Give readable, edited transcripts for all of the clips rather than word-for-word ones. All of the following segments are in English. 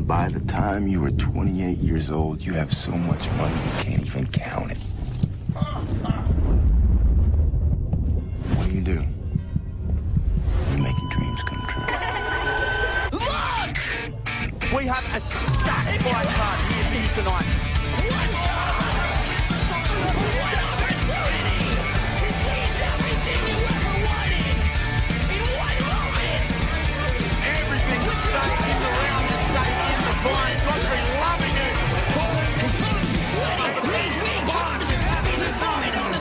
By the time you are 28 years old, you have so much money you can't even count it. What do? You're making dreams come true. Look! We have a stacked fight card here for you tonight. What opportunity to seize everything you ever wanted in one moment! Everything the state is around the state is defined. God's been loving it. These big bombs are having the summit on the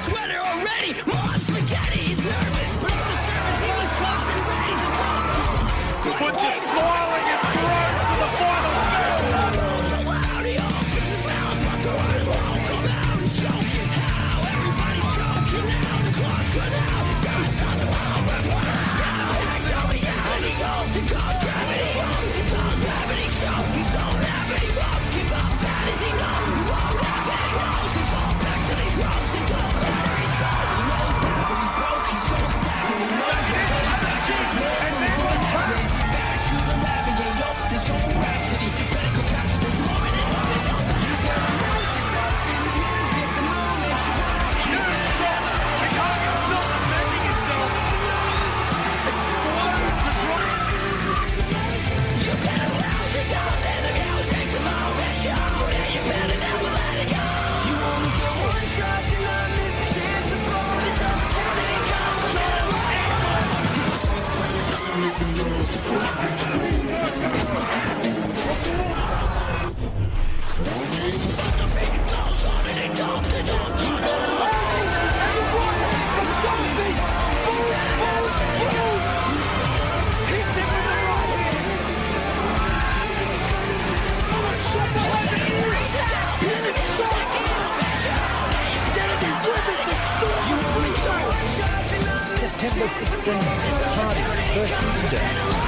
September 16th. Party first Beatdown.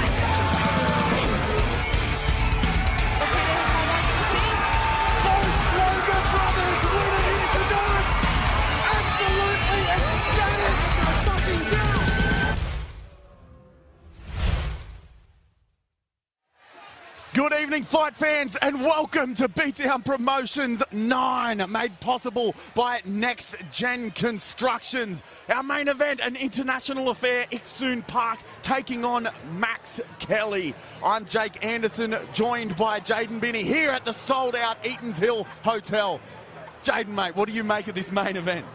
Good evening, fight fans, and welcome to Beatdown Promotions 9, made possible by Next Gen Constructions. Our main event, an international affair, Ixsoon Park taking on Max Kelly. I'm Jake Anderson, joined by Jaden Binney here at the sold-out Eatons Hill Hotel. Jaden, mate, what do you make of this main event?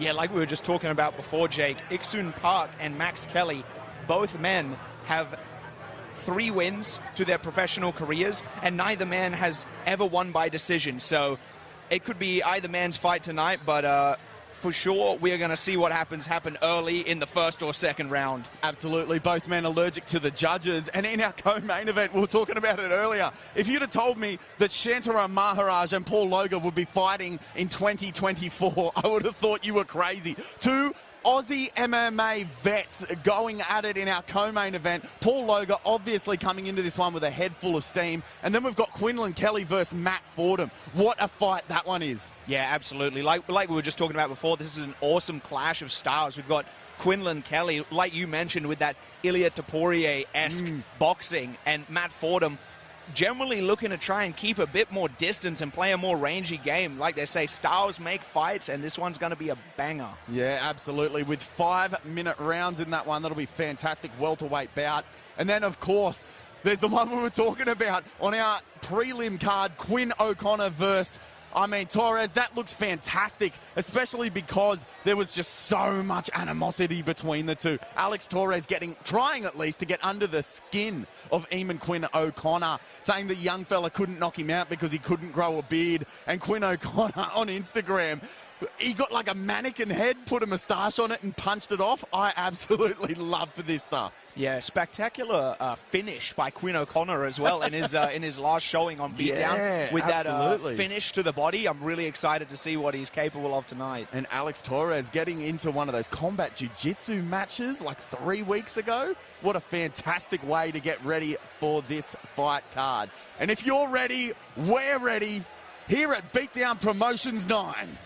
Yeah, like we were just talking about before, Jake, Ixsoon Park and Max Kelly, both men have 3 wins to their professional careers, and neither man has ever won by decision. So it could be either man's fight tonight, but for sure we're going to see what happen early in the first or second round. Absolutely. Both men allergic to the judges. And in our co-main event, we were talking about it earlier, if you'd have told me that Shantara Maharaj and Paul Loga would be fighting in 2024, I would have thought you were crazy. 2 Aussie MMA vets going at it in our co-main event. Paul Loga obviously coming into this one with a head full of steam. And then we've got Quinlan Kelly versus Matt Fordham. What a fight that one is. Yeah, absolutely. Like we were just talking about before, this is an awesome clash of styles. We've got Quinlan Kelly, like you mentioned, with that Ilia Topuria-esque boxing, and Matt Fordham generally looking to try and keep a bit more distance and play a more rangy game. Like they say, styles make fights, and this one's going to be a banger. Yeah, absolutely. With 5-minute rounds in that one, that'll be fantastic welterweight bout. And then, of course, there's the one we were talking about on our prelim card, Quinn O'Connor versus Torres. That looks fantastic, especially because there was just so much animosity between the two. Alex Torres trying at least to get under the skin of Quinn O'Connor, saying the young fella couldn't knock him out because he couldn't grow a beard. And Quinn O'Connor on Instagram, he got like a mannequin head, put a moustache on it and punched it off. I absolutely love this stuff. Yeah, spectacular finish by Quinn O'Connor as well in his last showing on Beatdown with that finish to the body. I'm really excited to see what he's capable of tonight. And Alex Torres getting into one of those combat jiu-jitsu matches like 3 weeks ago. What a fantastic way to get ready for this fight card. And if you're ready, we're ready here at Beatdown Promotions 9.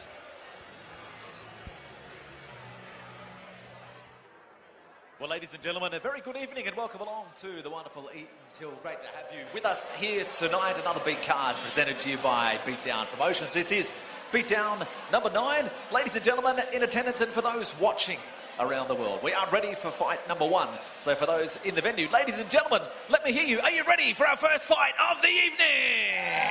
Well, ladies and gentlemen, a very good evening and welcome along to the wonderful Eatons Hill. Great to have you with us here tonight. Another big card presented to you by Beatdown Promotions. This is Beatdown number 9. Ladies and gentlemen, in attendance and for those watching around the world, we are ready for fight number 1. So for those in the venue, ladies and gentlemen, let me hear you. Are you ready for our first fight of the evening?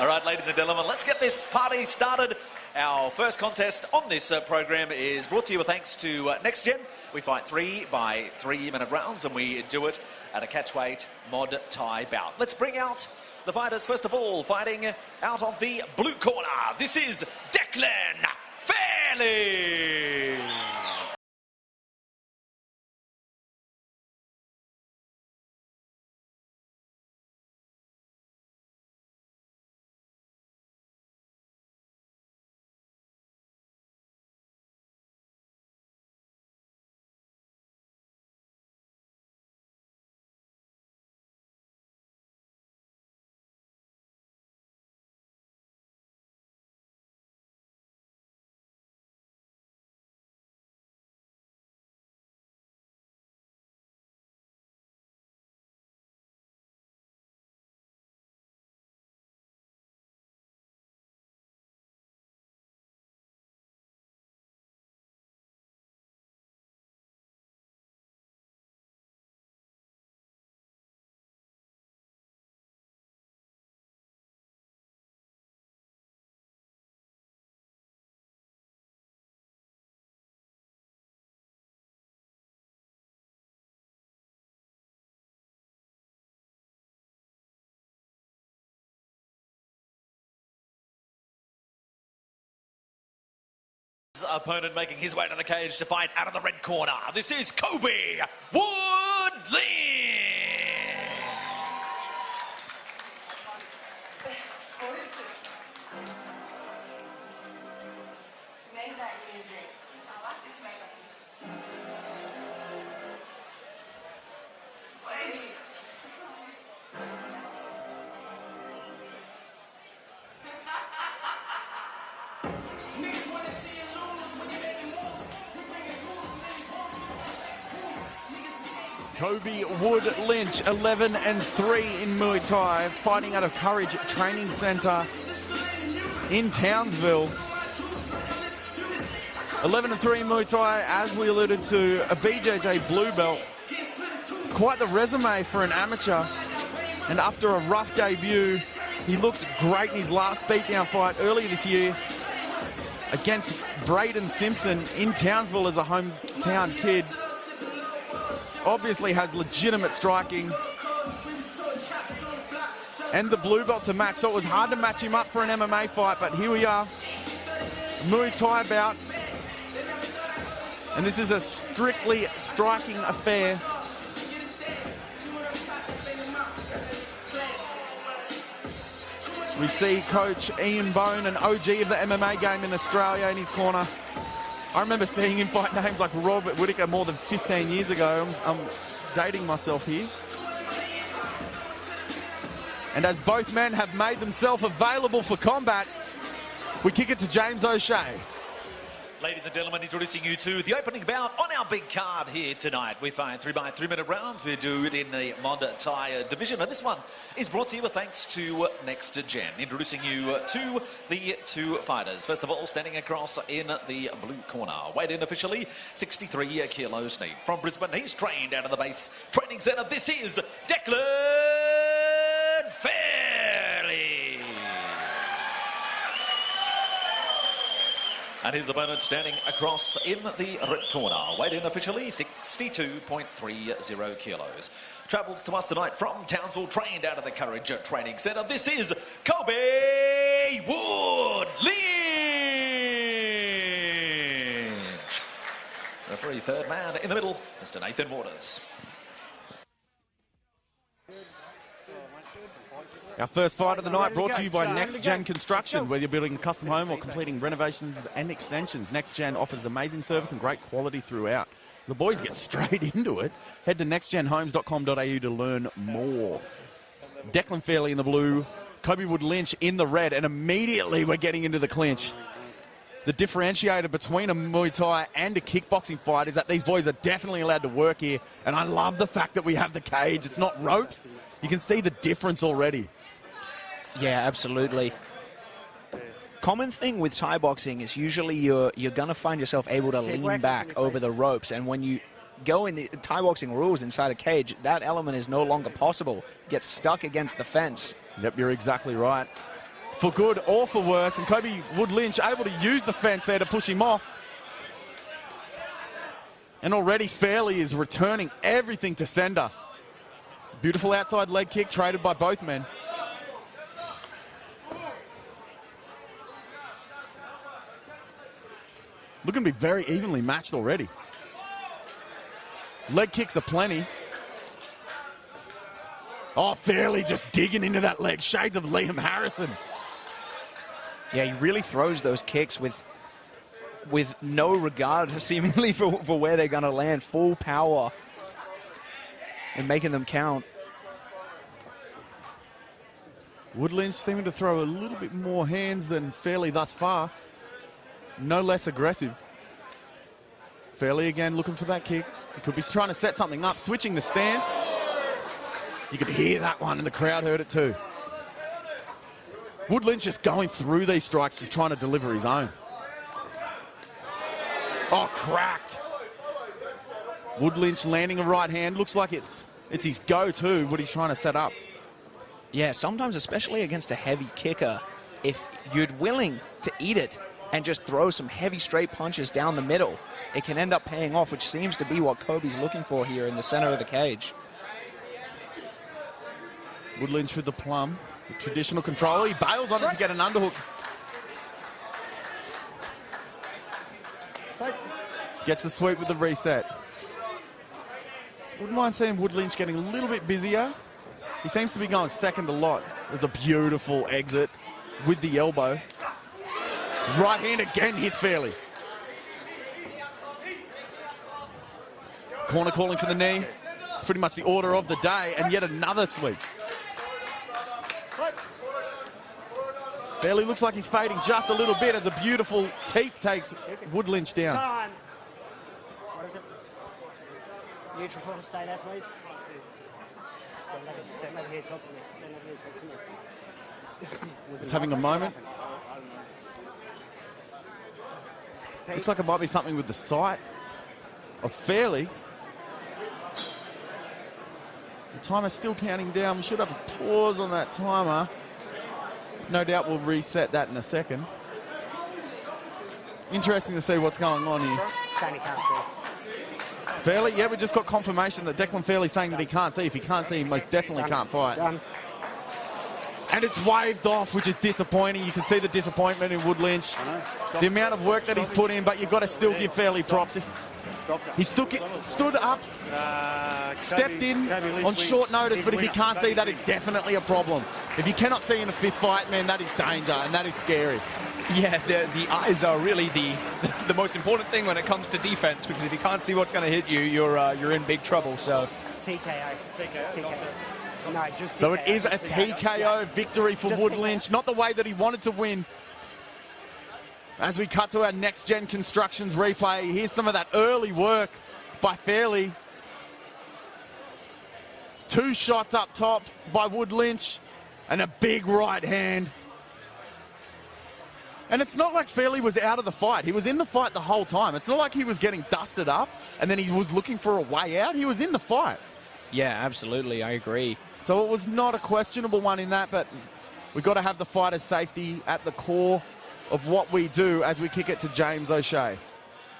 All right, ladies and gentlemen, let's get this party started. Our first contest on this program is brought to you with thanks to Next Gen. We fight 3 by 3-minute rounds, and we do it at a catchweight mod Thai bout. Let's bring out the fighters. First of all, fighting out of the blue corner, this is Declan Fairlie. Opponent making his way to the cage to fight out of the red corner. This is Kobe Wood-Lynch. Maybach music. I like this Maybach music. Kobe Wood-Lynch, 11-3 in Muay Thai, fighting out of Courage Training Centre in Townsville. 11-3 in Muay Thai, as we alluded to, a BJJ blue belt. It's quite the resume for an amateur. And after a rough debut, he looked great in his last beatdown fight earlier this year against Braden Simpson in Townsville as a hometown kid. Obviously has legitimate striking and the blue belt to match, so it was hard to match him up for an MMA fight, but here we are, Muay Thai bout, and this is a strictly striking affair. We see Coach Ian Bone, an OG of the MMA game in Australia, in his corner. I remember seeing him fight names like Robert Whittaker more than 15 years ago. I'm dating myself here. And as both men have made themselves available for combat, we kick it to James O'Shea. Ladies and gentlemen, introducing you to the opening bout on our big card here tonight. We fight 3x3 minute rounds. We do it in the Muay Thai division. And this one is brought to you with thanks to Next Gen. Introducing you to the two fighters. First of all, standing across in the blue corner. Weighed in officially 63 kilos neat. From Brisbane, he's trained out of the base training centre. This is Declan Fairlie. And his opponent standing across in the red corner. Weighed in officially 62.30 kilos. Travels to us tonight from Townsville, trained out of the Courage Training Centre. This is Kobe Wood-Lynch. Referee third man in the middle, Mr. Nathan Waters. Our first fight of the night brought to you by Next Gen Construction. Whether you're building a custom home or completing renovations and extensions, Next Gen offers amazing service and great quality throughout. So the boys get straight into it. Head to nextgenhomes.com.au to learn more. Declan Fairlie in the blue, Kobe Wood-Lynch in the red, and immediately we're getting into the clinch. The differentiator between a Muay Thai and a kickboxing fight is that these boys are definitely allowed to work here, and I love the fact that we have the cage. It's not ropes. You can see the difference already. Yeah, absolutely. Common thing with Thai boxing is usually you're going to find yourself able to lean back over the ropes, and when you go in the Thai boxing rules inside a cage, that element is no longer possible. You get stuck against the fence. Yep, you're exactly right. For good or for worse, and Kobe Wood-Lynch able to use the fence there to push him off. And already Fairlie is returning everything to sender. Beautiful outside leg kick traded by both men. Looking to be very evenly matched already. Leg kicks are plenty. Oh, Fairlie just digging into that leg. Shades of Liam Harrison. Yeah, he really throws those kicks with no regard seemingly for where they're going to land. Full power and making them count. Wood-Lynch seeming to throw a little bit more hands than Fairlie thus far. No less aggressive. Fairlie again looking for that kick. He could be trying to set something up, switching the stance. You could hear that one and the crowd heard it too. Wood-Lynch just going through these strikes, just trying to deliver his own. Oh, cracked. Wood-Lynch landing a right hand. Looks like it's his go-to, what he's trying to set up. Yeah, sometimes, especially against a heavy kicker, if you're willing to eat it and just throw some heavy straight punches down the middle, it can end up paying off, which seems to be what Kobe's looking for here in the center of the cage. Wood-Lynch with the plum. The traditional control. He bails on it to get an underhook. Gets the sweep with the reset. Wouldn't mind seeing Wood-Lynch getting a little bit busier. He seems to be going second a lot. It was a beautiful exit with the elbow. Right hand again hits Fairlie. Corner calling for the knee. It's pretty much the order of the day, and yet another sweep. Fairlie looks like he's fading just a little bit as a beautiful teep takes Wood-Lynch down. What is it? Neutral corner, stay there, please. Stand over here, talk to me. Stand over here, talk to me. Just having a moment. Looks like it might be something with the sight of Fairlie. The timer's still counting down. We should have a pause on that timer. No doubt we'll reset that in a second. Interesting to see what's going on here. Fairlie, yeah, we just got confirmation that Declan Fairlie's saying that he can't see. If he can't see, he most definitely can't fight. And it's waved off, which is disappointing. You can see the disappointment in Wood-Lynch. The amount of work that he's put in, but you've got to still give Fairlie props. He stood up, stepped in on short notice, but if you can't see, that is definitely a problem. If you cannot see in a fist fight, man, that is danger, and that is scary. Yeah, the eyes are really the most important thing when it comes to defense, because if you can't see what's going to hit you, you're in big trouble. So TKO. No, just so it is a TKO victory for Wood-Lynch, not the way that he wanted to win. As we cut to our next-gen constructions replay, here's some of that early work by Fairlie. 2 shots up top by Wood-Lynch and a big right hand. And it's not like Fairlie was out of the fight. He was in the fight the whole time. It's not like he was getting dusted up and then he was looking for a way out. He was in the fight. yeah, absolutely, I agree. So it was not a questionable one in that, but we've got to have the fighter's safety at the core of what we do as we kick it to James O'Shea.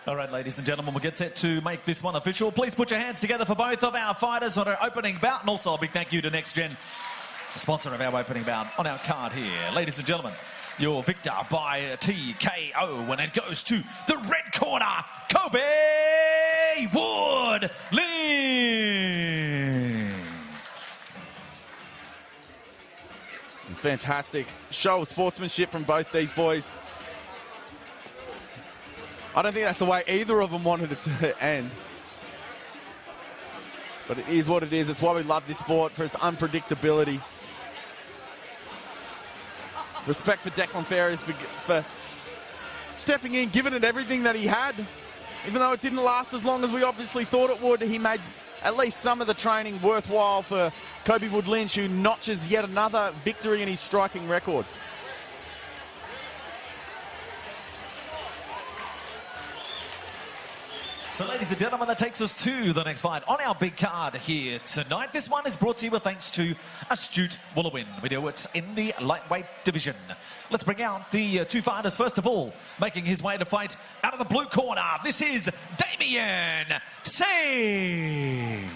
All right, ladies and gentlemen, we'll get set to make this one official. Please put your hands together for both of our fighters on our opening bout, and also a big thank you to Next Gen, the sponsor of our opening bout on our card here. Ladies and gentlemen, your victor by TKO when it goes to the red corner, Kobe Wood-Lynch. Fantastic show of sportsmanship from both these boys. I don't think that's the way either of them wanted it to end. But it is what it is. It's why we love this sport, for its unpredictability. Respect for Declan Fairlie for stepping in, giving it everything that he had. Even though it didn't last as long as we obviously thought it would, he made at least some of the training worthwhile for Kobe Wood-Lynch, who notches yet another victory in his striking record. So, ladies and gentlemen, that takes us to the next fight on our big card here tonight. This one is brought to you with thanks to Astute Wollowin. We do it in the lightweight division. Let's bring out the two fighters. First of all, making his way to fight out of the blue corner, this is Damien Tsang.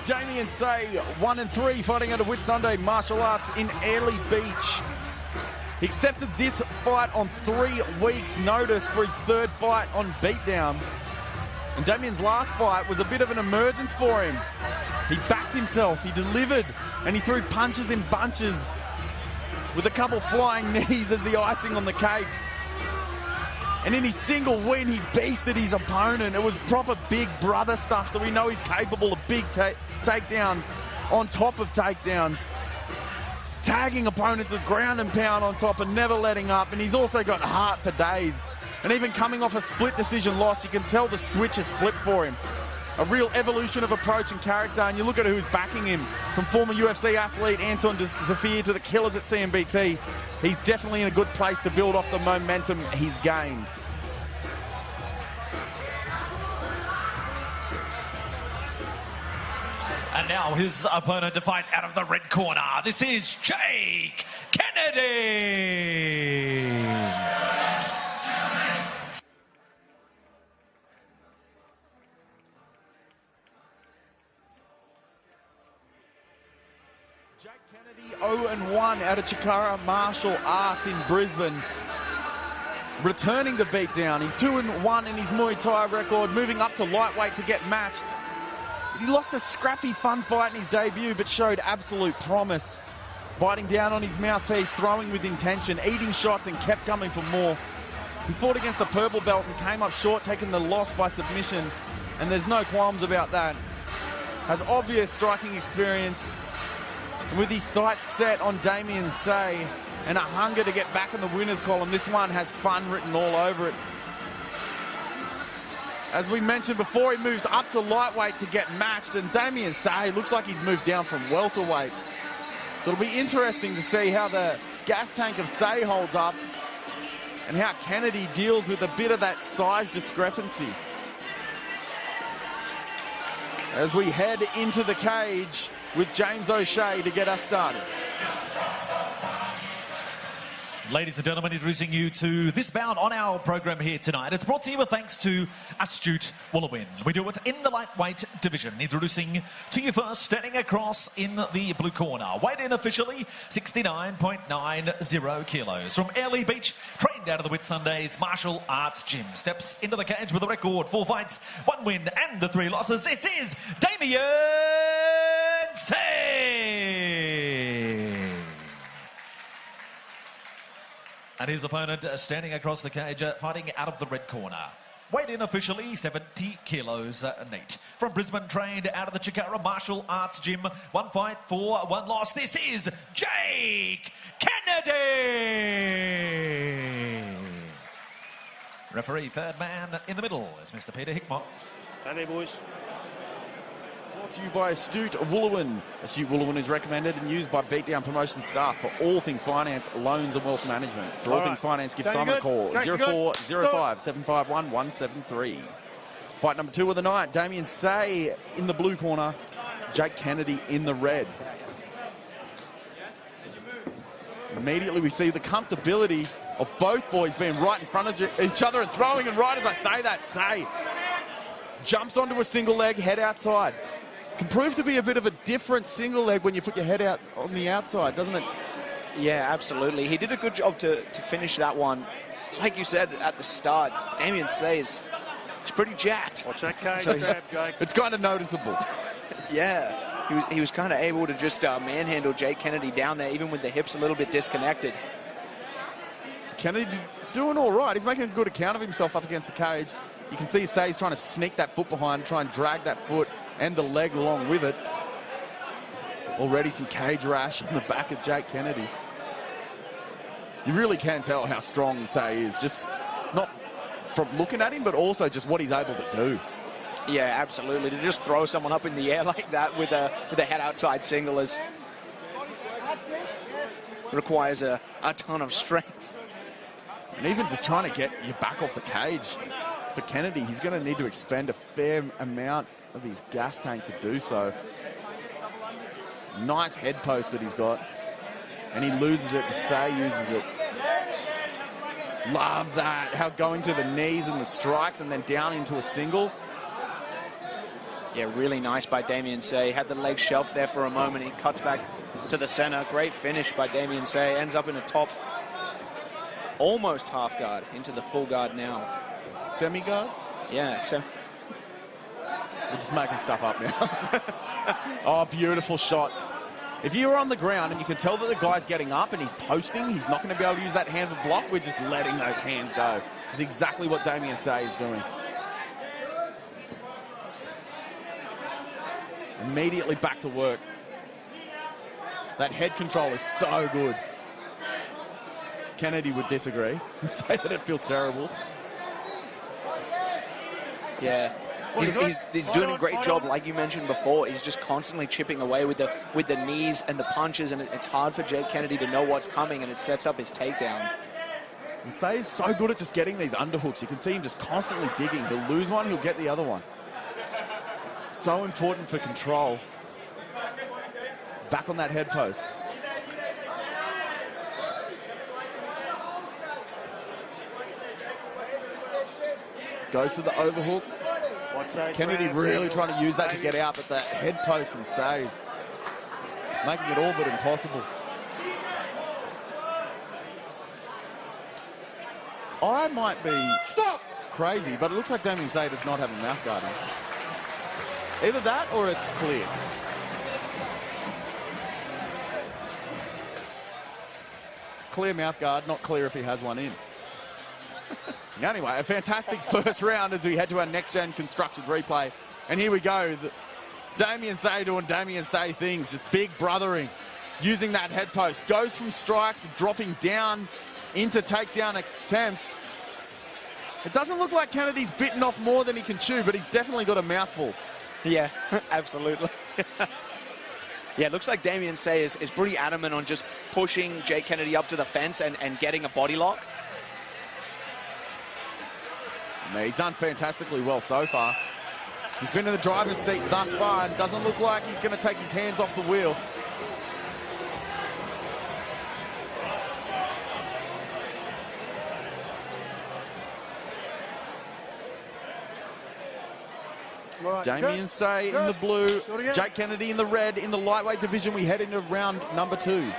Damien Tsang, 1-3, fighting out of Whitsunday Martial Arts in Airlie Beach. He accepted this fight on 3 weeks' notice for his third fight on Beatdown. And Damien's last fight was a bit of an emergence for him. He backed himself, he delivered, and he threw punches in bunches with a couple flying knees as the icing on the cake. And in his single win, he beasted his opponent. It was proper big brother stuff, so we know he's capable of big takedowns on top of takedowns. Tagging opponents with ground and pound on top and never letting up. And he's also got heart for days. And even coming off a split decision loss, you can tell the switch has flipped for him. A real evolution of approach and character. And you look at who's backing him, from former UFC athlete Anton Zafir to the killers at CMBT. He's definitely in a good place to build off the momentum he's gained. And now his opponent to fight out of the red corner. This is Jake Kennedy. Jake Kennedy, 0-1 out of Chikara Martial Arts in Brisbane. Returning the beatdown. He's 2-1 in his Muay Thai record, moving up to lightweight to get matched. He lost a scrappy fun fight in his debut, but showed absolute promise. biting down on his mouthpiece, throwing with intention, eating shots and kept coming for more. He fought against the purple belt and came up short, taking the loss by submission, and there's no qualms about that. Has obvious striking experience, and with his sights set on Damien Say and a hunger to get back in the winner's column, this one has fun written all over it. As we mentioned before, he moved up to lightweight to get matched, and Damien Say looks like he's moved down from welterweight. So it'll be interesting to see how the gas tank of Say holds up and how Kennedy deals with a bit of that size discrepancy. As we head into the cage with James O'Shea to get us started. Ladies and gentlemen, introducing you to this bout on our program here tonight. It's brought to you with thanks to Astute Wollowin. We do it in the lightweight division. Introducing to you first, standing across in the blue corner. Weighed in officially 69.90 kilos. From Fairlie Beach, trained out of the Whitsundays Martial Arts Gym. Steps into the cage with a record, 4 fights, 1 win and the 3 losses. This is Damien Say. And his opponent standing across the cage, fighting out of the red corner. Weighed in officially 70 kilos neat. From Brisbane, trained out of the Gattera Martial Arts Gym. 1 fight for 1 loss. This is Jake Kennedy. Referee, third man in the middle is Mr. Peter Hickmott. Hi there, boys. Brought to you by Astute Wollowin. Astute Wollowin is recommended and used by Beatdown Promotions staff for all things finance, loans and wealth management. For all things finance, give Simon a call. 0405 751 173. Fight number 2 of the night. Damien Say in the blue corner. Jake Kennedy in the red. Immediately we see the comfortability of both boys being right in front of each other and throwing, and right as I say that, Say jumps onto a single leg, head outside. Can prove to be a bit of a different single leg when you put your head out on the outside, doesn't it? Yeah, absolutely. He did a good job to finish that one. Like you said at the start, Damien Say is pretty jacked. Watch that cage grab, Jake. It's kind of noticeable. Yeah, he was kind of able to just manhandle Jake Kennedy down there, even with the hips a little bit disconnected. Kennedy doing all right. He's making a good account of himself up against the cage. You can see Say's trying to sneak that foot behind, try and drag that foot and the leg along with it. Already some cage rash on the back of Jake Kennedy. You really can tell how strong Say is, just not from looking at him, but also just what he's able to do. Yeah, absolutely. To just throw someone up in the air like that with a head outside single requires a ton of strength. And even just trying to get you back off the cage. For Kennedy, he's going to need to expend a fair amount of his gas tank to do so. Nice head post that he's got. And he loses it, Say uses it. Love that, how going to the knees and the strikes and then down into a single. Yeah, really nice by Damien Say. Had the leg shelved there for a moment. He cuts back to the center. Great finish by Damien Say. Ends up in a top, almost half guard, into the full guard now. Semi-guard? Yeah, we're just making stuff up now. Oh, beautiful shots. If you were on the ground and you can tell that the guy's getting up and he's posting, he's not going to be able to use that hand for block. We're just letting those hands go. It's exactly what Damien Say is doing. Immediately back to work. That head control is so good. Kennedy would disagree and say that it feels terrible. Yeah, he's doing a great job, like you mentioned before. He's just constantly chipping away with the knees and the punches, and it's hard for Jake Kennedy to know what's coming, and it sets up his takedown. And Say is so good at just getting these underhooks. You can see him just constantly digging. He'll lose one, he'll get the other one. So important for control. Back on that head post. Goes to the overhook. Kennedy really trying to use that to get out, but that head post from Say, making it all but impossible. I might be crazy, but it looks like Damien Say does not have a mouth guard on. Either that or it's clear. clear mouth guard, not clear if he has one in. Anyway, a fantastic first round as we head to our next-gen constructed replay. And here we go. Damien Say doing Damien Say things, just big brothering, using that head post. Goes from strikes, dropping down into takedown attempts. It doesn't look like Kennedy's bitten off more than he can chew, but he's definitely got a mouthful. Yeah, absolutely. Yeah, it looks like Damien Say is pretty adamant on just pushing Jake Kennedy up to the fence and getting a body lock. He's done fantastically well so far. He's been in the driver's seat thus far and doesn't look like he's going to take his hands off the wheel. Right, Damien Say in the blue, Jake Kennedy in the red. In the lightweight division, we head into round number 2.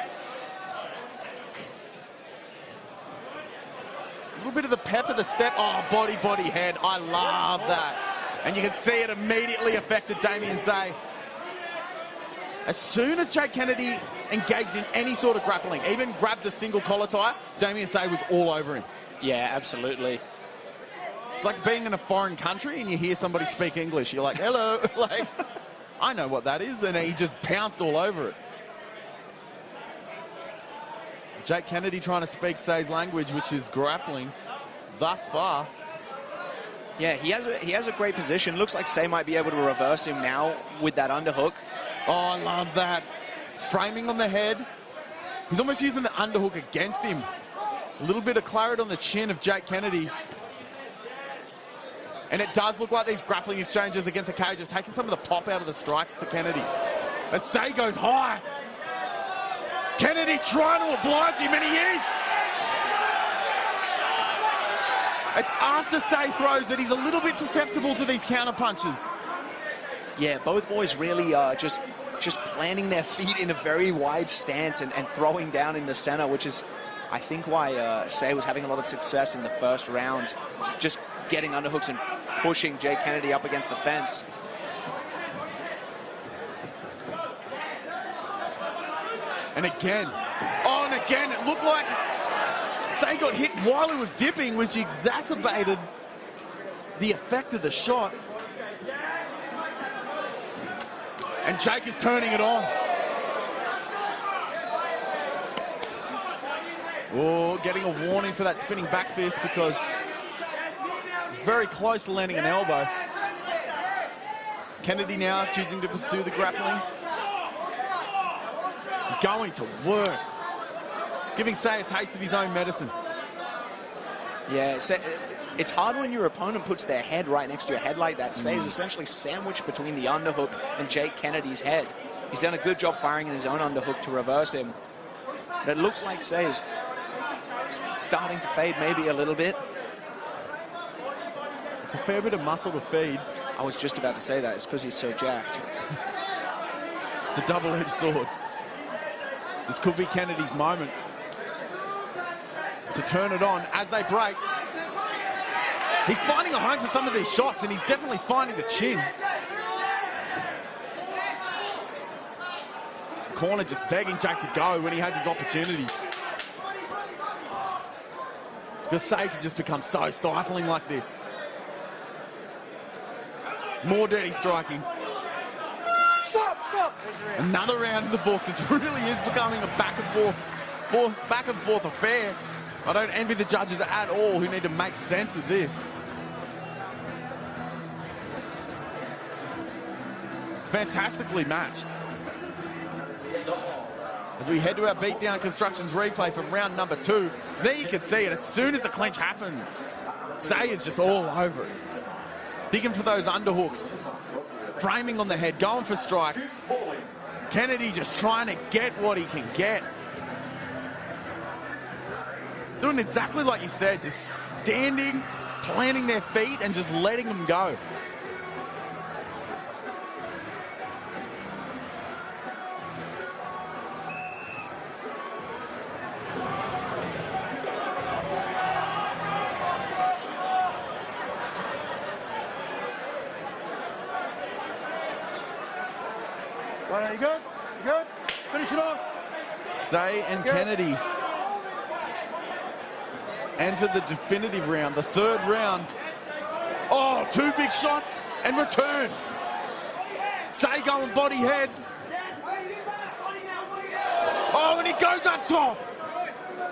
A little bit of the pep of the step. Oh, body, head. I love that. And you can see it immediately affected Damien Say. As soon as Jake Kennedy engaged in any sort of grappling, even grabbed the single collar tie, Damien Say was all over him. Yeah, absolutely. It's like being in a foreign country and you hear somebody speak English. You're like, hello. Like, I know what that is. And he just pounced all over it. Jake Kennedy trying to speak Say's language, which is grappling thus far. Yeah, he has a great position. Looks like Say might be able to reverse him now with that underhook. Oh, I love that. Framing on the head. He's almost using the underhook against him. A little bit of claret on the chin of Jake Kennedy. And it does look like these grappling exchanges against the cage have taken some of the pop out of the strikes for Kennedy. As Say goes high. Kennedy trying to oblige him, and he is. It's after Say throws that he's a little bit susceptible to these counter punches. Yeah, both boys really just planting their feet in a very wide stance and throwing down in the center, which is, I think, why Say was having a lot of success in the first round, just getting underhooks and pushing Jake Kennedy up against the fence. And again, it looked like Say got hit while he was dipping, which exacerbated the effect of the shot. And Jake is turning it on. Oh, getting a warning for that spinning back fist because very close to landing an elbow. Kennedy now choosing to pursue the grappling. Going to work. Giving Say a taste of his own medicine. Yeah, it's hard when your opponent puts their head right next to your head like that. Say is essentially sandwiched between the underhook and Jake Kennedy's head. He's done a good job firing in his own underhook to reverse him. But it looks like Say is starting to fade maybe a little bit. It's a fair bit of muscle to feed. I was just about to say that. It's because he's so jacked. It's a double-edged sword. This could be Kennedy's moment to turn it on as they break. He's finding a home for some of these shots, and he's definitely finding the chin. Corner just begging Jake to go when he has his opportunity. Because Say can just become so stifling like this. More dirty striking. Stop! Another round in the books. It really is becoming a back and forth affair. I don't envy the judges at all who need to make sense of this. Fantastically matched. As we head to our Beatdown Constructions replay from round number 2, there you can see it. As soon as the clinch happens, Say is just all over it. Digging for those underhooks. Framing on the head, going for strikes. Kennedy just trying to get what he can get. Doing exactly like you said, just standing, planting their feet, and just letting them go. Right, you good? You good? Finish it off. Say and Kennedy enter the definitive round, the third round. Oh, 2 big shots and return. Say going body head. Oh, and he goes up top.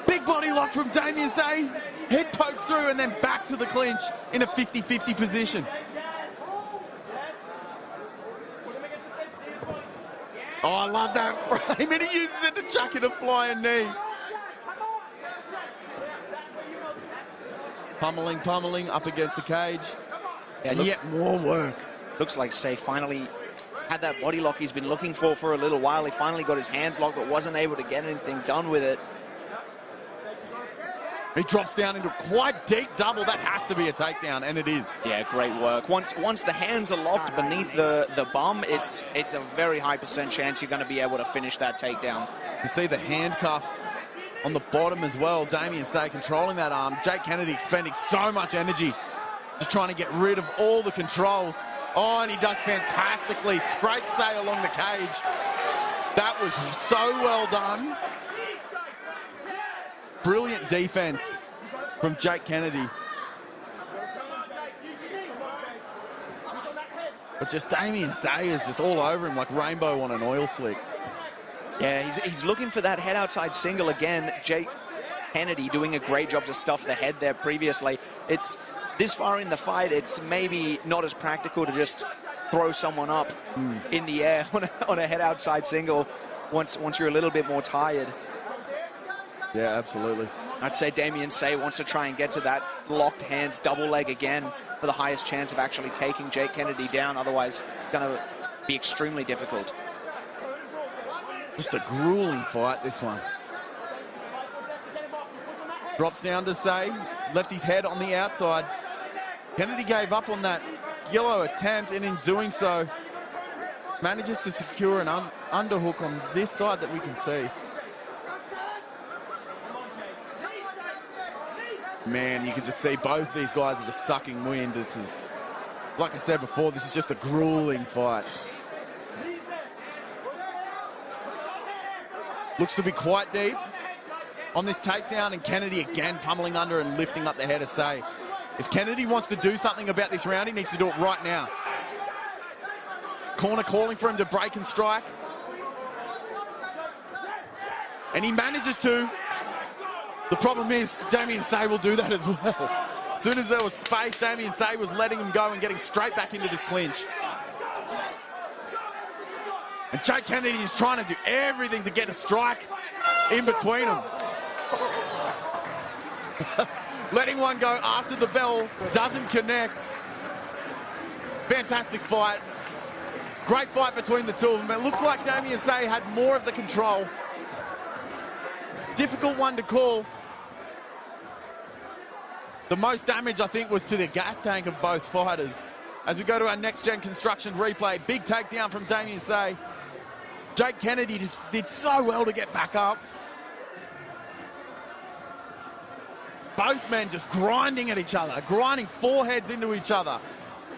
Big body lock from Damien Say. Head pokes through and then back to the clinch in a 50-50 position. Oh, I love that frame, and he uses it to chuck in a flying knee. Pummeling up against the cage. And yet more work. Looks like Say finally had that body lock he's been looking for a little while. He finally got his hands locked, but wasn't able to get anything done with it. He drops down into quite deep double. That has to be a takedown, and it is. Yeah, great work. Once the hands are locked beneath the bum, it's a very high % chance you're going to be able to finish that takedown. You see the handcuff on the bottom as well. Damien Say controlling that arm. Jake Kennedy expending so much energy, just trying to get rid of all the controls. Oh, and he does fantastically. Scrapes Say along the cage. That was so well done. Brilliant defense from Jake Kennedy. But just Damien Say is just all over him like rainbow on an oil slick. Yeah, he's looking for that head outside single again. Jake Kennedy doing a great job to stuff the head there previously. It's this far in the fight, it's maybe not as practical to just throw someone up in the air on a head outside single once you're a little bit more tired. Yeah, absolutely. I'd say Damien Say wants to try and get to that locked hands double leg again for the highest chance of actually taking Jake Kennedy down. Otherwise, it's going to be extremely difficult. Just a grueling fight, this one. Drops down to Say. Left his head on the outside. Kennedy gave up on that yellow attempt, and in doing so, manages to secure an underhook on this side that we can see. Man, you can just see both these guys are just sucking wind. This is, like I said before, this is just a grueling fight. Looks to be quite deep on this takedown, and Kennedy again pummeling under and lifting up the head of Say. If Kennedy wants to do something about this round, he needs to do it right now. Corner calling for him to break and strike. And he manages to. The problem is Damien Say will do that as well. As soon as there was space, Damien Say was letting him go and getting straight back into this clinch. And Jake Kennedy is trying to do everything to get a strike in between them. Letting one go after the bell doesn't connect. Fantastic fight. Great fight between the two of them. It looked like Damien Say had more of the control. Difficult one to call. The most damage, I think, was to the gas tank of both fighters. As we go to our next-gen construction replay, big takedown from Damien Say. Jake Kennedy did so well to get back up. Both men just grinding at each other, grinding foreheads into each other,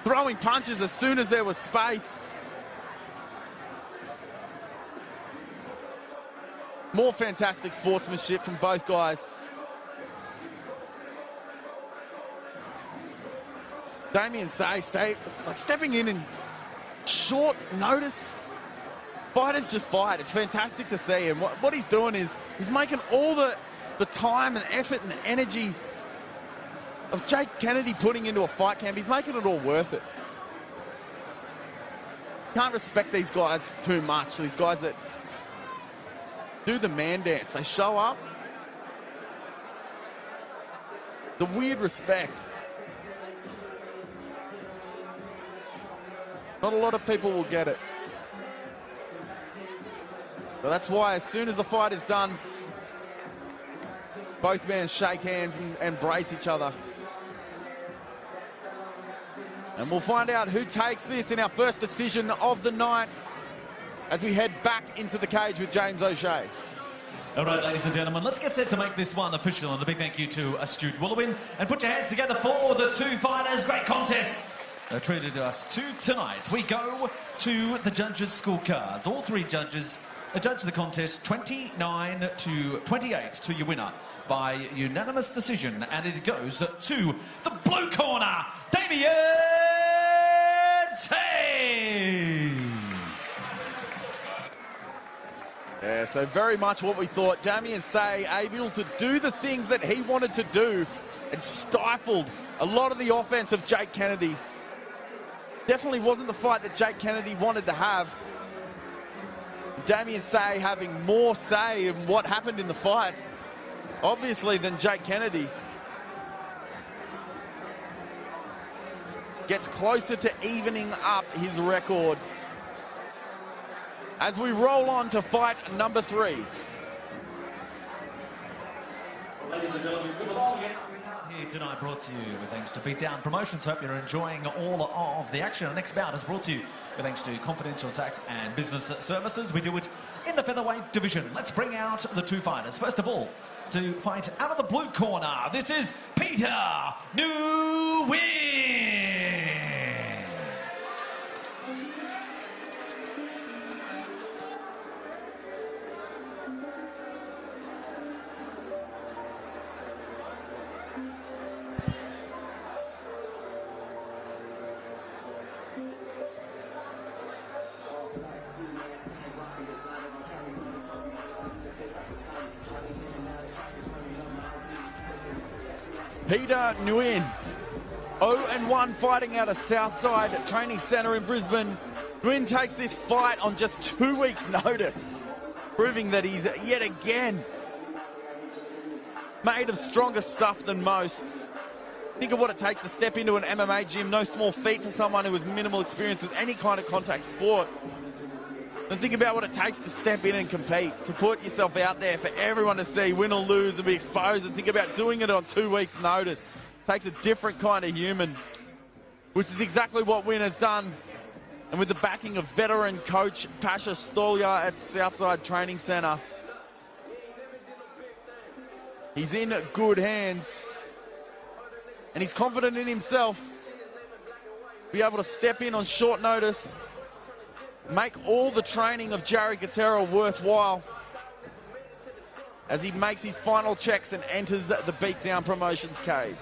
throwing punches as soon as there was space. More fantastic sportsmanship from both guys. Damien Say stepping in short notice. Fighters just fight. It's fantastic to see. And what he's doing is he's making all the time and effort and energy of Jake Kennedy putting into a fight camp. He's making it all worth it. Can't respect these guys too much. These guys that do the man dance. They show up. The weird respect. Not a lot of people will get it. So that's why as soon as the fight is done, both men shake hands and embrace each other. And we'll find out who takes this in our first decision of the night as we head back into the cage with James O'Shea. All right, ladies and gentlemen, let's get set to make this one official. And a big thank you to Astute Woolwin. And put your hands together for the two fighters. Great contest treated to us tonight. We go to the judges' scorecards. All three judges judge the contest 29-28 to your winner by unanimous decision, and it goes to the blue corner, Damien Tsang. Yeah, so very much what we thought. Damien Tsang able to do the things that he wanted to do and stifled a lot of the offense of Jake Kennedy. Definitely wasn't the fight that Jake Kennedy wanted to have. Damien Tsang having more say in what happened in the fight, obviously, than Jake Kennedy. Gets closer to evening up his record. As we roll on to fight number 3. Ladies and gentlemen, good morning. Here tonight brought to you with thanks to Beatdown Promotions. Hope you're enjoying all of the action. Our next bout is brought to you with thanks to Confidential Tax and Business Services. We do it in the featherweight division. Let's bring out the 2 fighters. First of all, to fight out of the blue corner, this is Peter Nguyen. Peter Nguyen, 0-1 fighting out of Southside Training Centre in Brisbane. Nguyen takes this fight on just 2 weeks' notice, proving that he's yet again made of stronger stuff than most. Think of what it takes to step into an MMA gym, no small feat for someone who has minimal experience with any kind of contact sport. And think about what it takes to step in and compete, to put yourself out there for everyone to see, win or lose, and be exposed. And think about doing it on 2 weeks' notice. It takes a different kind of human, which is exactly what Nguyen has done. And with the backing of veteran coach Pasha Stolya at Southside Training Centre, he's in good hands. And he's confident in himself. Be able to step in on short notice, make all the training of Jared Gattera worthwhile as he makes his final checks and enters the Beatdown Promotions cage.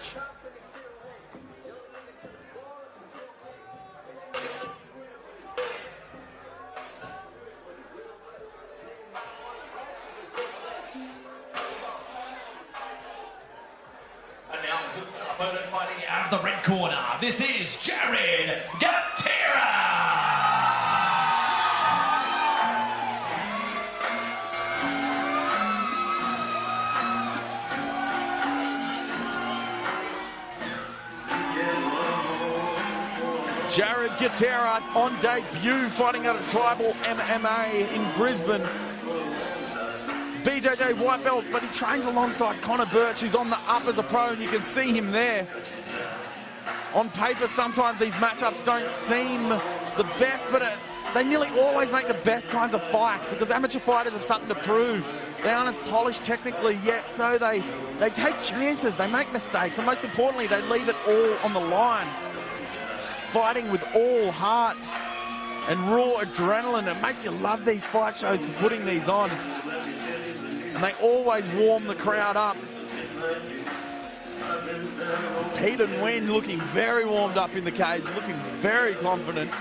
And now his opponent fighting out of the red corner, this is Jared Gattera. Jared Gattera on debut, fighting out of Tribal MMA in Brisbane. BJJ white belt, but he trains alongside Connor Birch, who's on the up as a pro, and you can see him there. On paper, sometimes these matchups don't seem the best, but they nearly always make the best kinds of fights because amateur fighters have something to prove. They aren't as polished technically yet, so they take chances, they make mistakes, and most importantly, they leave it all on the line. Fighting with all heart and raw adrenaline. It makes you love these fight shows for putting these on. And they always warm the crowd up. Peter Nguyen looking very warmed up in the cage, looking very confident.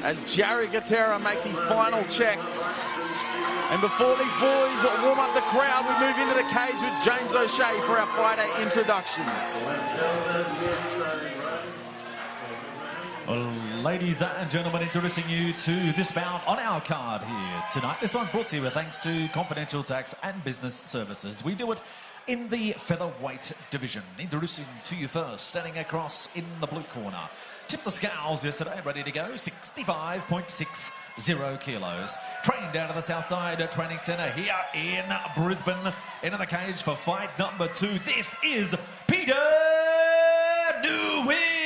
As Jared Gattera makes his final checks. And before these boys warm up the crowd, we move into the cage with James O'Shea for our fighter introductions. Well, ladies and gentlemen, introducing you to this bout on our card here tonight. This one brought to you with thanks to Confidential Tax and Business Services. We do it in the featherweight division. Introducing to you first, standing across in the blue corner. Tipped the scales yesterday, ready to go, 65.60 kilos. Trained out of the Southside Training Centre here in Brisbane. Into the cage for fight number 2. This is Peter Nguyen.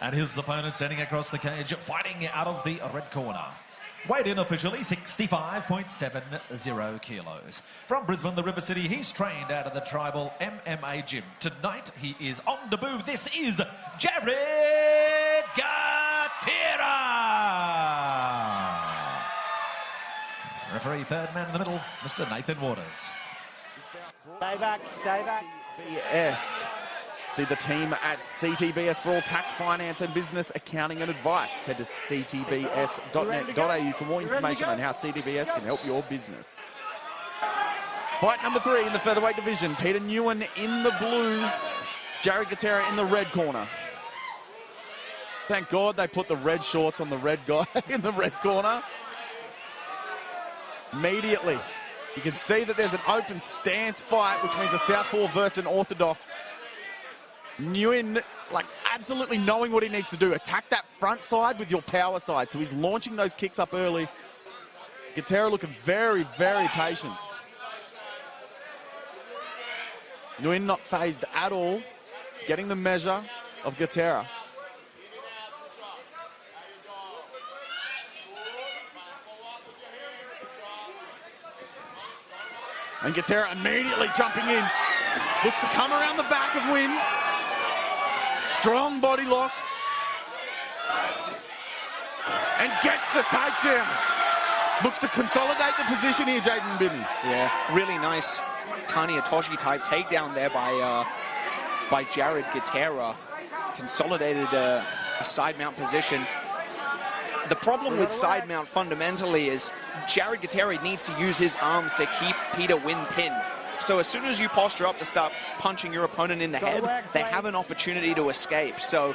And his opponent standing across the cage, fighting out of the red corner. Weighed in officially 65.70 kilos. From Brisbane, the River City, he's trained out of the tribal MMA gym. Tonight, he is on debut. This is Jared Gattera. Referee, third man in the middle, Mr. Nathan Waters. Stay back, stay back. BS. See the team at CTBS for all tax, finance and business accounting and advice. Head to ctbs.net.au for more information on how CTBS can help your business. Fight number 3 in the featherweight division. Peter Nguyen in the blue, Jared Gattera in the red corner. Thank God they put the red shorts on the red guy in the red corner. Immediately, you can see that there's an open stance fight, which means a southpaw versus an orthodox. Nguyen, like, absolutely knowing what he needs to do. Attack that front side with your power side. So he's launching those kicks up early. Gattera looking very, very patient. Nguyen not phased at all. Getting the measure of Gattera. And Gattera immediately jumping in. Looks to come around the back of Nguyen. Strong body lock. And gets the takedown. Looks to consolidate the position here, Jaden Bidden. Yeah, really nice Tani Atoshi type takedown there by Jared Gattera. Consolidated a side mount position. The problem with side mount fundamentally is Jared Gattera needs to use his arms to keep Peter Nguyen pinned. So as soon as you posture up to start punching your opponent in the head, they have an opportunity to escape. So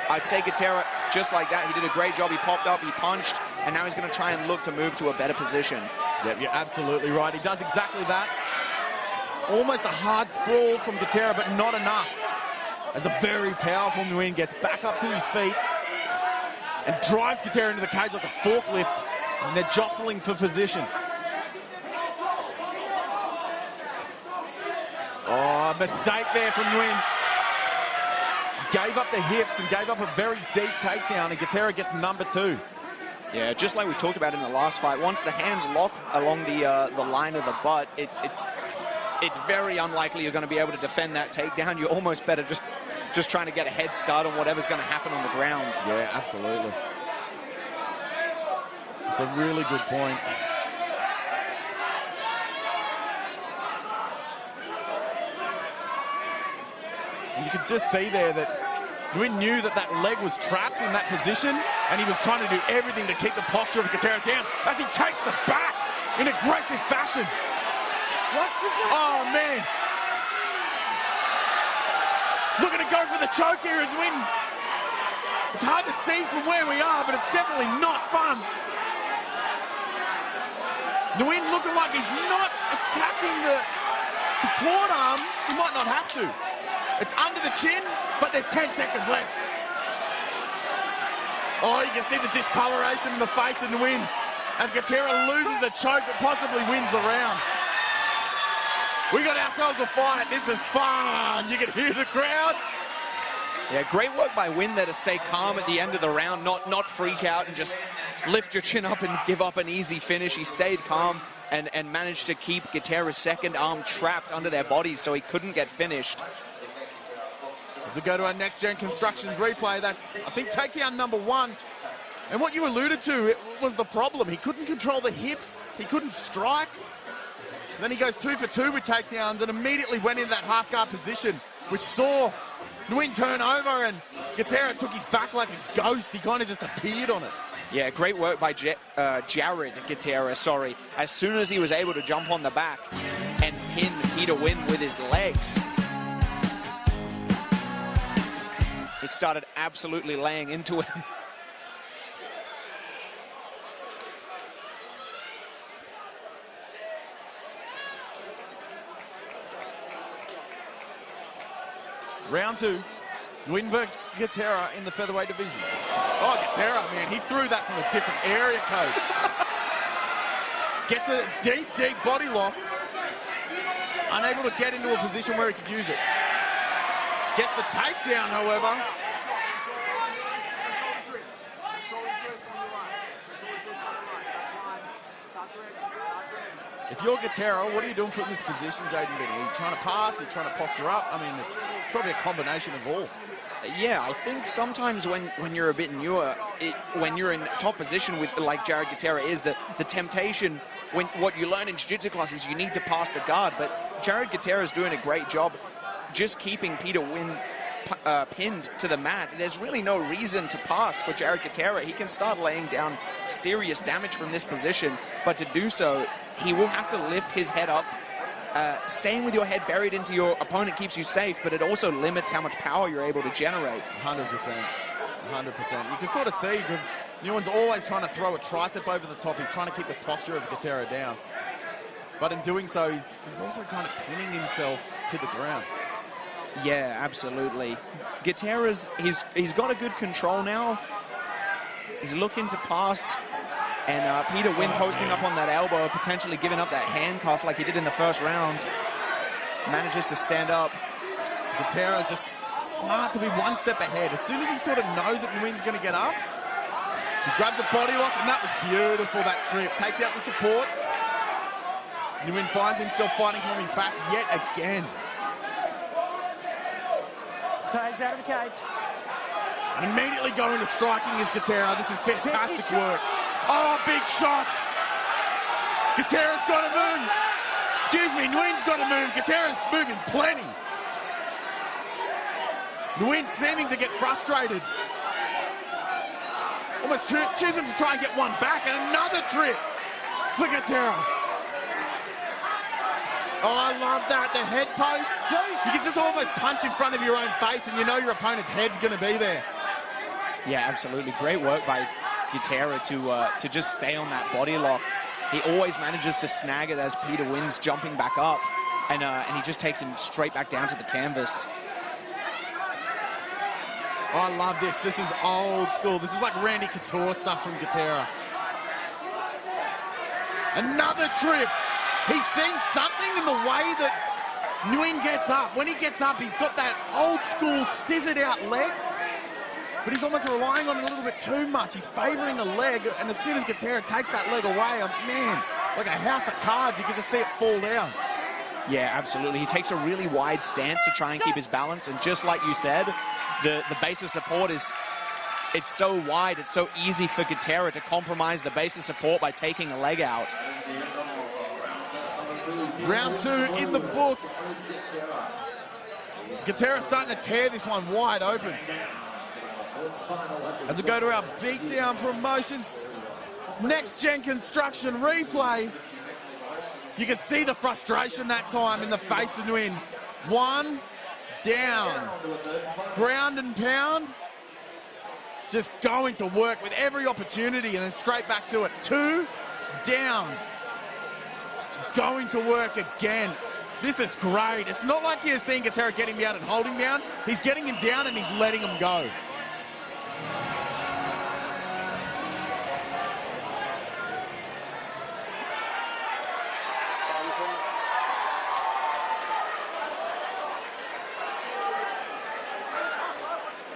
I'd say Gattera, just like that, he did a great job. He popped up, he punched, and now he's going to try and look to move to a better position. Yep, you're absolutely right. He does exactly that. Almost a hard sprawl from Gattera, but not enough. As the very powerful Nguyen gets back up to his feet and drives Gattera into the cage like a forklift, and they're jostling for position. Oh, mistake there from Nguyen. Gave up the hips and gave up a very deep takedown, and Gattera gets number 2. Yeah, just like we talked about in the last fight, once the hands lock along the line of the butt, it's very unlikely you're going to be able to defend that takedown. You're almost better just trying to get a head start on whatever's going to happen on the ground. Yeah, absolutely. It's a really good point. And you can just see there that Nguyen knew that that leg was trapped in that position, and he was trying to do everything to keep the posture of Gattera down as he takes the back in aggressive fashion. Oh, man. Looking to go for the choke here as Nguyen. It's hard to see from where we are, but it's definitely not fun. Nguyen looking like he's not attacking the support arm. He might not have to. It's under the chin, but there's 10 seconds left. Oh, you can see the discoloration in the face of Nguyen as Gattera loses the choke but possibly wins the round. We got ourselves a fight. This is fun. You can hear the crowd. Yeah, great work by Nguyen there to stay calm at the end of the round, not freak out and just lift your chin up and give up an easy finish. He stayed calm and managed to keep Gattera's second arm trapped under their bodies so he couldn't get finished. As we go to our next-gen constructions replay, that's, I think, takedown number 1. And what you alluded to, it was the problem. He couldn't control the hips. He couldn't strike. And then he goes 2 for 2 with takedowns and immediately went into that half-guard position, which saw Nguyen turn over, and Gattera took his back like a ghost. He kind of just appeared on it. Yeah, great work by Jared Gattera, sorry. As soon as he was able to jump on the back and pin Peter Nguyen with his legs, he started absolutely laying into him. Round 2, Nguyen versus Gattera in the featherweight division. Oh, Gattera, man, he threw that from a different area code. Gets a deep, deep body lock. Unable to get into a position where he could use it. Gets the takedown, however. If you're Gattera, what are you doing from this position, Jaden Benny? Are you trying to pass? Are you trying to posture up? I mean, it's probably a combination of all. Yeah, I think sometimes when you're a bit newer, when you're in top position with like Jared Gattera is, the temptation, when what you learn in jiu-jitsu classes, you need to pass the guard. But Jared Gattera is doing a great job just keeping Peter Nguyen pinned to the mat. There's really no reason to pass for Jared Gattera. He can start laying down serious damage from this position, but to do so, he will have to lift his head up. Staying with your head buried into your opponent keeps you safe, but it also limits how much power you're able to generate. 100%. 100%. You can sort of see because Nguyen's always trying to throw a tricep over the top. He's trying to keep the posture of Gattera down. But in doing so, he's also kind of pinning himself to the ground. Yeah, absolutely. Gattera's, he's got a good control now. He's looking to pass. And Peter Nguyen posting up on that elbow, potentially giving up that handcuff like he did in the first round. Manages to stand up. Gattera just smart to be one step ahead. As soon as he sort of knows that Nguyen's going to get up, he grabbed the body lock, and that was beautiful, that trip. Takes out the support. Nguyen finds himself fighting from his back yet again. Toes out of the cage. And immediately going to striking is Gattera. This is fantastic work. Oh, big shots. Gattera's got to move. Excuse me, Nguyen's got to move. Gattera's moving plenty. Nguyen seeming to get frustrated. Almost choosing to try and get one back, and another trip for Gattera. Oh, I love that. The head post. You can just almost punch in front of your own face, and you know your opponent's head's going to be there. Yeah, absolutely. Great work by Gattera to just stay on that body lock. He always manages to snag it as Peter Nguyen's jumping back up, and he just takes him straight back down to the canvas. Oh, I love this. This is old school. This is like Randy Couture stuff from Gattera. Another trip. He's seen something in the way that Nguyen gets up. When he gets up, he's got that old school scissored out legs, but he's almost relying on it a little bit too much. He's favouring the leg, and as soon as Gattera takes that leg away, man, like a house of cards, you can just see it fall down. Yeah, absolutely. He takes a really wide stance to try and keep his balance, and just like you said, the base of support is, it's so wide, it's so easy for Gattera to compromise the base of support by taking a leg out. Round two in the books. Gattera starting to tear this one wide open. As we go to our Beatdown Promotions Next Gen Construction replay, you can see the frustration that time in the face of Nguyen. One down. Ground and pound. Just going to work with every opportunity and then straight back to it. Two down. Going to work again. This is great. It's not like you're seeing Gattera getting down and holding down. He's getting him down and he's letting him go.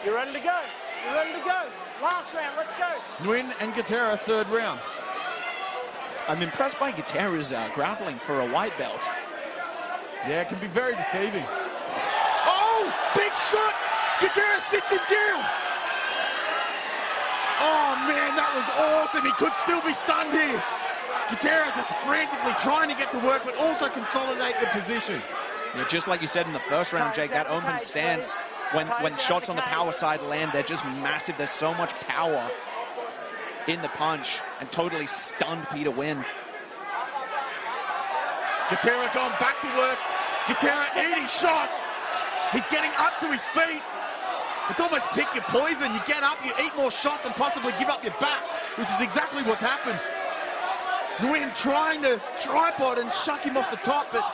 You're ready to go. You're ready to go. Last round, let's go. Nguyen and Gattera, third round. I'm impressed by Gattera's grappling for a white belt. Yeah, it can be very deceiving. Oh, big shot! Gattera sits him down! Oh, man, that was awesome. He could still be stunned here. Gattera just frantically trying to get to work, but also consolidate the position. Yeah, just like you said in the first round, Jake, that open stance, when shots on the power side land, they're just massive. There's so much power in the punch, and totally stunned Peter Nguyen. Gattera going back to work. Gattera eating shots. He's getting up to his feet. It's almost pick your poison. You get up, you eat more shots, and possibly give up your back, which is exactly what's happened. Nguyen trying to tripod and shuck him off the top, but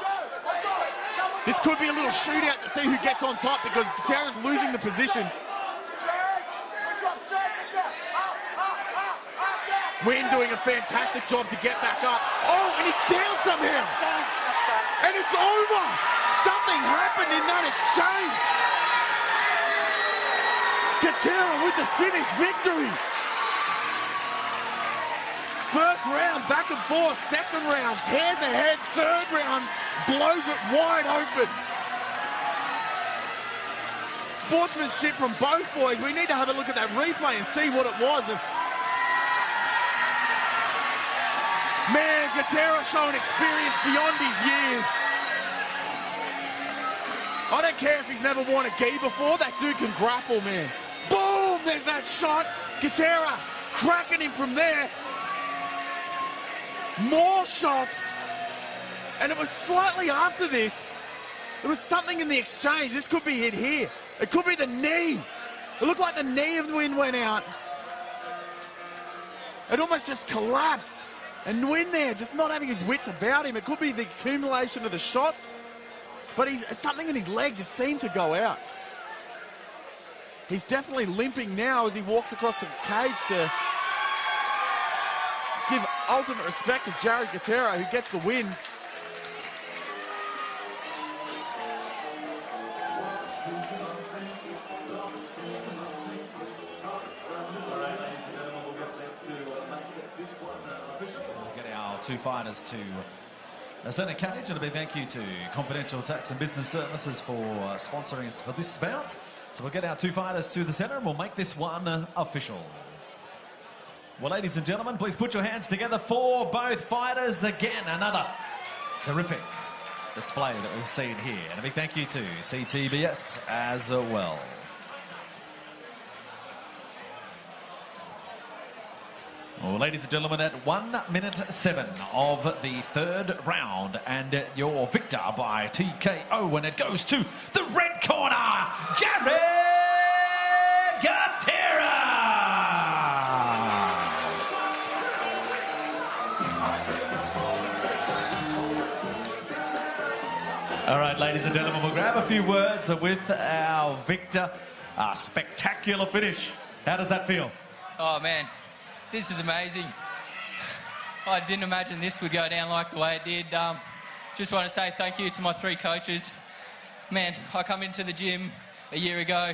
this could be a little shootout to see who gets on top because Gattera's losing the position. Nguyen doing a fantastic job to get back up. Oh, and he's down somehow. And it's over. Something happened in that exchange. Gattera with the finish victory. First round, back and forth, second round, tears ahead, third round, blows it wide open. Sportsmanship from both boys. We need to have a look at that replay and see what it was. Man, Gattera showing experience beyond his years. I don't care if he's never worn a gi before, that dude can grapple, man. Boom, there's that shot. Gattera cracking him from there. More shots. And it was slightly after this. There was something in the exchange. This could be hit here. It could be the knee. It looked like the knee of Nguyen went out. It almost just collapsed. And Nguyen there, just not having his wits about him. It could be the accumulation of the shots. But something in his leg just seemed to go out. He's definitely limping now as he walks across the cage to give ultimate respect to Jared Gattera, who gets the win. Two fighters to the centre cage, and a big thank you to Confidential Tax and Business Services for sponsoring us for this bout. So we'll get our two fighters to the centre and we'll make this one official. Well, ladies and gentlemen, please put your hands together for both fighters. Again, another terrific display that we've seen here, and a big thank you to CTBS as well. Well, ladies and gentlemen, at 1:07 of the third round, and your victor by TKO, and it goes to the red corner, Jared Gattera! All right, ladies and gentlemen, we'll grab a few words with our victor. A spectacular finish. How does that feel? Oh, man. This is amazing. I didn't imagine this would go down like the way it did. Just want to say thank you to my three coaches. Man, I come into the gym a year ago,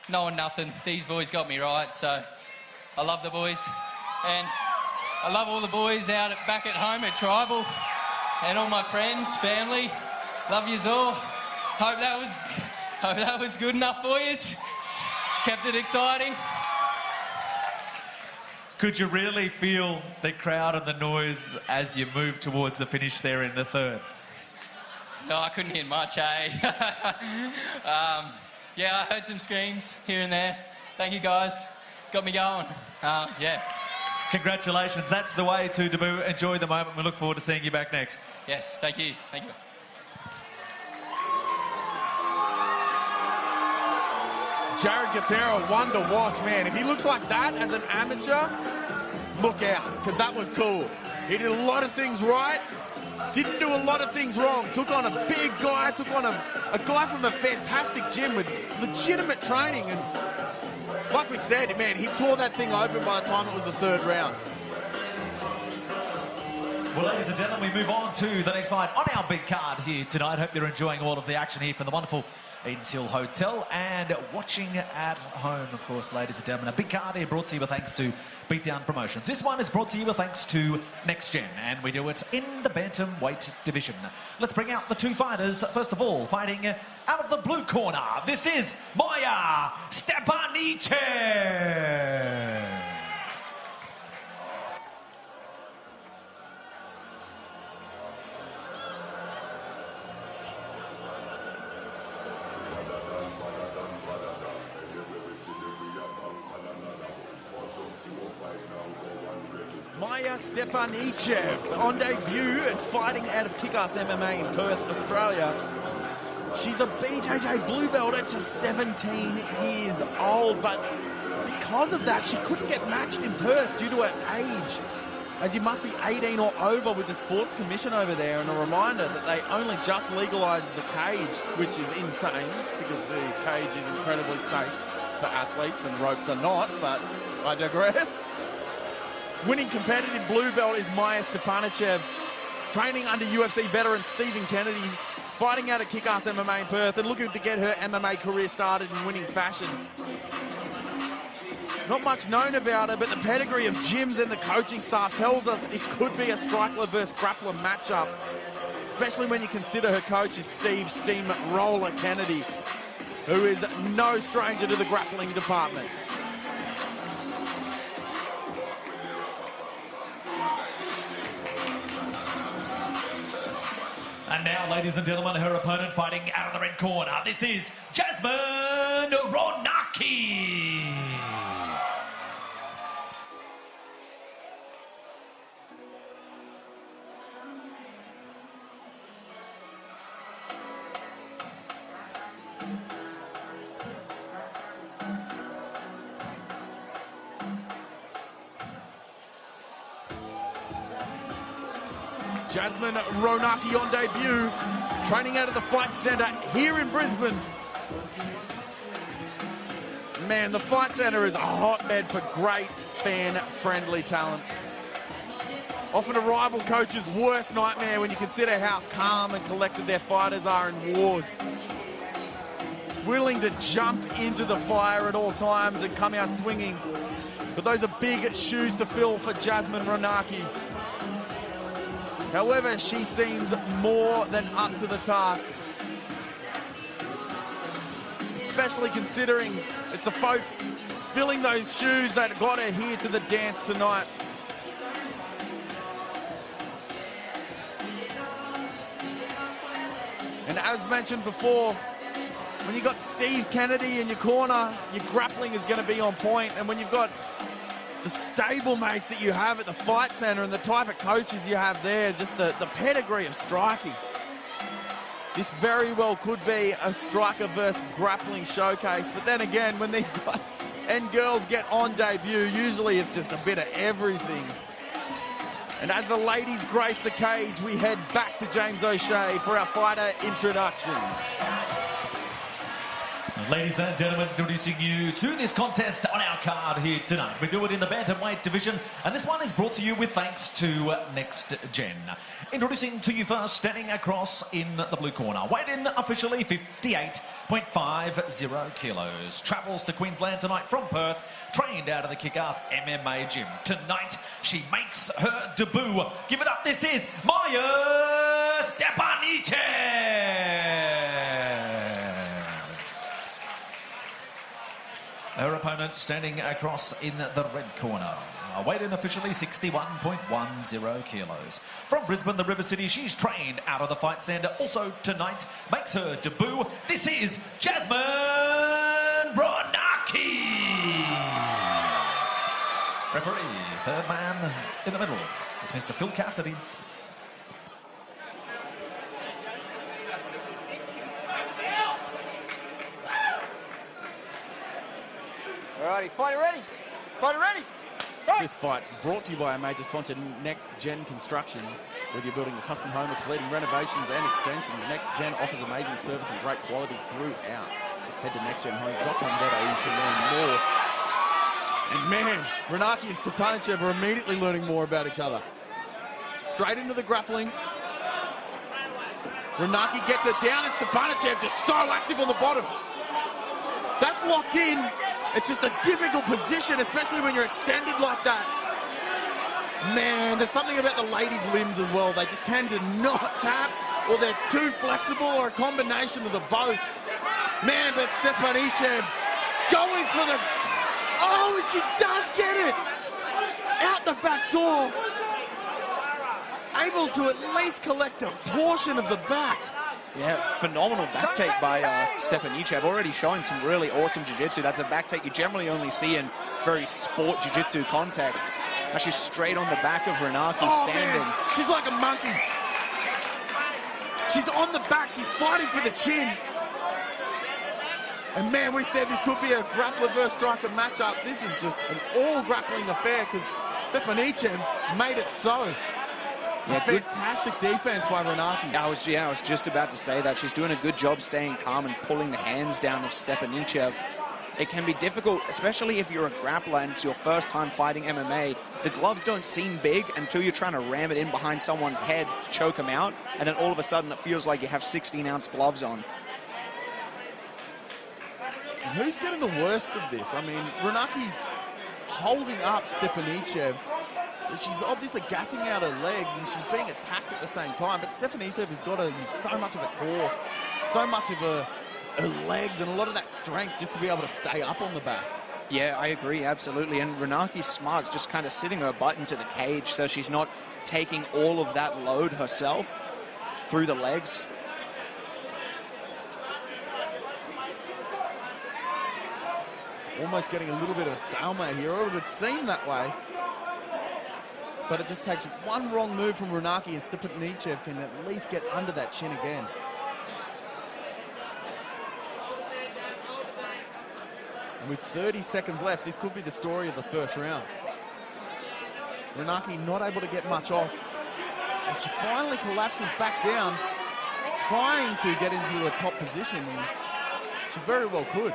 knowing nothing. These boys got me right, so I love the boys. And I love all the boys back at home at Tribal, and all my friends, family. Love yous all. Hope that was good enough for yous. Kept it exciting. Could you really feel the crowd and the noise as you move towards the finish there in the third? No, I couldn't hear much, eh? Yeah, I heard some screams here and there. Thank you, guys. Got me going. Yeah. Congratulations. That's the way to debut. Enjoy the moment. We look forward to seeing you back next. Yes, thank you. Thank you. Jared Gattera, one to watch, man. If he looks like that as an amateur, look out, because that was cool. He did a lot of things right, didn't do a lot of things wrong. Took on a big guy, took on a guy from a fantastic gym with legitimate training. And like we said, man, he tore that thing open by the time it was the third round. Well, ladies and gentlemen, we move on to the next fight on our big card here tonight. Hope you're enjoying all of the action here from the wonderful Eatons Hill Hotel and watching at home, of course, ladies and gentlemen. A big card here brought to you with thanks to Beatdown Promotions. This one is brought to you with thanks to Next Gen, and we do it in the bantamweight division. Let's bring out the two fighters. First of all, fighting out of the blue corner, this is Stepanicev. Stepanicev on debut and fighting out of Kick-Ass MMA in Perth, Australia. She's a BJJ blue belt at just 17 years old, but because of that, she couldn't get matched in Perth due to her age, as you must be 18 or over with the Sports Commission over there. And a reminder that they only just legalised the cage, which is insane because the cage is incredibly safe for athletes and ropes are not, but I digress. Winning competitive blue belt is Stepanicev, training under UFC veteran Stephen Kennedy, fighting out at Kick-Ass MMA in Perth and looking to get her MMA career started in winning fashion. Not much known about her, but the pedigree of gyms and the coaching staff tells us it could be a striker versus grappler matchup, especially when you consider her coach is Steve Steamroller Kennedy, who is no stranger to the grappling department. And now, ladies and gentlemen, her opponent fighting out of the red corner. This is Jasmine Ronaki. Jasmine Ronaki on debut, training out of the Fight Centre here in Brisbane. Man, the Fight Centre is a hotbed for great fan-friendly talent. Often a rival coach's worst nightmare when you consider how calm and collected their fighters are in wars. Willing to jump into the fire at all times and come out swinging. But those are big shoes to fill for Jasmine Ronaki. However, she seems more than up to the task. Especially considering it's the folks filling those shoes that got her here to the dance tonight. And as mentioned before, when you've got Steve Kennedy in your corner, your grappling is going to be on point. And when you've got the stablemates that you have at the Fight Centre and the type of coaches you have there, just the pedigree of striking. This very well could be a striker versus grappling showcase. But then again, when these guys and girls get on debut, usually it's just a bit of everything. And as the ladies grace the cage, we head back to James O'Shea for our fighter introductions. Ladies and gentlemen, introducing you to this contest on our card here tonight. We do it in the bantamweight division, and this one is brought to you with thanks to Next Gen. Introducing to you first, standing across in the blue corner, weighed in officially 58.50 kilos. Travels to Queensland tonight from Perth, trained out of the kick-ass MMA gym. Tonight, she makes her debut. Give it up, this is Maya Stepanicev. Her opponent standing across in the red corner. Weighed in officially 61.10 kilos. From Brisbane, the River City, she's trained out of the Fight Centre. Also tonight, makes her debut. This is Jasmine Ronaki. Referee, third man in the middle is Mr. Phil Cassidy. Alrighty, fighter ready. Fighter ready. Go. This fight brought to you by a major sponsor, Next Gen Construction. Whether you're building a custom home or completing renovations and extensions, Next Gen offers amazing service and great quality throughout. Head to nextgenhomes.com.au to learn more. And man, Ronaki and Stepanicev are immediately learning more about each other. Straight into the grappling. Ronaki gets it down, and Stepanicev just so active on the bottom. That's locked in. It's just a difficult position, especially when you're extended like that. Man, there's something about the ladies' limbs as well. They just tend to not tap, or they're too flexible, or a combination of the both. Man, but Stepanicev going for the... Oh, and she does get it! Out the back door. Able to at least collect a portion of the back. Yeah, phenomenal back take by Stepanicev, already showing some really awesome jiu-jitsu. That's a back take you generally only see in very sport jiu-jitsu contexts. Actually straight on the back of Ronaki, standing. Man. She's like a monkey. She's on the back, she's fighting for the chin. And man, we said this could be a grappler versus striker matchup. This is just an all-grappling affair because Stepanicev made it so. Yeah, fantastic defense by Ronaki. I was just about to say that. She's doing a good job staying calm and pulling the hands down of Stepanicev. It can be difficult, especially if you're a grappler and it's your first time fighting MMA. The gloves don't seem big until you're trying to ram it in behind someone's head to choke them out, and then all of a sudden it feels like you have 16-ounce gloves on. Who's getting the worst of this? I mean, Ronaki's holding up Stepanicev. So she's obviously gassing out her legs and she's being attacked at the same time. But Stepanicev has got to use so much of her core, so much of her legs and a lot of that strength just to be able to stay up on the back. Yeah, I agree, absolutely. And Ronaki's smart, just kind of sitting her butt into the cage so she's not taking all of that load herself through the legs. Almost getting a little bit of a stalemate here, or it would seem that way. But it just takes one wrong move from Ronaki and Stepanicev can at least get under that chin again. And with 30 seconds left, this could be the story of the first round. Ronaki not able to get much off. And she finally collapses back down, trying to get into a top position. And she very well could.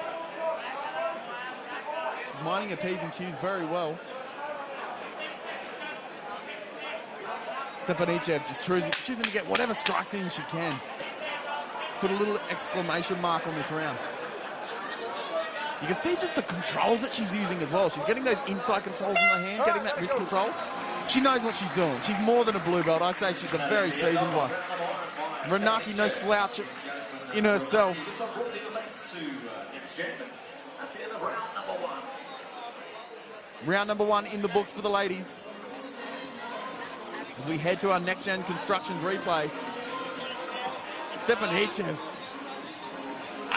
She's minding her P's and Q's very well. Stepanicev just choosing to get whatever strikes in she can. Put a little exclamation mark on this round. You can see just the controls that she's using as well. She's getting those inside controls in her hand, getting that wrist control. She knows what she's doing. She's more than a blue belt. I'd say she's a very seasoned one. Ronaki, no slouch in herself. Round number one in the books for the ladies. As we head to our next-gen construction replay, Stepanicev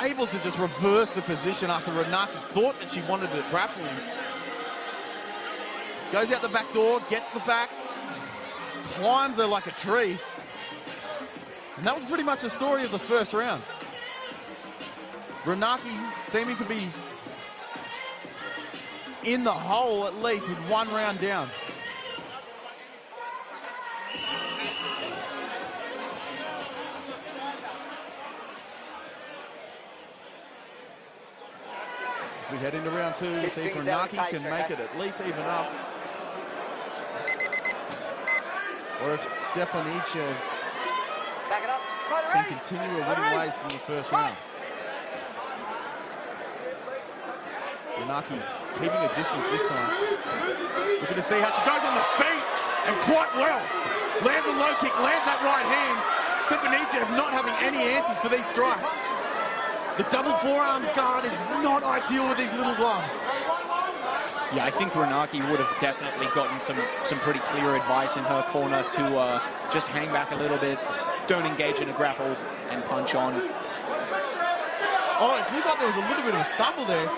able to just reverse the position after Ronaki thought that she wanted to grapple him. Goes out the back door, gets the back, climbs her like a tree. And that was pretty much the story of the first round. Ronaki seeming to be in the hole at least with one round down. We head into round two, see if Ronaki can make it at least even up. Or if Stepanicev can continue her winning ways from the first round. Ronaki keeping a distance this time. Looking to see how she goes on the feet, and quite well. Lands a low kick, lands that right hand. Stepanicev not having any answers for these strikes. The double forearm guard is not ideal with these little gloves. Yeah, I think Ronaki would have definitely gotten some pretty clear advice in her corner to just hang back a little bit, don't engage in a grapple, and punch on. Oh, it looked like there was a little bit of a stumble there.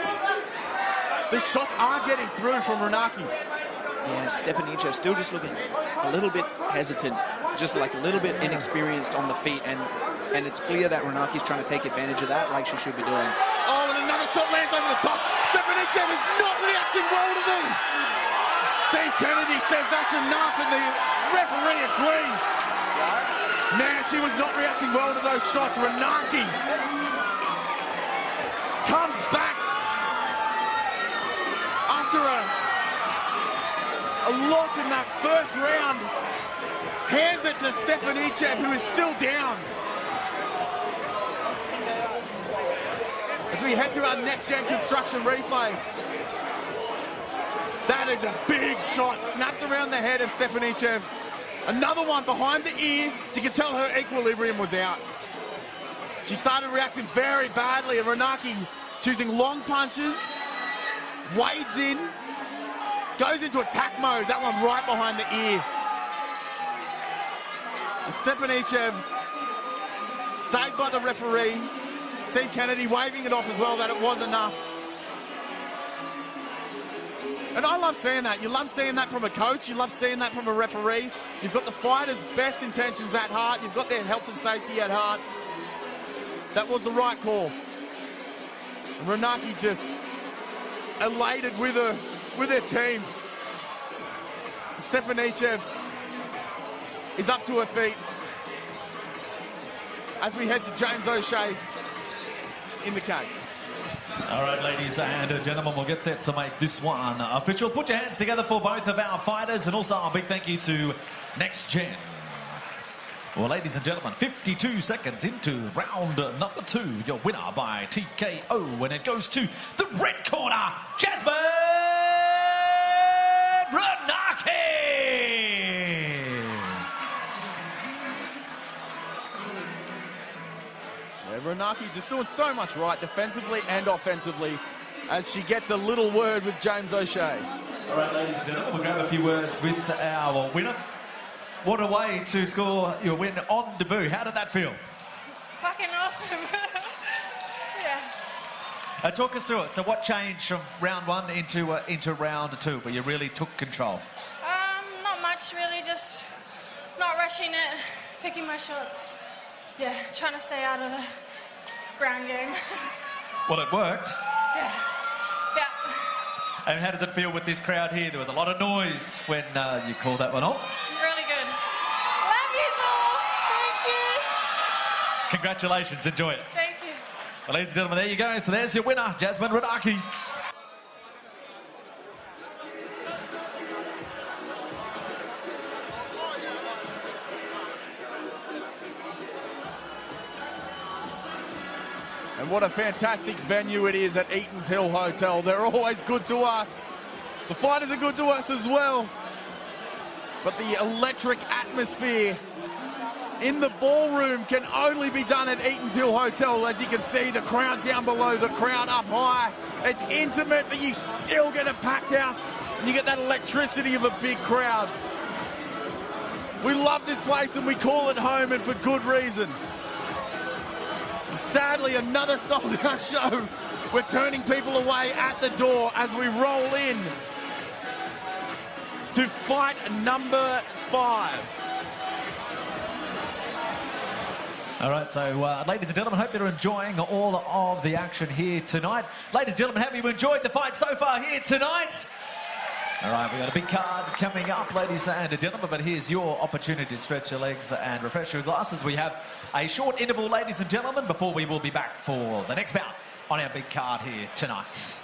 The shots are getting through from Ronaki. Yeah, Stepanicev still just looking a little bit hesitant, just like a little bit inexperienced on the feet, and it's clear that Ronaki's trying to take advantage of that like she should be doing. Oh, and another shot lands over the top. Stepanicev is not reacting well to these. Steve Kennedy says that's enough, and the referee agrees. Man, she was not reacting well to those shots. Ronaki comes back after a loss in that first round. Hands it to Stepanicev, who is still down. As we head to our next-gen construction replay. That is a big shot, snapped around the head of Stepanicev. Another one behind the ear. You can tell her equilibrium was out. She started reacting very badly, and Ronaki choosing long punches, wades in, goes into attack mode. That one right behind the ear. Stepanicev saved by the referee. Steve Kennedy waving it off as well, that it was enough. And I love seeing that. You love seeing that from a coach. You love seeing that from a referee. You've got the fighter's best intentions at heart. You've got their health and safety at heart. That was the right call. And Ronaki just elated with her team. Stepanicev is up to her feet as we head to James O'Shea in the cage. All right, ladies and gentlemen, we'll get set to make this one official. Put your hands together for both of our fighters, and also a big thank you to Next Gen. Well, ladies and gentlemen, 52 seconds into round number 2, your winner by TKO, and it goes to the red corner, Jasmine Ronaki just doing so much right defensively and offensively as she gets a little word with James O'Shea. All right, ladies and gentlemen, we'll grab a few words with our winner. What a way to score your win on debut. How did that feel? Fucking awesome. Yeah. Talk us through it. So what changed from round one into round two, where you really took control? Not much really, just not rushing it, picking my shots. Yeah, trying to stay out of the ground game. Well, it worked. Yeah. Yeah. And how does it feel with this crowd here? There was a lot of noise when you called that one off. Really good. Love you all. Thank you. Congratulations. Enjoy it. Thank you. Well, ladies and gentlemen, there you go. So there's your winner, Jasmine Ronaki. And what a fantastic venue it is at Eatons Hill Hotel. They're always good to us. The fighters are good to us as well. But the electric atmosphere in the ballroom can only be done at Eatons Hill Hotel. As you can see, the crowd down below, the crowd up high. It's intimate, but you still get a packed house. And you get that electricity of a big crowd. We love this place and we call it home, and for good reason. Sadly, another sold-out show. We're turning people away at the door as we roll in to fight number 5. All right, so ladies and gentlemen, hope you're enjoying all of the action here tonight. Ladies and gentlemen, have you enjoyed the fight so far here tonight? All right, we've got a big card coming up, ladies and gentlemen, but here's your opportunity to stretch your legs and refresh your glasses. We have a short interval, ladies and gentlemen, before we will be back for the next bout on our big card here tonight.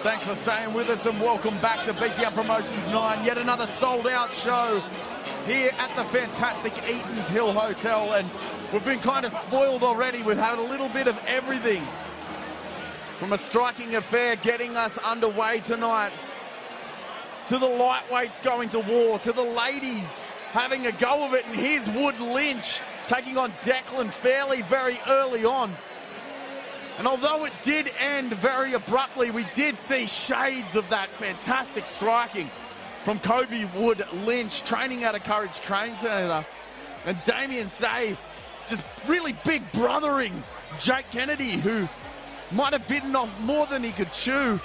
Thanks for staying with us and welcome back to Beatdown Promotions 9. Yet another sold-out show here at the fantastic Eatons Hill Hotel. And we've been kind of spoiled already. We've had a little bit of everything. From a striking affair getting us underway tonight, to the lightweights going to war, to the ladies having a go of it. And here's Wood-Lynch taking on Declan Fairlie very early on. And although it did end very abruptly, we did see shades of that fantastic striking from Kobe Wood-Lynch, training out of Courage Training Centre. And Damien Say just really big brothering Jake Kennedy, who might have bitten off more than he could chew.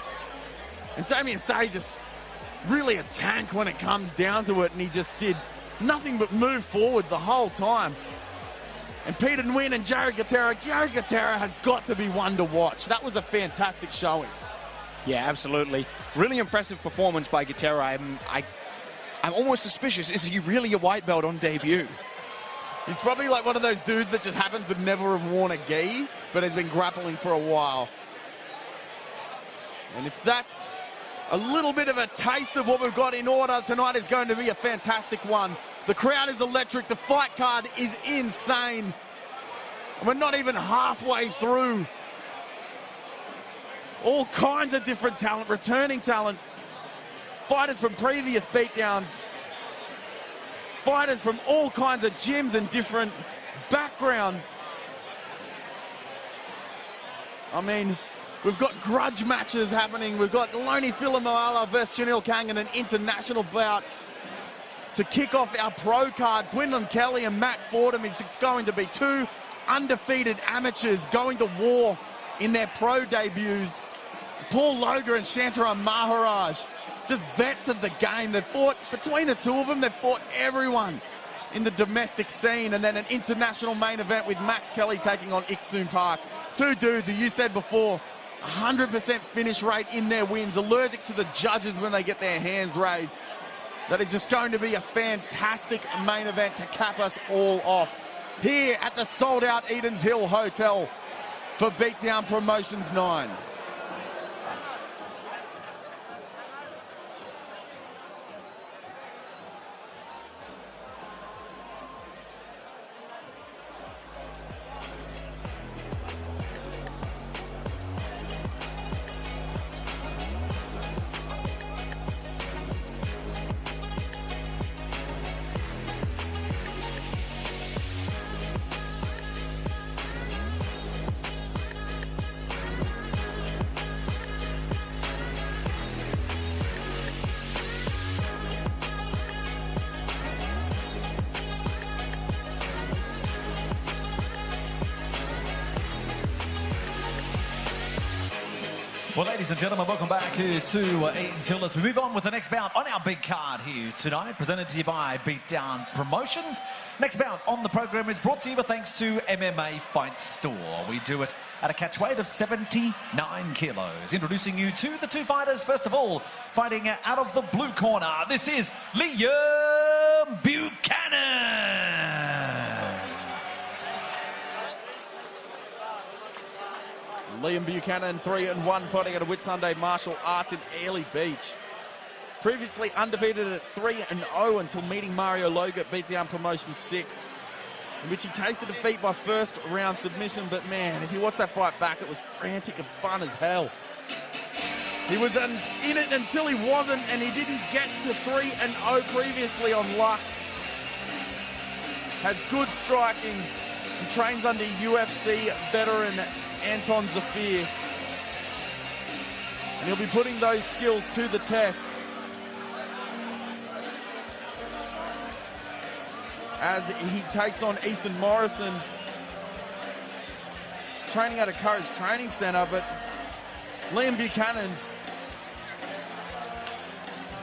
And Damien Say just really a tank when it comes down to it, and he just did nothing but move forward the whole time. And Peter Nguyen and Jared Gattera. Jared Gattera has got to be one to watch. That was a fantastic showing. Yeah, absolutely. Really impressive performance by Gattera. I'm almost suspicious. Is he really a white belt on debut? He's probably like one of those dudes that just happens to never have worn a gi, but has been grappling for a while. And if that's a little bit of a taste of what we've got in order, tonight is going to be a fantastic one. The crowd is electric. The fight card is insane. And we're not even halfway through. All kinds of different talent, returning talent. Fighters from previous beatdowns. Fighters from all kinds of gyms and different backgrounds. I mean, we've got grudge matches happening. We've got Loni Filamoala versus Chanel Kang in an international bout. To kick off our pro card, Gwendolyn Kelly and Matt Fordham is just going to be two undefeated amateurs going to war in their pro debuts. Paul Loga and Shantara Maharaj, just vets of the game. They've fought, between the two of them, they've fought everyone in the domestic scene. And then an international main event with Max Kelly taking on Iksoon Park. Two dudes who you said before, 100% finish rate in their wins, allergic to the judges when they get their hands raised. That is just going to be a fantastic main event to cap us all off here at the sold-out Eatons Hill Hotel for Beatdown Promotions 9. Well, ladies and gentlemen, welcome back here to Eatons Hill. Let's move on with the next bout on our big card here tonight, presented to you by Beatdown Promotions. Next bout on the program is brought to you with thanks to MMA Fight Store. We do it at a catch weight of 79 kilos. Introducing you to the two fighters. First of all, fighting out of the blue corner, this is Liam Buchanan. Liam Buchanan, 3-1, fighting out of Whitsunday Martial Arts in Airlie Beach. Previously undefeated at 3-0 until meeting Mario Loga at Beatdown Promotions 6, in which he tasted defeat by first round submission. But man, if you watch that fight back, it was frantic and fun as hell. He was in it until he wasn't, and he didn't get to 3-0 previously on luck. Has good striking and trains under UFC veteran Anton Zafir. And he'll be putting those skills to the test as he takes on Ethan Morrison, training at a Courage Training Centre. But Liam Buchanan,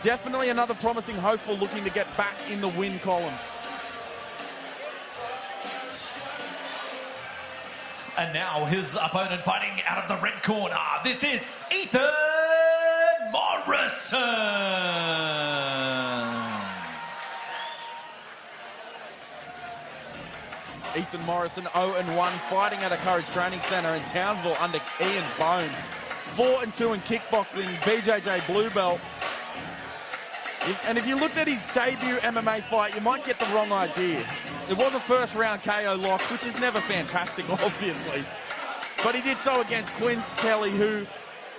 definitely another promising hopeful looking to get back in the win column. And now his opponent fighting out of the red corner. This is Ethan Morrison. Ethan Morrison, 0-1, fighting at a Courage Training Centre in Townsville under Key and Bone. 4-2 in kickboxing, BJJ blue belt. And if you looked at his debut MMA fight, you might get the wrong idea. It was a first round KO loss, which is never fantastic, obviously. But he did so against Quinn Kelly, who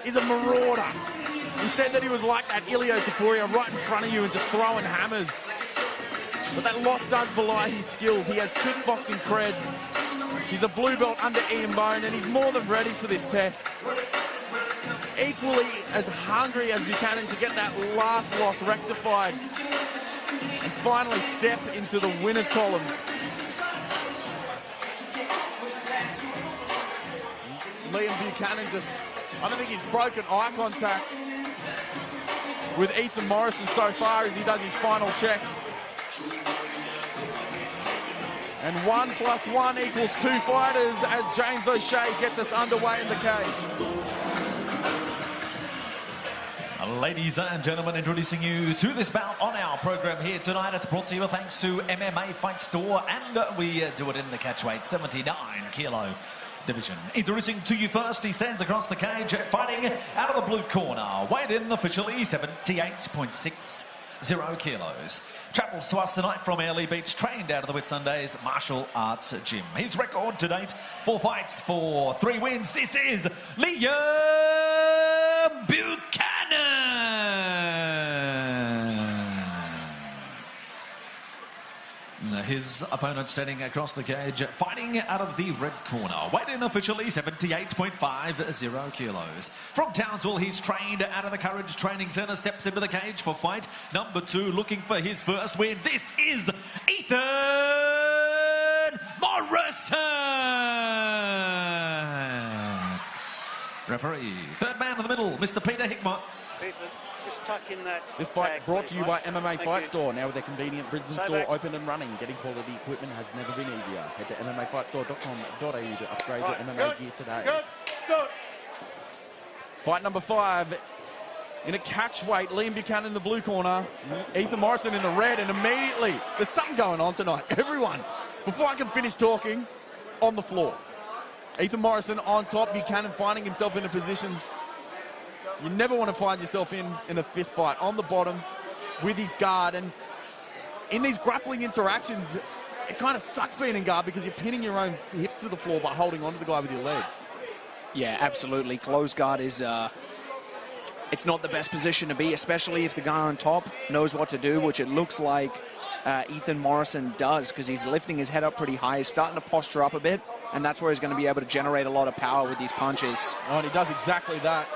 is a marauder. He said that he was like that Ilio Topuria, right in front of you and just throwing hammers. But that loss does belie his skills. He has kickboxing creds. He's a blue belt under Ian Bone, and he's more than ready for this test. Equally as hungry as Buchanan to get that last loss rectified and finally step into the winner's column. Liam Buchanan I don't think he's broken eye contact with Ethan Morrison so far as he does his final checks. And 1 + 1 = 2 fighters as James O'Shea gets us underway in the cage. Ladies and gentlemen, introducing you to this bout on our program here tonight. It's brought to you thanks to MMA Fight Store, and we do it in the catchweight 79 kilo division. Introducing to you first, he stands across the cage, fighting out of the blue corner, weighed in officially 78.60 kilos. Travels to us tonight from Airlie Beach, trained out of the Whitsundays Martial Arts Gym. His record to date, 4 fights for 3 wins. This is Liam Buchanan. His opponent standing across the cage, fighting out of the red corner. Weighed in officially 78.50 kilos. From Townsville, he's trained out of the Courage Training Centre, steps into the cage for fight number 2, looking for his first win. This is Eatons Morrison. Referee, third man in the middle, Mr. Peter Hickmott. Ethan, just tuck in that. This fight tag, brought to you by please, MMA mate. Fight Thank you. Store. Now with their convenient Brisbane Stay store back. open and running. Getting quality equipment has never been easier. Head to mmafightstore.com.au to upgrade Right, your MMA good, gear today. Good. Fight number 5. In a catch weight, Liam Buchanan in the blue corner, Ethan Morrison in the red, and immediately, there's something going on tonight. Everyone, before I can finish talking, on the floor. Ethan Morrison on top, Buchanan finding himself in a position you never want to find yourself in a fist fight, on the bottom with his guard. And in these grappling interactions, it kind of sucks being in guard because you're pinning your own hips to the floor by holding onto the guy with your legs. Yeah, absolutely. Closed guard is, it's not the best position to be, especially if the guy on top knows what to do, which it looks like Ethan Morrison does, because he's lifting his head up pretty high. He's starting to posture up a bit, and that's where he's going to be able to generate a lot of power with these punches. Oh, and he does exactly that.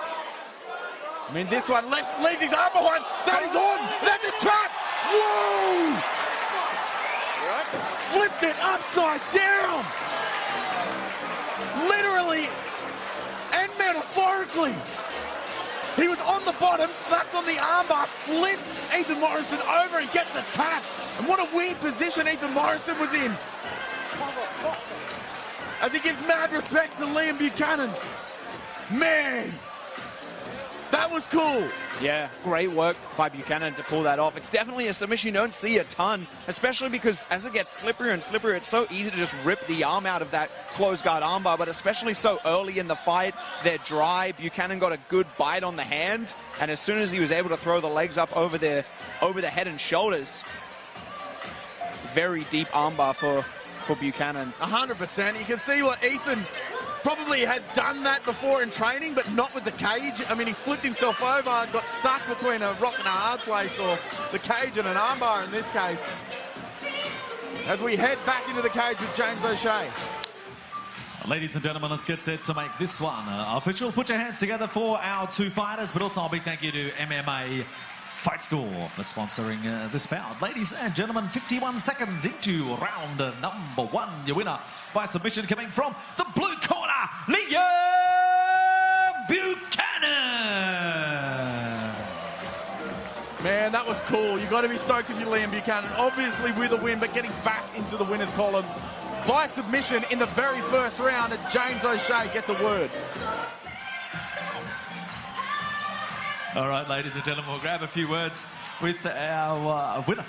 I mean, this one leaves his arm behind. That is on. That's a trap. Whoa! Right. Flipped it upside down. Literally and metaphorically. He was on the bottom, slapped on the armbar, flipped Ethan Morrison over and gets the tap. And what a weird position Ethan Morrison was in. As he gives mad respect to Liam Buchanan. Man. That was cool. Yeah, great work by Buchanan to pull that off. It's definitely a submission you don't see a ton, especially because as it gets slipperier and slipperier, it's so easy to just rip the arm out of that closed guard armbar, but especially so early in the fight, they're dry. Buchanan got a good bite on the hand, and as soon as he was able to throw the legs up over the head and shoulders, very deep armbar for Buchanan. 100%. You can see what Ethan probably had done that before in training, but not with the cage. I mean, he flipped himself over and got stuck between a rock and a hard place, or the cage and an armbar in this case. As we head back into the cage with James O'Shea. Ladies and gentlemen, let's get set to make this one official. Put your hands together for our 2 fighters, but also a big thank you to MMA Fight Store for sponsoring this bout. Ladies and gentlemen, 51 seconds into round number 1. Your winner by submission coming from the blue corner, Liam Buchanan. Man, that was cool. You've got to be stoked if you're Liam Buchanan. Obviously with a win, but getting back into the winner's column by submission in the very first round, and James O'Shea gets a word. All right, ladies and gentlemen, we'll grab a few words with our winner.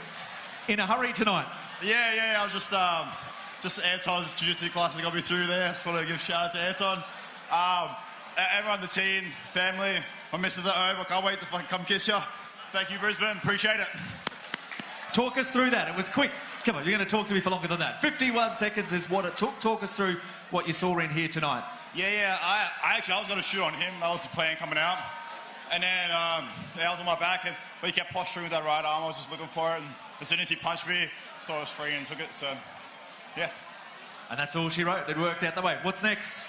In a hurry tonight. Yeah, I was just Anton's jiu-jitsu class that got me through there. Just want to give a shout out to Anton. everyone, the team, family, my missus at home. I can't wait to fucking come kiss you. Thank you, Brisbane. Appreciate it. Talk us through that. It was quick. Come on, you're going to talk to me for longer than that. 51 seconds is what it took. Talk us through what you saw in here tonight. Yeah. I was going to shoot on him. That was the plan coming out. And then I was on my back, but he kept posturing with that right arm. I was just looking for it, and as soon as he punched me, I saw I was free and took it. So, yeah. And that's all she wrote. It worked out the way. What's next?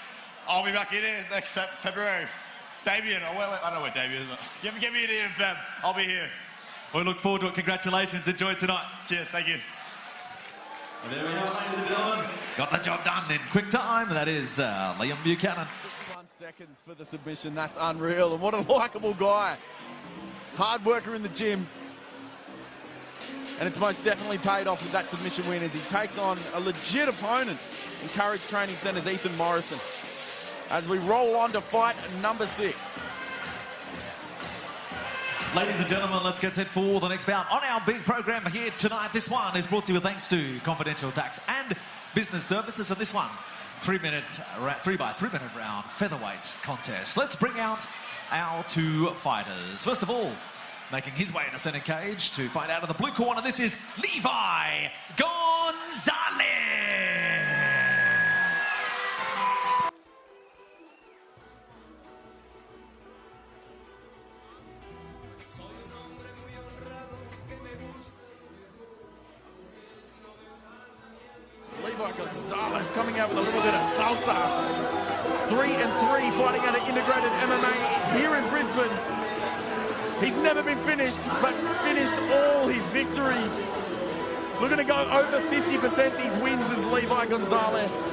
I'll be back in here next February. Damien, I don't know where Damien is. But get me in here in Feb. I'll be here. We look forward to it. Congratulations. Enjoy tonight. Cheers. Thank you. And there we are, ladies and gentlemen. Got the job done in quick time. That is Liam Buchanan. 1 seconds for the submission. That's unreal. And what a likeable guy. Hard worker in the gym. And it's most definitely paid off with that submission win as he takes on a legit opponent in Courage Training Centre's Ethan Morrison. As we roll on to fight number 6. Ladies and gentlemen, let's get set for the next bout on our big program here tonight. This one is brought to you with thanks to Confidential Tax and Business Services. And this one, 3 by 3 minute round featherweight contest. Let's bring out our 2 fighters. First of all, making his way to center cage to fight out of the blue corner, this is Levi Gonzalez. Levi Gonzalez coming out with a little bit of salsa. 3-3 fighting out of integrated MMA here in Brisbane. He's never been finished, but finished all his victories. Looking to go over 50% these wins is Levi Gonzalez,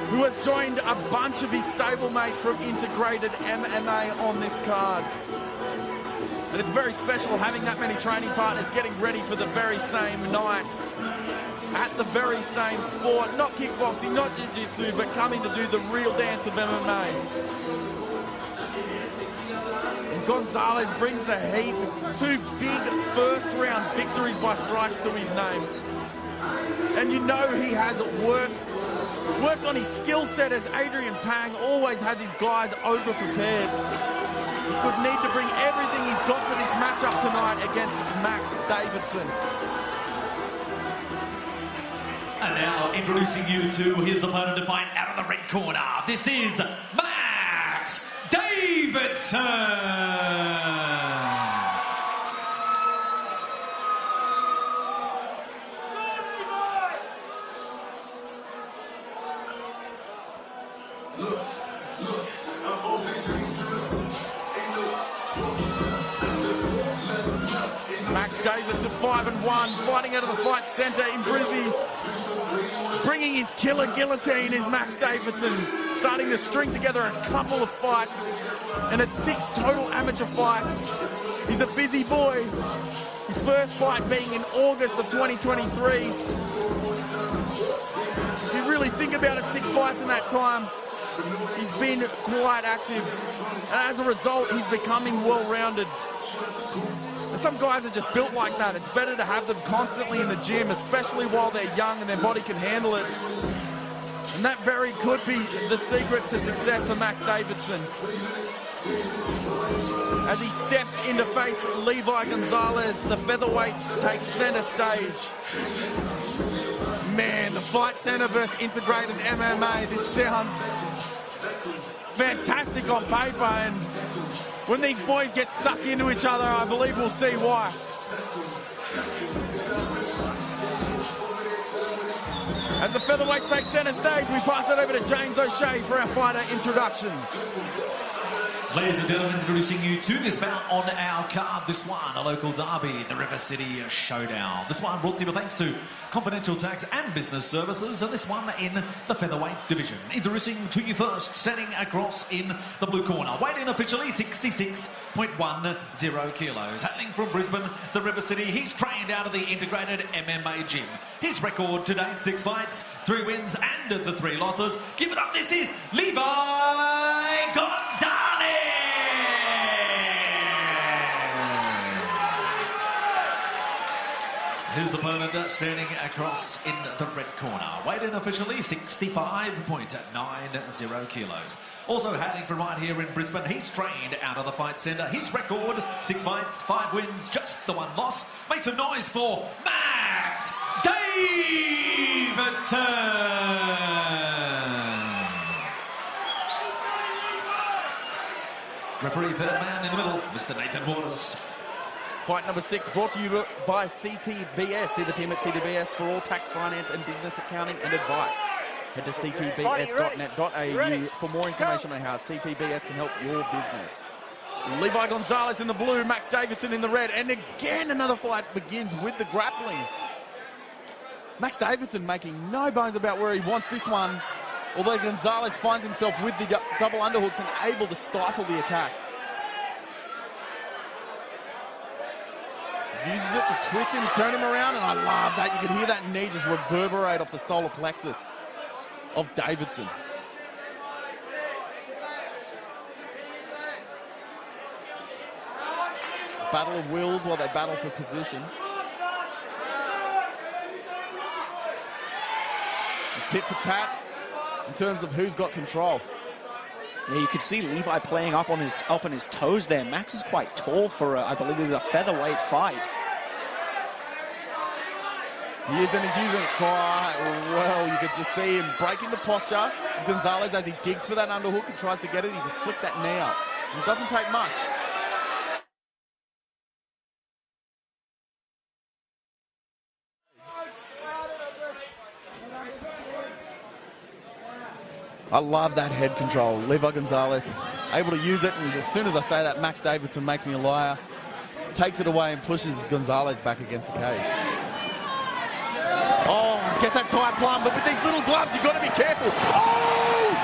who has joined a bunch of his stablemates from integrated MMA on this card. And it's very special having that many training partners getting ready for the very same night. At the very same sport, not kickboxing, not jiu-jitsu, but coming to do the real dance of MMA. And Gonzalez brings the heat. 2 big first-round victories by strikes to his name. And you know he has worked on his skill set as Adrian Pang always has his guys over-prepared. He could need to bring everything he's got for this matchup tonight against Max Davidson. And now introducing you to his opponent to fight out of the red corner. This is Max Davidson. Max Davidson 5-1, fighting out of the fight centre in Brizzy. Bringing his killer guillotine is Max Davidson, starting to string together a couple of fights, and it's 6 total amateur fights. He's a busy boy. His first fight being in August of 2023. If you really think about it, 6 fights in that time, he's been quite active. And as a result, he's becoming well-rounded. Some guys are just built like that. It's better to have them constantly in the gym, especially while they're young and their body can handle it. And that very could be the secret to success for Max Davidson. As he steps in to face Levi Gonzalez, the featherweights take center stage. Man, the fight center versus integrated MMA, this sounds fantastic on paper, and when these boys get stuck into each other, I believe we'll see why. As the featherweights take centre stage, we pass it over to James O'Shea for our fighter introductions. Ladies and gentlemen, introducing you to this bout on our card. This one, a local derby, the River City Showdown. This one brought to you with thanks to Confidential Tax and Business Services, and this one in the featherweight division. Introducing to you first, standing across in the blue corner, weighed in officially 66.10 kilos. Hailing from Brisbane, the River City, he's trained out of the integrated MMA gym. His record to date, 6 fights, 3 wins and the 3 losses. Give it up, this is Levi Gonzalez! His opponent standing across in the red corner. Weighed in officially 65.90 kilos. Also hailing from right here in Brisbane, he's trained out of the fight centre. His record, 6 fights, 5 wins, just the 1 loss. Make some noise for Max Davidson. Referee third man in the middle, Mr. Nathan Waters. Fight number 6 brought to you by CTBS. See the team at CTBS for all tax, finance and business accounting and advice. Head to ctbs.net.au for more information on how CTBS can help your business. Levi Gonzalez in the blue, Max Davidson in the red, and again another fight begins with the grappling. Max Davidson making no bones about where he wants this one, although Gonzalez finds himself with the double underhooks and able to stifle the attack. Uses it to twist him, turn him around, and I love that. You can hear that knee just reverberate off the solar plexus of Davidson. Battle of wills while they battle for position. And tit for tat in terms of who's got control. Yeah, you could see Levi playing up on his toes there. Max is quite tall for I believe this is a featherweight fight. He is, and he's using it quite well. You could just see him breaking the posture of Gonzalez as he digs for that underhook and tries to get it. He just flicked that knee up. It doesn't take much. I love that head control. Levi Gonzalez able to use it, and as soon as I say that, Max Davidson makes me a liar. Takes it away and pushes Gonzalez back against the cage. Oh, gets that tight plum, but with these little gloves, you've got to be careful. Oh!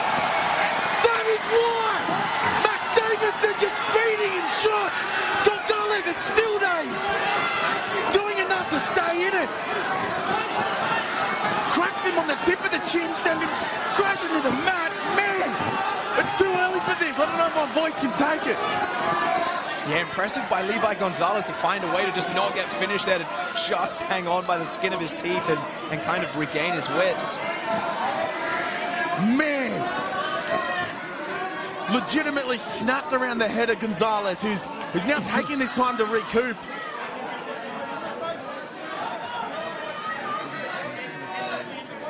That is why! Max Davidson just feeding him shots! Gonzalez is still dazed! Doing enough to stay in it! Cracks him on the tip of the chin, send him crashing to the mat. Man, it's too early for this. I don't know if my voice can take it. Yeah, impressive by Levi Gonzalez to find a way to just not get finished there, to just hang on by the skin of his teeth and kind of regain his wits. Man, legitimately snapped around the head of Gonzalez, who's now taking this time to recoup.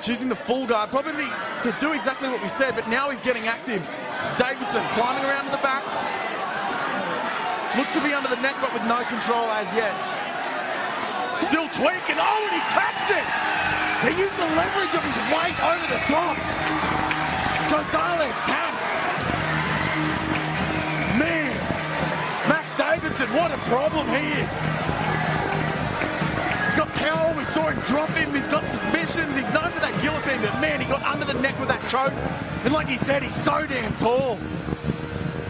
Choosing the full guard, probably to do exactly what we said, but now he's getting active. Davidson climbing around to the back. Looks to be under the neck, but with no control as yet. Still tweaking. Oh, and he taps it! He used the leverage of his weight over the top. Gonzalez taps. Man, Max Davidson, what a problem he is. He's got power. We saw him drop him. He's got submissions. He's known for that guillotine, but man, he got under the neck with that choke. And like he said, he's so damn tall.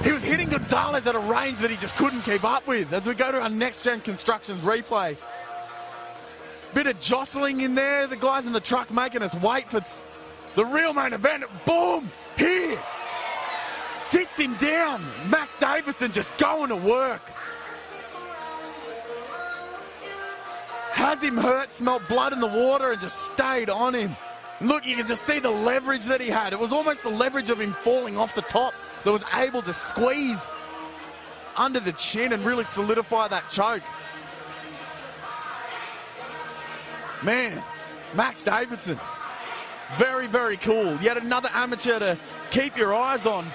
He was hitting Gonzalez at a range that he just couldn't keep up with. As we go to our next-gen constructions replay. Bit of jostling in there. The guys in the truck making us wait for the real main event. Boom! Here! Sits him down. Max Davidson just going to work. Has him hurt, smelt blood in the water, and just stayed on him. Look, you can just see the leverage that he had. It was almost the leverage of him falling off the top that was able to squeeze under the chin and really solidify that choke. Man, Max Davidson, very, very cool. Yet another amateur to keep your eyes on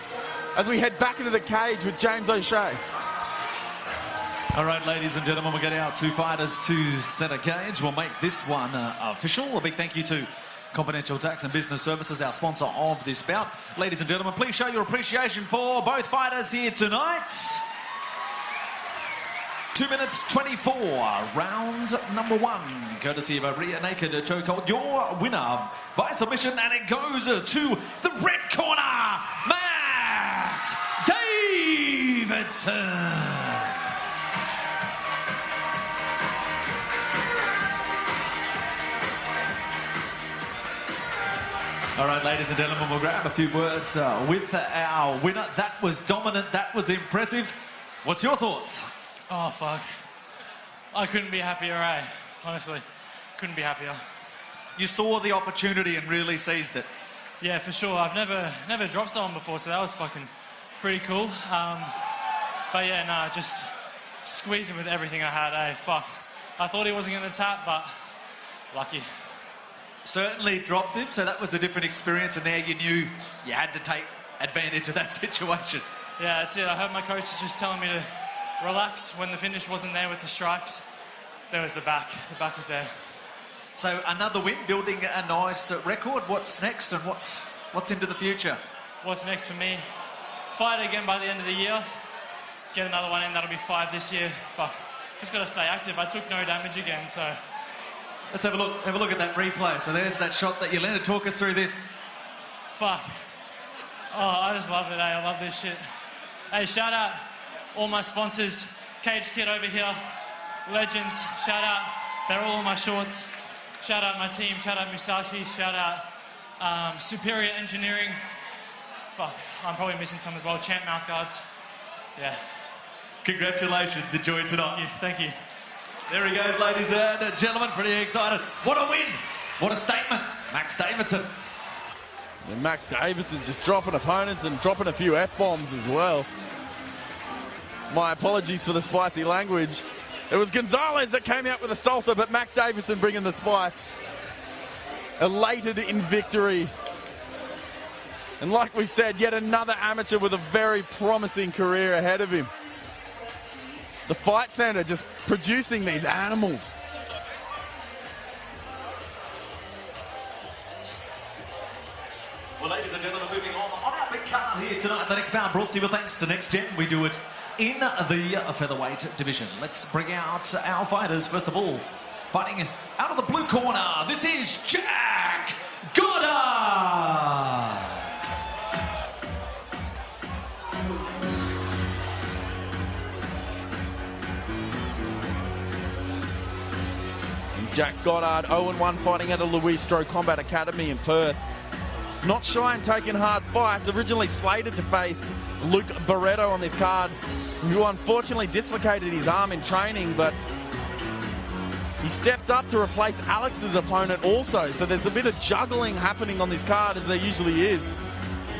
as we head back into the cage with James O'Shea. All right, ladies and gentlemen, we'll get our 2 fighters to centre cage. We'll make this one official. A big thank you to Confidential Tax and Business Services, our sponsor of this bout. Ladies and gentlemen, please show your appreciation for both fighters here tonight. 2 minutes 24, round number 1, courtesy of a rear naked chokehold. Your winner by submission, and it goes to the red corner, Max Davidson. All right, ladies and gentlemen, we'll grab a few words with our winner. That was dominant. That was impressive. What's your thoughts? Oh, fuck. I couldn't be happier, eh? Honestly. couldn't be happier. You saw the opportunity and really seized it. Yeah, for sure. I've never dropped someone before, so that was fucking pretty cool. But yeah, nah, just squeezing with everything I had. Fuck. I thought he wasn't going to tap, but lucky. Certainly dropped him, so that was a different experience, and there you knew you had to take advantage of that situation. Yeah, that's it. I heard my coaches just telling me to relax when the finish wasn't there with the strikes. There was the back. The back was there. So another win, building a nice record. What's next, and what's into the future? What's next for me? Fight again by the end of the year. Get another one in. That'll be 5 this year. Fuck. Just got to stay active. I took no damage again, so... Let's have a look. Have a look at that replay. So there's that shot that you landed. Talk us through this. Fuck. Oh, I just love it, I love this shit. Hey, shout out all my sponsors. Cage Kid over here. Legends. Shout out. They're all on my shorts. Shout out my team. Shout out Musashi. Shout out Superior Engineering. Fuck, I'm probably missing some as well. Champ mouth guards. Yeah. Congratulations. Enjoy tonight. Thank you. There he goes, ladies and gentlemen. Pretty excited. What a win. What a statement. Max Davidson. And Max Davidson just dropping opponents and dropping a few F-bombs as well. My apologies for the spicy language. It was Gonzalez that came out with a salsa, but Max Davidson bringing the spice. Elated in victory. And like we said, yet another amateur with a very promising career ahead of him. The Fight Centre just producing these animals. Well, ladies and gentlemen, moving on our big card here tonight. The next bout brought to you with thanks to Next Gen. We do it in the featherweight division. Let's bring out our fighters. First of all, fighting out of the blue corner, this is Jack Godard. Jack Godard, 0-1, fighting at a Louis Strode Combat Academy in Perth. Not shy in taking hard fights. Originally slated to face Luke Barreto on this card, who unfortunately dislocated his arm in training, but he stepped up to replace Alex's opponent also. So there's a bit of juggling happening on this card, as there usually is.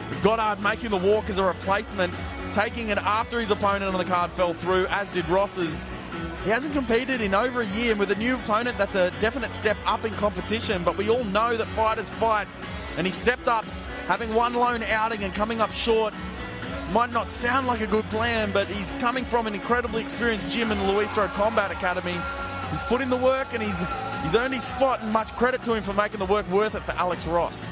So Godard making the walk as a replacement, taking it after his opponent on the card fell through, as did Ross's. He hasn't competed in over a year, and with a new opponent, that's a definite step up in competition, but we all know that fighters fight, and he stepped up, having one lone outing and coming up short. Might not sound like a good plan, but he's coming from an incredibly experienced gym in the Louis Strode Combat Academy. He's put in the work, and he's earned his spot, and much credit to him for making the work worth it for Alex Ross.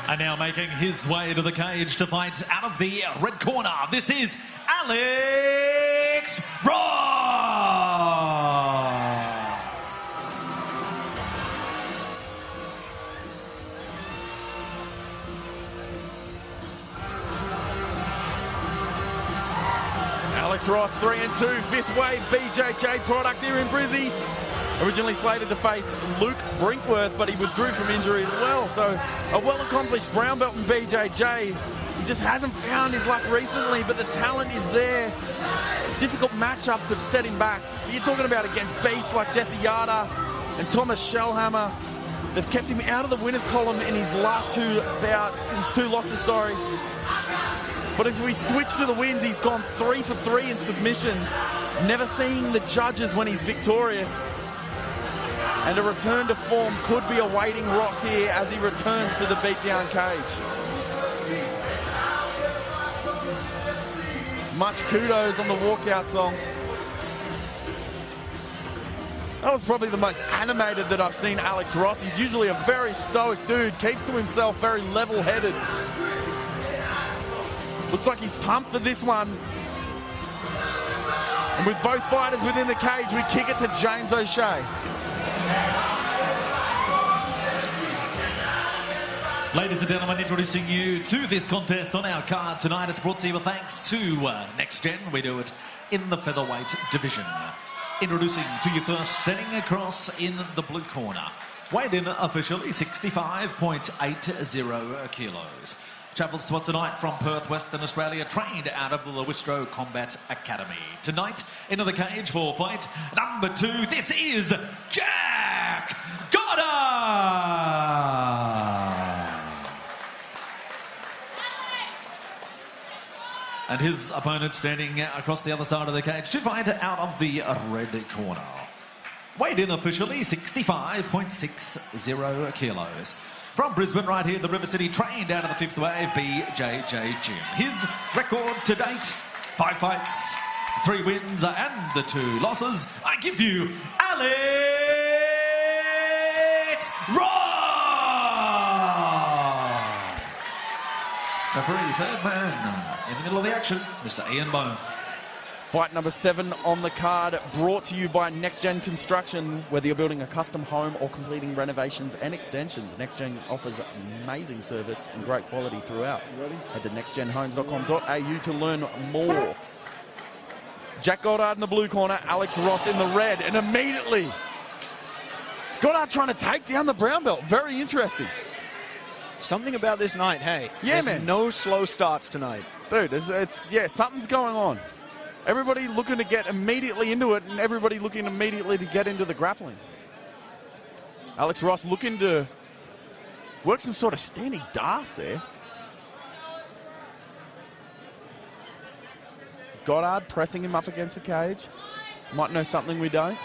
And now making his way to the cage to fight out of the red corner, this is Alex Ross. Alex Ross, 3-2, fifth wave BJJ product here in Brizzy. Originally slated to face Luke Brinkworth, but he withdrew from injury as well. So a well-accomplished brown belt in BJJ. He just hasn't found his luck recently, but the talent is there. Difficult matchup to set him back. You're talking about against beasts like Jesse Yada and Thomas Shellhammer. They've kept him out of the winners column in his last two bouts, his two losses, sorry. But if we switch to the wins, he's gone 3 for 3 in submissions. Never seeing the judges when he's victorious. And a return to form could be awaiting Ross here as he returns to the beatdown cage. Much kudos on the walkout song. That was probably the most animated that I've seen Alex Ross. He's usually a very stoic dude, keeps to himself, very level-headed. Looks like he's pumped for this one. And with both fighters within the cage, we kick it to James O'Shea. Ladies and gentlemen, introducing you to this contest on our card tonight. It's brought to you with thanks to Next Gen. We do it in the featherweight division. Introducing to you first, standing across in the blue corner. Weighed in officially 65.80 kilos. travels to us tonight from Perth, Western Australia, trained out of the Lewistro Combat Academy. Tonight, into the cage for fight number 2, this is Jack Godard! And his opponent standing across the other side of the cage to fight out of the red corner. Weighed in officially 65.60 kilos. From Brisbane, right here, the River City, trained out of the 5th Wave, BJJ Gym. His record to date, 5 fights, 3 wins and the 2 losses. I give you Alex Ross! Referee, third man, in the middle of the action, Mr. Ian Bone. Fight number 7 on the card, brought to you by Next Gen Construction. Whether you're building a custom home or completing renovations and extensions, Next Gen offers amazing service and great quality throughout. Head to nextgenhomes.com.au to learn more. Jack Godard in the blue corner, Alex Ross in the red, and immediately Godard trying to take down the brown belt. Very interesting. Something about this night, hey. Yeah, There's man. no slow starts tonight. Dude, something's going on. Everybody looking to get immediately into it, and everybody looking immediately to get into the grappling. Alex Ross looking to work some sort of standing das there. Godard pressing him up against the cage. Might know something we don't.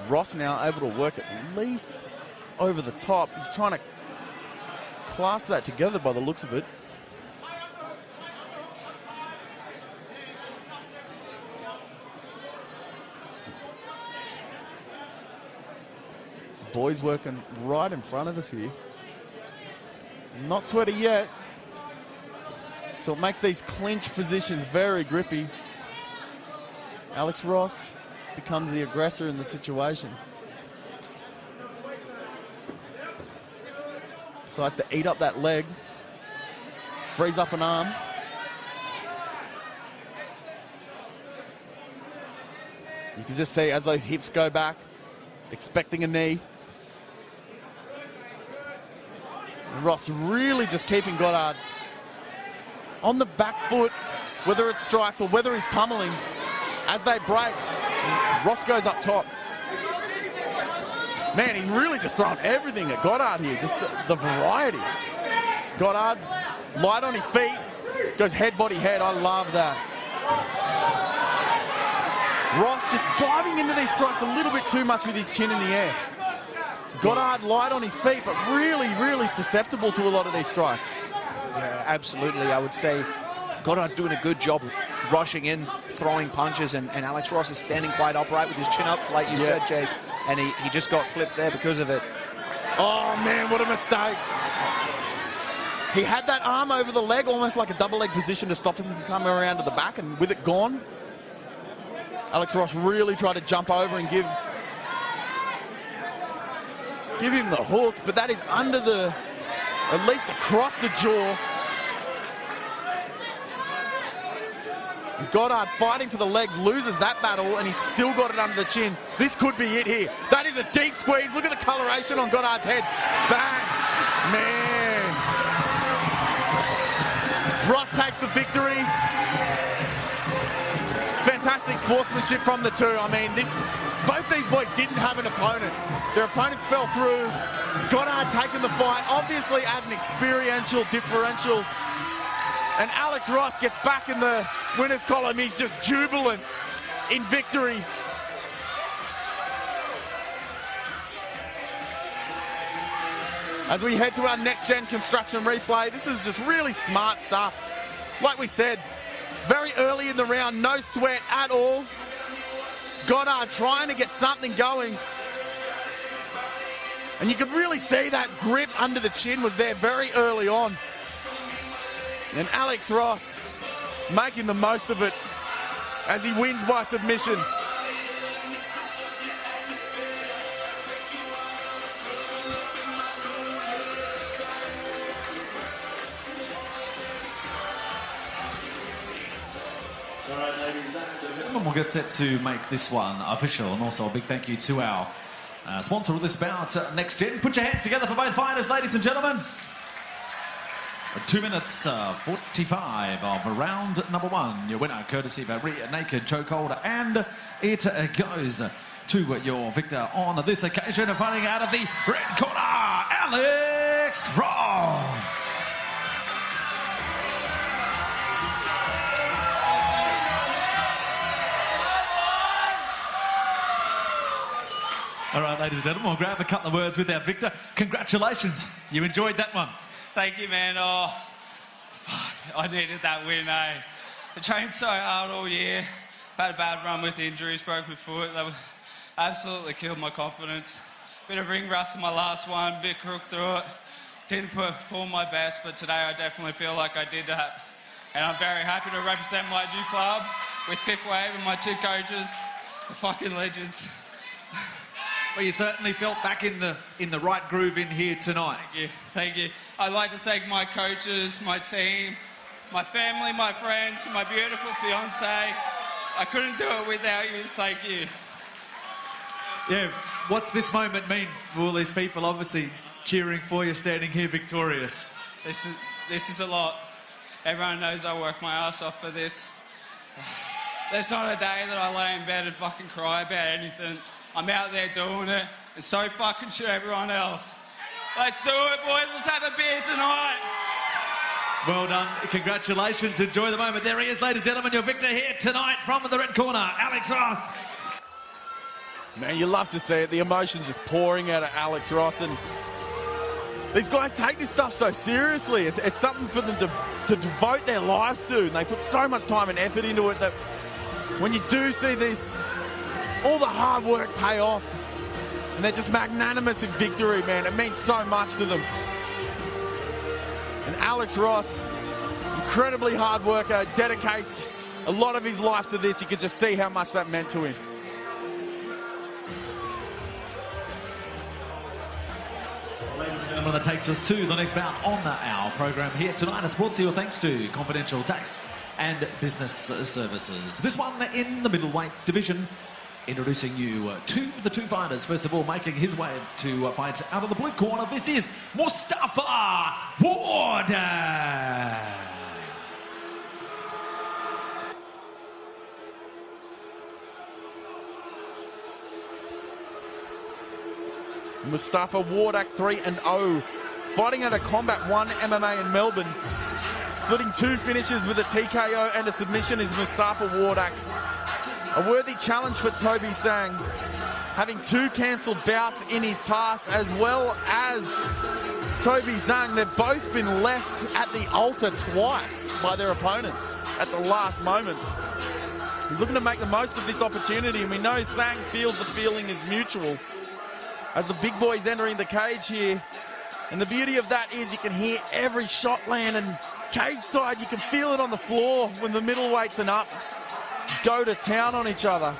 Ross now able to work at least over the top. He's trying to clasp that together by the looks of it. Boys working right in front of us here. Not sweaty yet. So it makes these clinch positions very grippy. Alex Ross becomes the aggressor in the situation. Decides to eat up that leg. Frees up an arm. You can just see as those hips go back, expecting a knee. And Ross really just keeping Godard on the back foot, whether it's strikes or whether he's pummeling. As they break, Ross goes up top. Man, he's really just throwing everything at Godard here, just the variety. Godard, light on his feet, goes head, body, head. I love that. Ross just diving into these strikes a little bit too much with his chin in the air. Godard light on his feet, but really, really susceptible to a lot of these strikes. Yeah, absolutely. I would say Godard's doing a good job rushing in, throwing punches, and Alex Ross is standing quite upright with his chin up, like you said, Jake. And he just got clipped there because of it. Oh, man, what a mistake. He had that arm over the leg, almost like a double leg position to stop him from coming around to the back, and with it gone, Alex Ross really tried to jump over and give him the hook, but that is under the, at least across the jaw. Godard fighting for the legs, loses that battle, and he's still got it under the chin. This could be it here. That is a deep squeeze. Look at the coloration on Godard's head. Bang! Man. Ross takes the victory. Fantastic sportsmanship from the two. I mean, both these boys didn't have an opponent. Their opponents fell through. Godard taking the fight, obviously at an experiential differential. And Alex Ross gets back in the winner's column. He's just jubilant in victory. As we head to our Next Gen Construction replay, this is just really smart stuff. Like we said, very early in the round, no sweat at all. Godard trying to get something going. And you could really see that grip under the chin was there very early on. And Alex Ross making the most of it as he wins by submission. All right, ladies and gentlemen, we'll get set to make this one official. And also a big thank you to our sponsor of this bout, Next Gen. Put your hands together for both fighters, ladies and gentlemen. 2 minutes 45 of round number one. Your winner, courtesy of a rear naked chokehold, and it goes to your victor on this occasion, fighting out of the red corner, Alex Ross. All right, ladies and gentlemen, we'll grab a couple of words with our victor. Congratulations. You enjoyed that one. Thank you, man. Oh, fuck, I needed that win, eh? I trained so hard all year. Had a bad run with injuries, broke my foot. That absolutely killed my confidence. Bit of ring rust in my last one, bit crook through it. Didn't perform my best, but today I definitely feel like I did that. And I'm very happy to represent my new club with Fifth Wave and my two coaches, the fucking legends. Well, you certainly felt back in the right groove in here tonight. Thank you. I'd like to thank my coaches, my team, my family, my friends, my beautiful fiancée. I couldn't do it without you, thank you. Yeah, what's this moment mean for all these people obviously cheering for you, standing here victorious? This is a lot. Everyone knows I work my ass off for this. There's not a day that I lay in bed and fucking cry about anything. I'm out there doing it, and so fucking should everyone else. Let's do it, boys. Let's have a beer tonight. Well done. Congratulations. Enjoy the moment. There he is, ladies and gentlemen, your victor here tonight from the red corner, Alex Ross. Man, you love to see it. The emotions just pouring out of Alex Ross. And these guys take this stuff so seriously. It's something for them to devote their lives to. And they put so much time and effort into it that when you do see this, all the hard work pay off, and they're just magnanimous in victory, man. It means so much to them. And Alex Ross, incredibly hard worker, dedicates a lot of his life to this. You can just see how much that meant to him. Ladies and gentlemen, that takes us to the next bout on our program here tonight. A sports deal thanks to Confidential Tax and Business Services. This one in the middleweight division. Introducing you to the two fighters. First of all, making his way to fight out of the blue corner, this is Mustafa Wardak. Mustafa Wardak, 3-0. Fighting out of Combat 1 MMA in Melbourne. Splitting 2 finishes with a TKO and a submission is Mustafa Wardak. A worthy challenge for Toby Tsang, having 2 cancelled bouts in his past, as well as Toby Tsang. They've both been left at the altar twice by their opponents at the last moment. He's looking to make the most of this opportunity, and we know Tsang feels the feeling is mutual as the big boy's entering the cage here. And the beauty of that is you can hear every shot land, and cage side, you can feel it on the floor when the middleweights and up go to town on each other.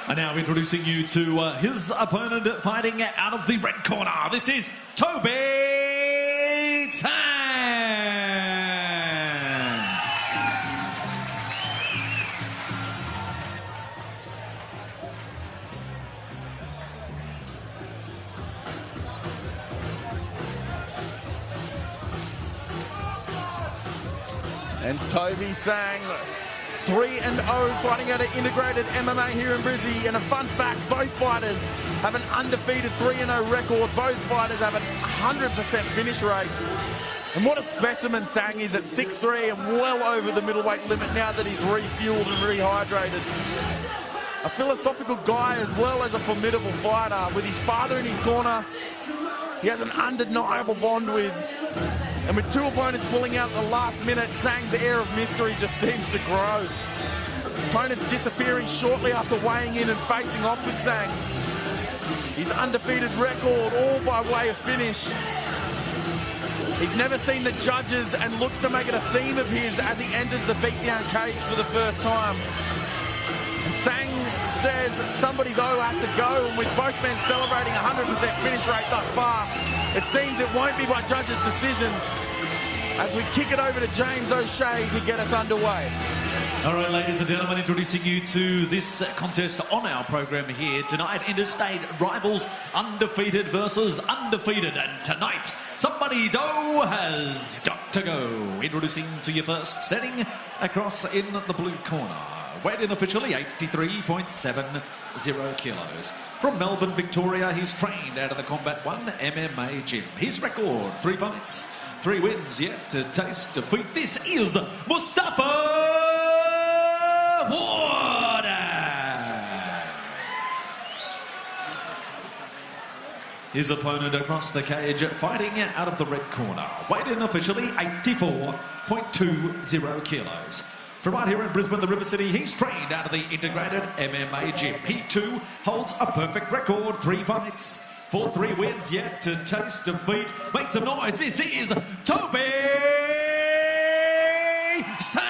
And now introducing you to his opponent fighting out of the red corner. This is Toby Tsang. And Toby Tsang, 3-0, fighting out of Integrated MMA here in Brizzy. And a fun fact, both fighters have an undefeated 3-0 record. Both fighters have an 100% finish rate. And what a specimen Tsang is at 6'3" and well over the middleweight limit now that he's refueled and rehydrated. A philosophical guy as well as a formidable fighter. With his father in his corner, he has an undeniable bond with. And with 2 opponents pulling out at the last minute, Tsang's air of mystery just seems to grow. Opponents disappearing shortly after weighing in and facing off with Tsang. His undefeated record, all by way of finish. He's never seen the judges and looks to make it a theme of his as he enters the beatdown cage for the first time. And Tsang says somebody's O has to go, and with both men celebrating 100% finish rate thus far, it seems it won't be by judges' decision as we kick it over to James O'Shea to get us underway. All right, ladies and gentlemen, introducing you to this contest on our program here tonight. Interstate rivals, undefeated versus undefeated. And tonight, somebody's O has got to go. Introducing to you first, standing across in the blue corner. Weighed in officially 83.70 kilos. From Melbourne, Victoria, he's trained out of the Combat One MMA gym. His record, 3 fights, 3 wins, yet to taste defeat. This is Mustafa Wardak. His opponent across the cage, fighting out of the red corner. Weighed in officially 84.20 kilos. From right here in Brisbane, the River City, he's trained out of the integrated MMA gym. He too holds a perfect record, 3 fights, 3 wins, yet to taste defeat. Make some noise, this is Toby Tsang.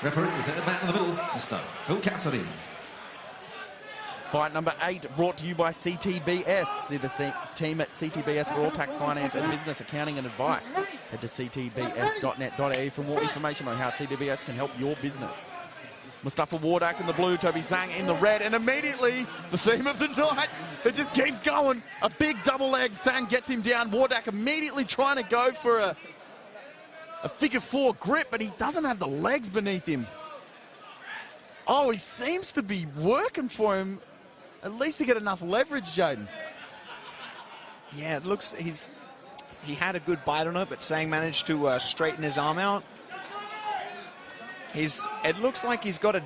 Referee, the man in the middle, Mr. Phil Cassidy. Fight number 8 brought to you by CTBS. See the team at CTBS for all tax, finance and business accounting and advice. Head to ctbs.net.au for more information on how CTBS can help your business. Mustafa Wardak in the blue, Toby Tsang in the red, and immediately the theme of the night, it just keeps going. A big double leg, Tsang gets him down. Wardak immediately trying to go for a figure 4 grip, but he doesn't have the legs beneath him. Oh, he seems to be working for him, at least to get enough leverage, Jaden. Yeah, it looks he had a good bite on it, but Tsang managed to straighten his arm out. It looks like he's got a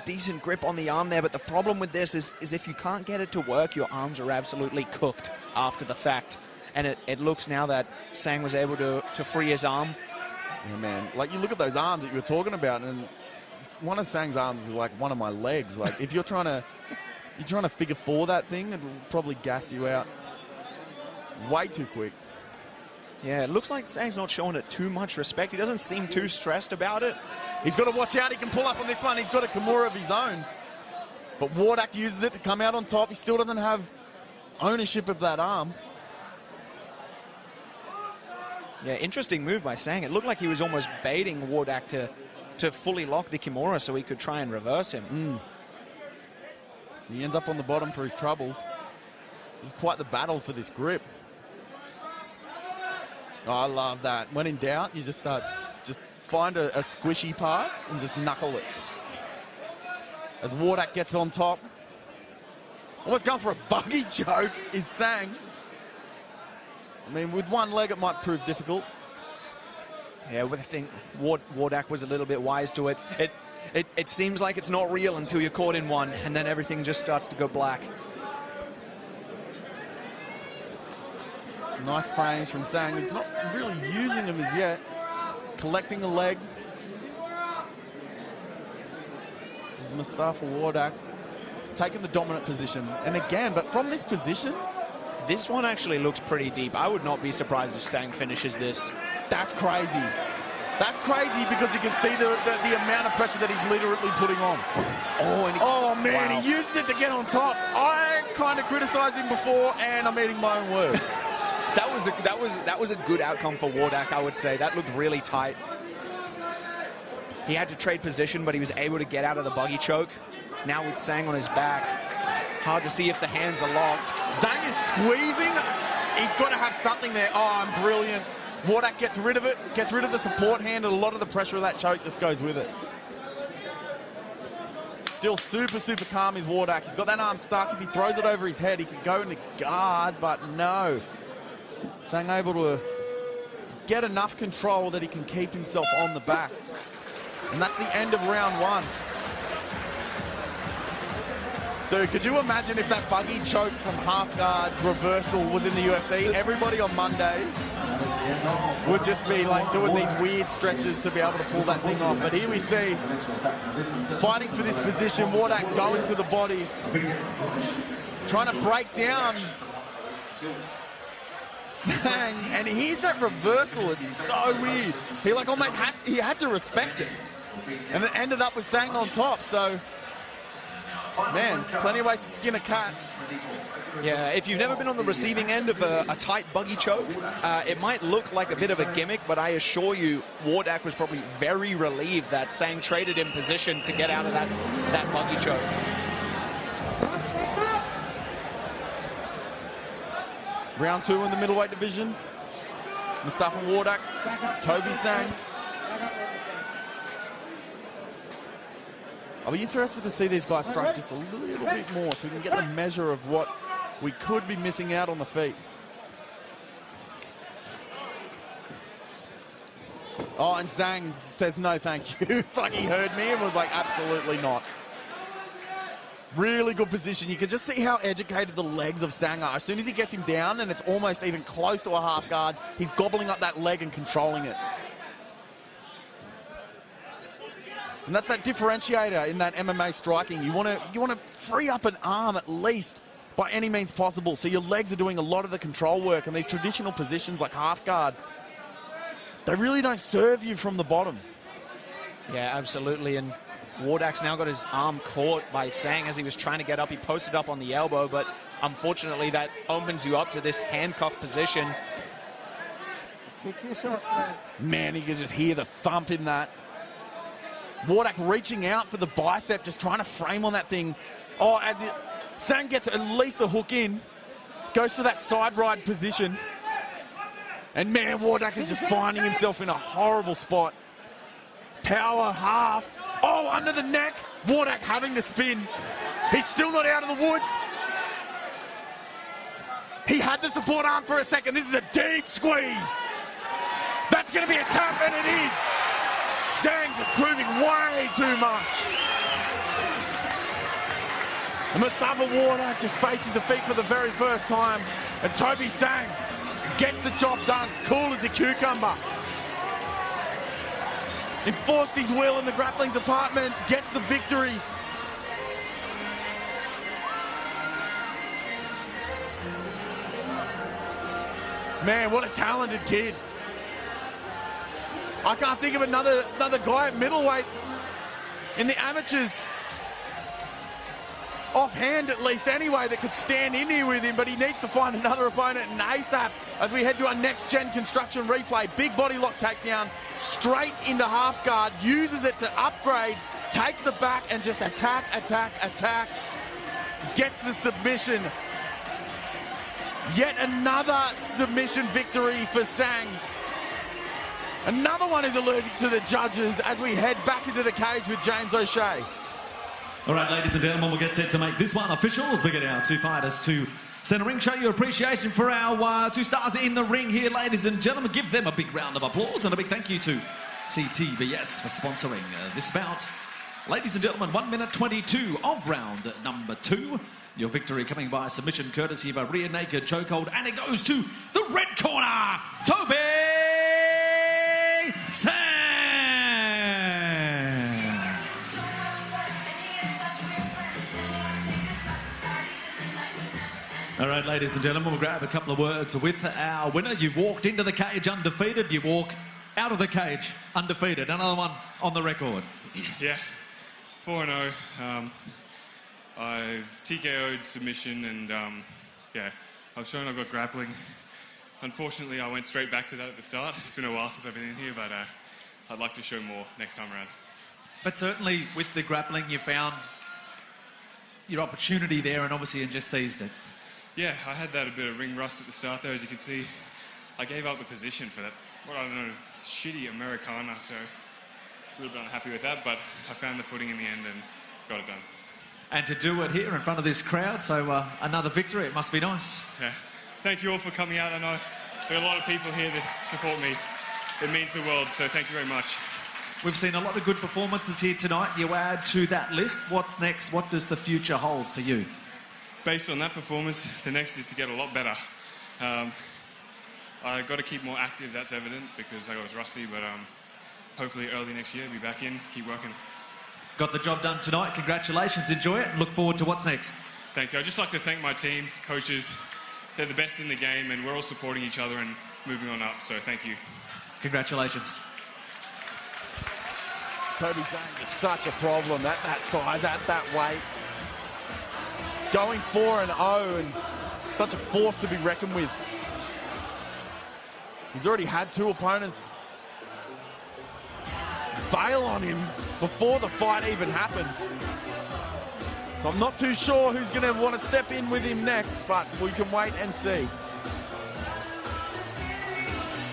decent grip on the arm there, but the problem with this is if you can't get it to work, your arms are absolutely cooked after the fact. And it looks now that Tsang was able to free his arm. Yeah, man. Like, you look at those arms that you were talking about, and one of Tsang's arms is like one of my legs. Like, if you're trying to figure 4 that thing, it'll probably gas you out way too quick. Yeah, it looks like Tsang's not showing it too much respect. He doesn't seem too stressed about it. He's got to watch out. He can pull up on this one. He's got a Kimura of his own. But Wardak uses it to come out on top. He still doesn't have ownership of that arm. Yeah, interesting move by Tsang. It looked like he was almost baiting Wardak to fully lock the Kimura so he could try and reverse him. He ends up on the bottom for his troubles. It's quite the battle for this grip. Oh, I love that. When in doubt, you just find a squishy part and just knuckle it. As Wardak gets on top. Almost going for a buggy choke is Tsang. I mean, with one leg, it might prove difficult. Yeah, I think Wardak was a little bit wise to it. It seems like it's not real until you're caught in one, and then everything just starts to go black. Nice frames from Tsang. He's not really using them as yet. Collecting a leg. There's Mustafa Wardak taking the dominant position. And again, but from this position, this one actually looks pretty deep. I would not be surprised if Tsang finishes this. That's crazy. That's crazy because you can see the amount of pressure that he's literally putting on. Oh man, wow. He used it to get on top. I kind of criticized him before, and I'm eating my own words. That was a good outcome for Wardak, I would say. That looked really tight. He had to trade position, but he was able to get out of the buggy choke. Now with Tsang on his back, hard to see if the hands are locked. Tsang is squeezing. He's got to have something there. Oh, I'm brilliant. Wardak gets rid of it, gets rid of the support hand, and a lot of the pressure of that choke just goes with it. Still super, super calm is Wardak. He's got that arm stuck. If he throws it over his head, he could go into guard, but no. Tsang able to get enough control that he can keep himself on the back. And that's the end of round 1. Dude, could you imagine if that buggy choke from half guard reversal was in the UFC? Everybody on Monday would just be like doing these weird stretches to be able to pull that thing off. But here we see, fighting for this position, Wardak going to the body, trying to break down Tsang, and here's that reversal. It's so weird. He like almost had to respect it, and it ended up with Tsang on top. So, man, plenty of ways to skin a cat. Yeah, if you've never been on the receiving end of a tight buggy choke, it might look like a bit of a gimmick, but I assure you, Wardak was probably very relieved that Tsang traded in position to get out of that buggy choke. Round 2 in the middleweight division. Mustafa Wardak, Toby Tsang. I'll be interested to see these guys strike just a little bit more so we can get the measure of what we could be missing out on the feet. Oh, and Tsang says no thank you. It's like he heard me and was like, absolutely not. Really good position. You can just see how educated the legs of Tsang are. As soon as he gets him down and it's almost even close to a half guard, he's gobbling up that leg and controlling it. And that's that differentiator in that MMA striking. You want to free up an arm at least by any means possible. So your legs are doing a lot of the control work, and these traditional positions like half guard, they really don't serve you from the bottom. Yeah, absolutely. And Wardak's now got his arm caught by Tsang as he was trying to get up. He posted up on the elbow, but unfortunately that opens you up to this handcuff position. Kick your shots, man. Man, you can just hear the thump in that. Wardak reaching out for the bicep, just trying to frame on that thing. Oh, as Tsang gets at least the hook in, goes for that side ride position. And man, Wardak is just finding himself in a horrible spot. Power half. Oh, under the neck. Wardak having to spin. He's still not out of the woods. He had the support arm for a second. This is a deep squeeze. That's going to be a tap, and it is. Tsang just proving way too much. And Mustafa Wardak just facing defeat for the very first time. And Toby Tsang gets the job done, cool as a cucumber. Enforced his will in the grappling department, gets the victory. Man, what a talented kid. I can't think of another guy at middleweight in the amateurs, offhand at least anyway, that could stand in here with him, but he needs to find another opponent in ASAP as we head to our next-gen construction replay. Big body lock takedown, straight into half guard, uses it to upgrade, takes the back and just attack, gets the submission. Yet another submission victory for Tsang. Another one is allergic to the judges as we head back into the cage with James O'Shea. All right, ladies and gentlemen, we'll get set to make this one official as we get our two fighters to centre ring. Show your appreciation for our two stars in the ring here, ladies and gentlemen. Give them a big round of applause and a big thank you to CTBS for sponsoring this bout. Ladies and gentlemen, 1 minute 22 of round number 2. Your victory coming by submission courtesy of a rear naked chokehold, and it goes to the red corner, Toby Tsang. All right, ladies and gentlemen, we'll grab a couple of words with our winner. You walked into the cage undefeated. You walk out of the cage undefeated. Another one on the record. Yeah, 4-0. I've TKO'd submission, and yeah, I've shown I've got grappling. Unfortunately, I went straight back to that at the start. It's been a while since I've been in here, but I'd like to show more next time around. But certainly with the grappling, you found your opportunity there and obviously just seized it. Yeah, I had that a bit of ring rust at the start there, as you can see. I gave up the position for that, what I don't know, shitty Americana, so a little bit unhappy with that, but I found the footing in the end and got it done. And to do it here in front of this crowd, so another victory, it must be nice. Yeah. Thank you all for coming out. I know there are a lot of people here that support me. It means the world, so thank you very much. We've seen a lot of good performances here tonight. You add to that list. What's next? What does the future hold for you? Based on that performance, the next is to get a lot better. I got to keep more active, that's evident, because I was rusty, but hopefully early next year, be back in, keep working. Got the job done tonight. Congratulations. Enjoy it. Look forward to what's next. Thank you. I'd just like to thank my team, coaches. They're the best in the game, and we're all supporting each other and moving on up, so thank you. Congratulations. Toby Tsang is such a problem at that size, at that weight. Going 4-0 and such a force to be reckoned with. He's already had two opponents bail on him before the fight even happened. So I'm not too sure who's going to want to step in with him next, but we can wait and see.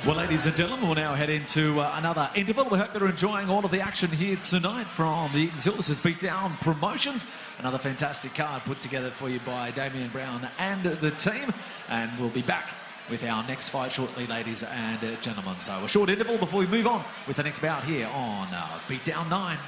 Well, ladies and gentlemen, we'll now head into another interval. We hope you're enjoying all of the action here tonight from the Eatons Hill. This is Beatdown Promotions. Another fantastic card put together for you by Damien Brown and the team. And we'll be back with our next fight shortly, ladies and gentlemen. So a short interval before we move on with the next bout here on Beatdown 9.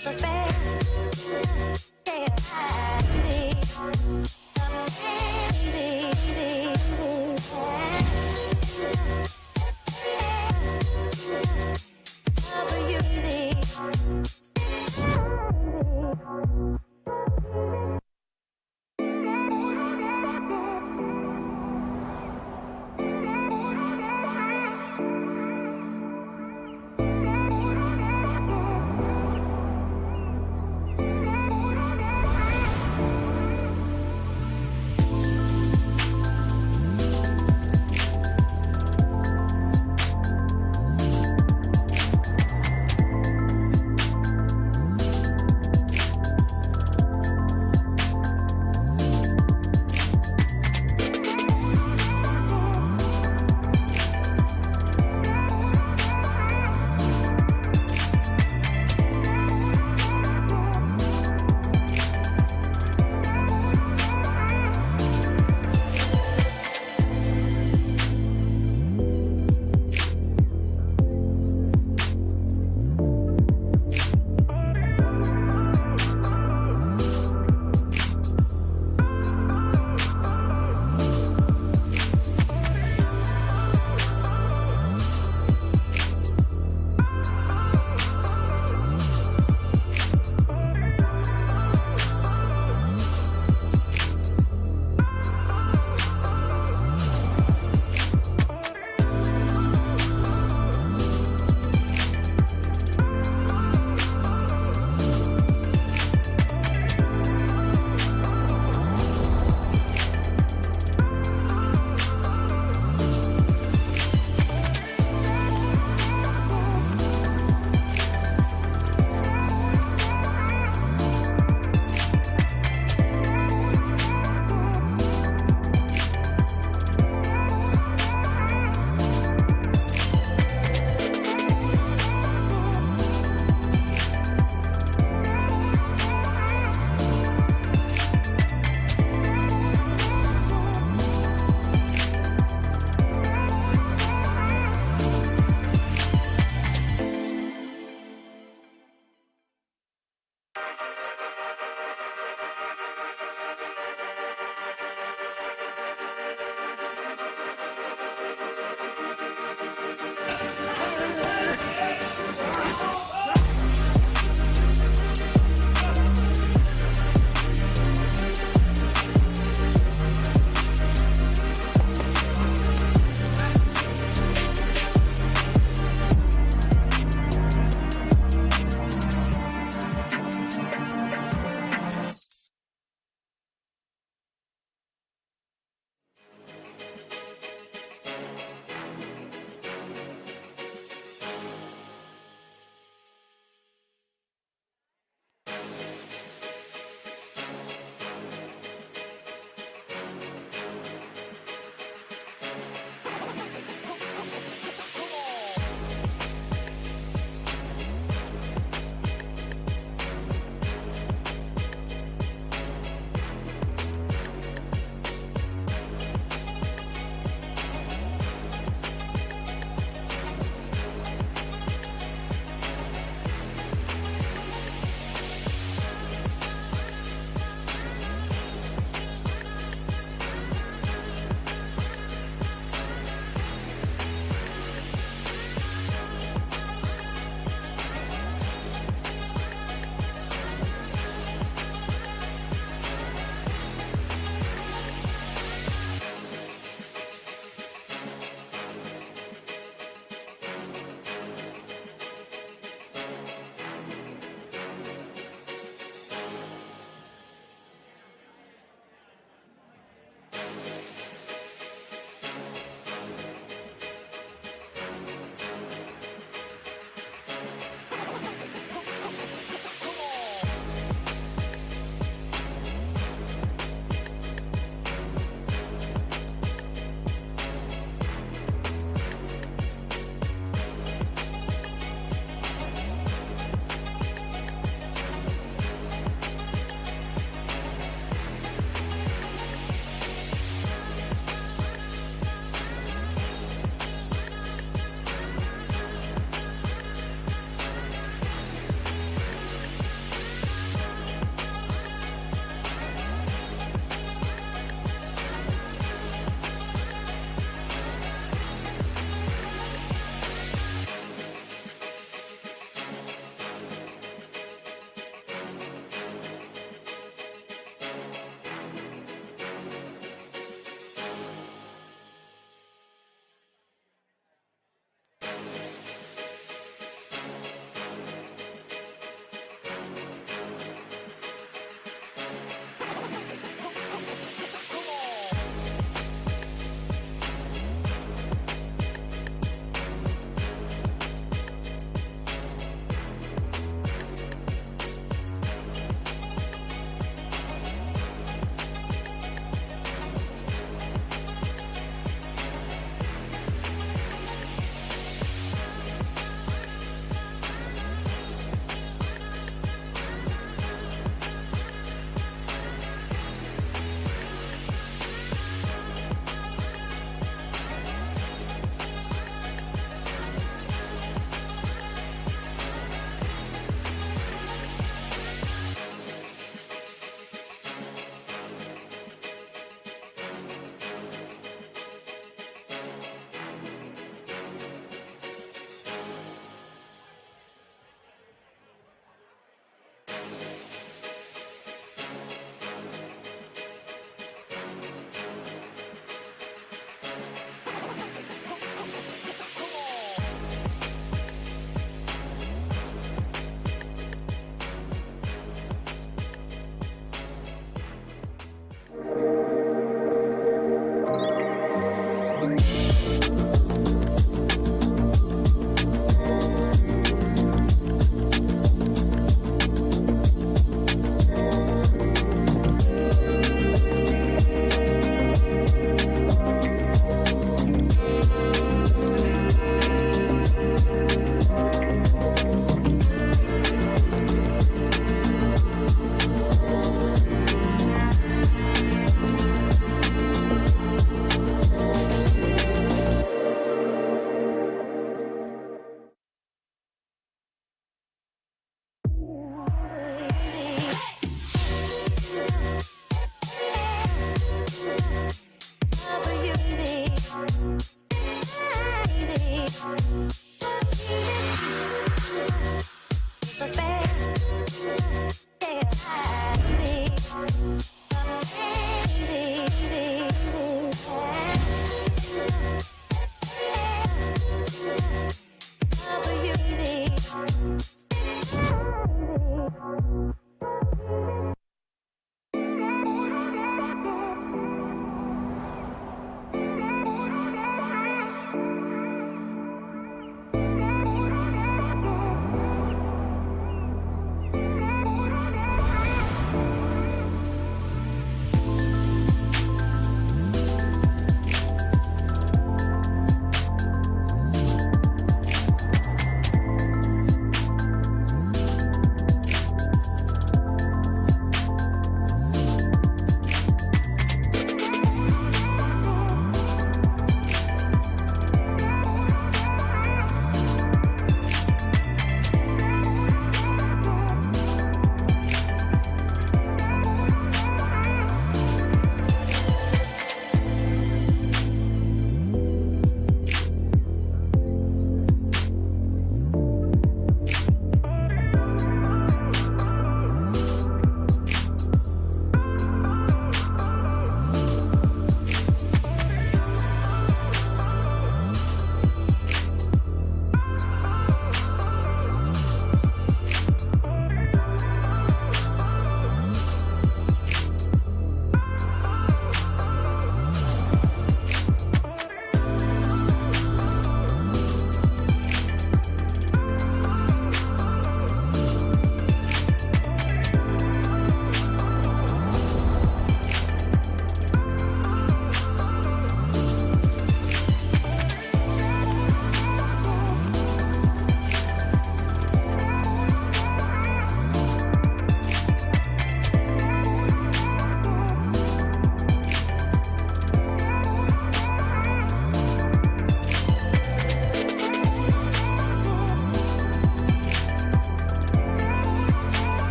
so fair.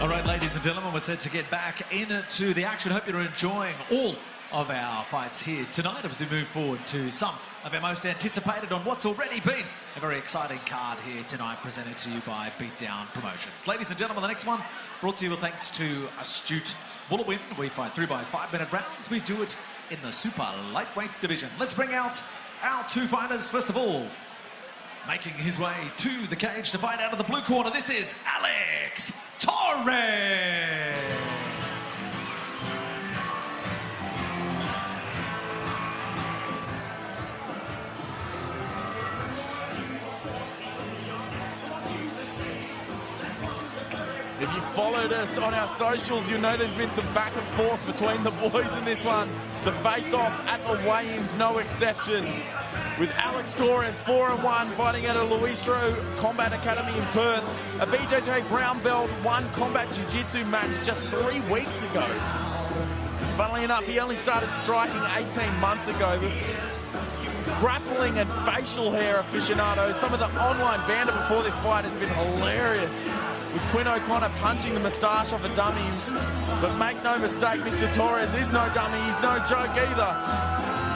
All right, ladies and gentlemen, we're set to get back into the action. Hope you're enjoying all of our fights here tonight as we move forward to some of our most anticipated on what's already been a very exciting card here tonight, presented to you by Beatdown Promotions. Ladies and gentlemen, the next one brought to you with thanks to astute Wood-Lynch. We fight through by 5-minute rounds. We do it in the super lightweight division. Let's bring out our two fighters. First of all, making his way to the cage to fight out of the blue corner, this is Alex Torres. If you followed us on our socials, you'll know there's been some back and forth between the boys in this one. The face-off at the weigh-ins, no exception. With Alex Torres, 4-1, fighting at a Luistro Combat Academy in Perth. A BJJ brown belt, won combat jiu-jitsu match just 3 weeks ago. Funnily enough, he only started striking 18 months ago. Grappling and facial hair aficionados. Some of the online banter before this fight has been hilarious, with Quinn O'Connor punching the moustache off a dummy. But make no mistake, Mr. Torres is no dummy. He's no joke either.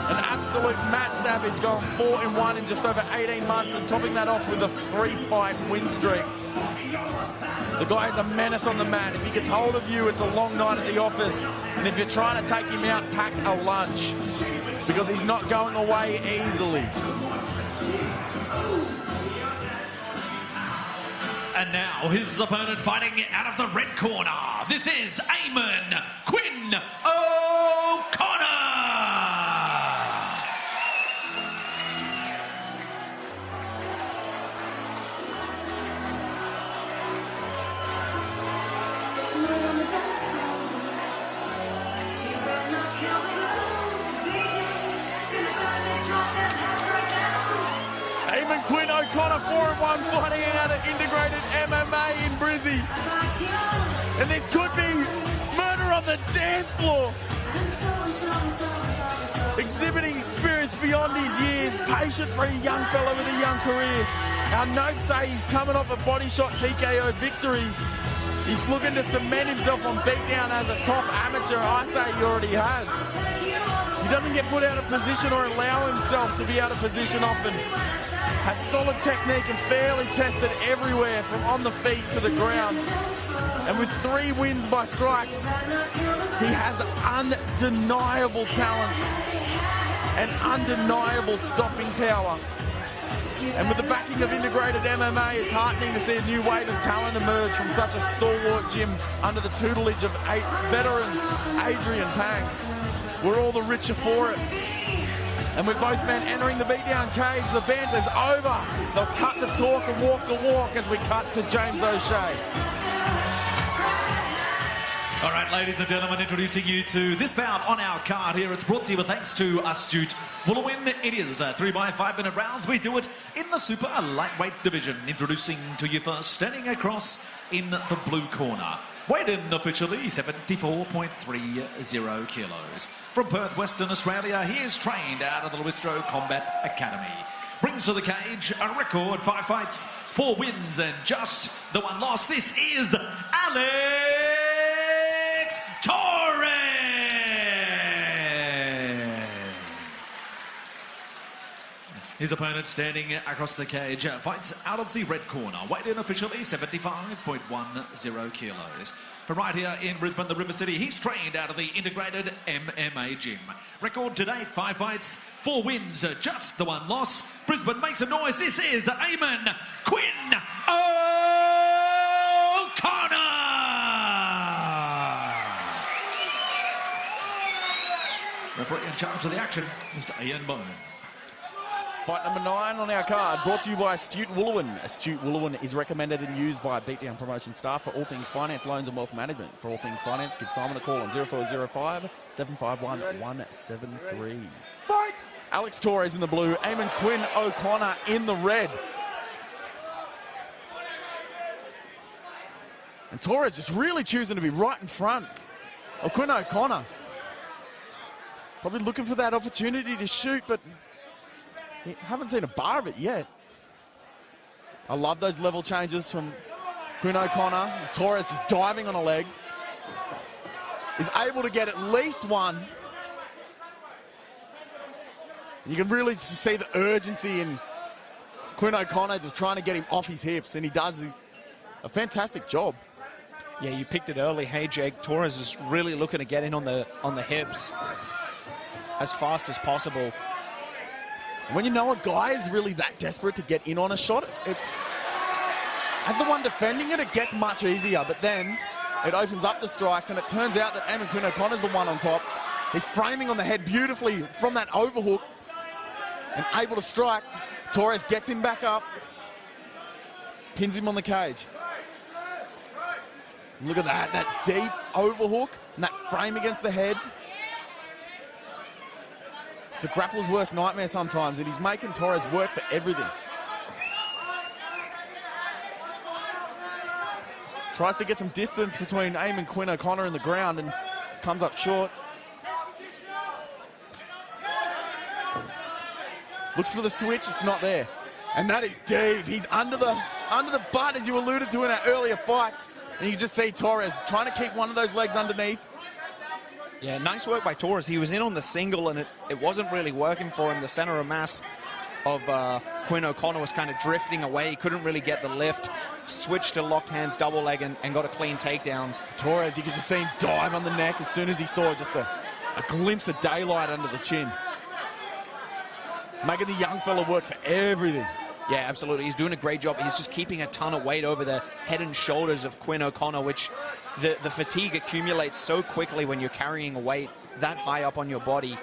An absolute Matt Savage, going 4-1 in just over 18 months and topping that off with a 3-fight win streak. The guy is a menace on the mat. If he gets hold of you, it's a long night at the office. And if you're trying to take him out, pack a lunch, because he's not going away easily. And now his opponent fighting out of the red corner. This is Quinn O'Connor. Quinn O'Connor, 4-1, fighting out of integrated MMA in Brizzy. And this could be murder on the dance floor. Exhibiting experience beyond his years, patient for a young fellow with a young career. Our notes say he's coming off a body shot TKO victory. He's looking to cement himself on beatdown as a top amateur. I say he already has. He doesn't get put out of position or allow himself to be out of position often. Has solid technique and fairly tested everywhere from on the feet to the ground. And with 3 wins by strikes, he has undeniable talent and undeniable stopping power. And with the backing of integrated MMA, it's heartening to see a new wave of talent emerge from such a stalwart gym under the tutelage of veteran Adrian Tang. We're all the richer for it. And with both men entering the beatdown cage, the banter's over. They'll cut the talk and walk the walk as we cut to James O'Shea. All right, ladies and gentlemen, introducing you to this bout on our card here. It's brought to you with thanks to astute Wood-Lynch. It is 3 by 5-minute rounds. We do it in the super lightweight division. Introducing to you first, standing across in the blue corner. Weighed in officially 74.30 kilos. From Perth, Western Australia, he is trained out of the Luistro Combat Academy. Brings to the cage a record 5 fights, 4 wins, and just the 1 loss. This is Alex Torres. His opponent standing across the cage fights out of the red corner. Weighed in officially 75.10 kilos. From right here in Brisbane, the River City, he's trained out of the integrated MMA gym. Record to date, 5 fights, 4 wins, just the 1 loss. Brisbane makes some noise. This is Quinn O'Connor. Referee in charge of the action, Mr. Ian Bone. Fight number 9 on our card, brought to you by Astute Wood-Lynch. Astute Wood-Lynch is recommended and used by Beatdown Promotion staff for all things finance, loans and wealth management. For all things finance, give Simon a call on 0405 751 173. Fight! Alex Torres in the blue, Quinn O'Connor in the red. And Torres just really choosing to be right in front of Quinn O'Connor. Probably looking for that opportunity to shoot, but haven't seen a bar of it yet. I love those level changes from Quinn O'Connor, Torres just diving on a leg, is able to get at least one. You can really see the urgency in Quinn O'Connor just trying to get him off his hips, and he does a fantastic job. Yeah, you picked it early. Hey, Jake, Torres is really looking to get in on the hips as fast as possible. When you know a guy is really that desperate to get in on a shot, as the one defending it, it gets much easier, but then it opens up the strikes, and it turns out that Eamon Quinn O'Connor's the one on top. He's framing on the head beautifully from that overhook and able to strike. Torres gets him back up, pins him on the cage. Look at that deep overhook and that frame against the head. It's a grappler's worst nightmare sometimes, and he's making Torres work for everything. Tries to get some distance between Eamon Quinn O'Connor and the ground and comes up short. Looks for the switch, it's not there. And that is deep. He's under the butt, as you alluded to in our earlier fights. And you just see Torres trying to keep one of those legs underneath. Yeah, nice work by Torres. He was in on the single, and it wasn't really working for him. The center of mass of Quinn O'Connor was kind of drifting away. He couldn't really get the lift. Switched to locked hands, double leg, and got a clean takedown. Torres, you could just see him dive on the neck as soon as he saw just a glimpse of daylight under the chin. Making the young fella work for everything. Yeah, absolutely. He's doing a great job. He's just keeping a ton of weight over the head and shoulders of Quinn O'Connor, which the fatigue accumulates so quickly when you're carrying a weight that high up on your body.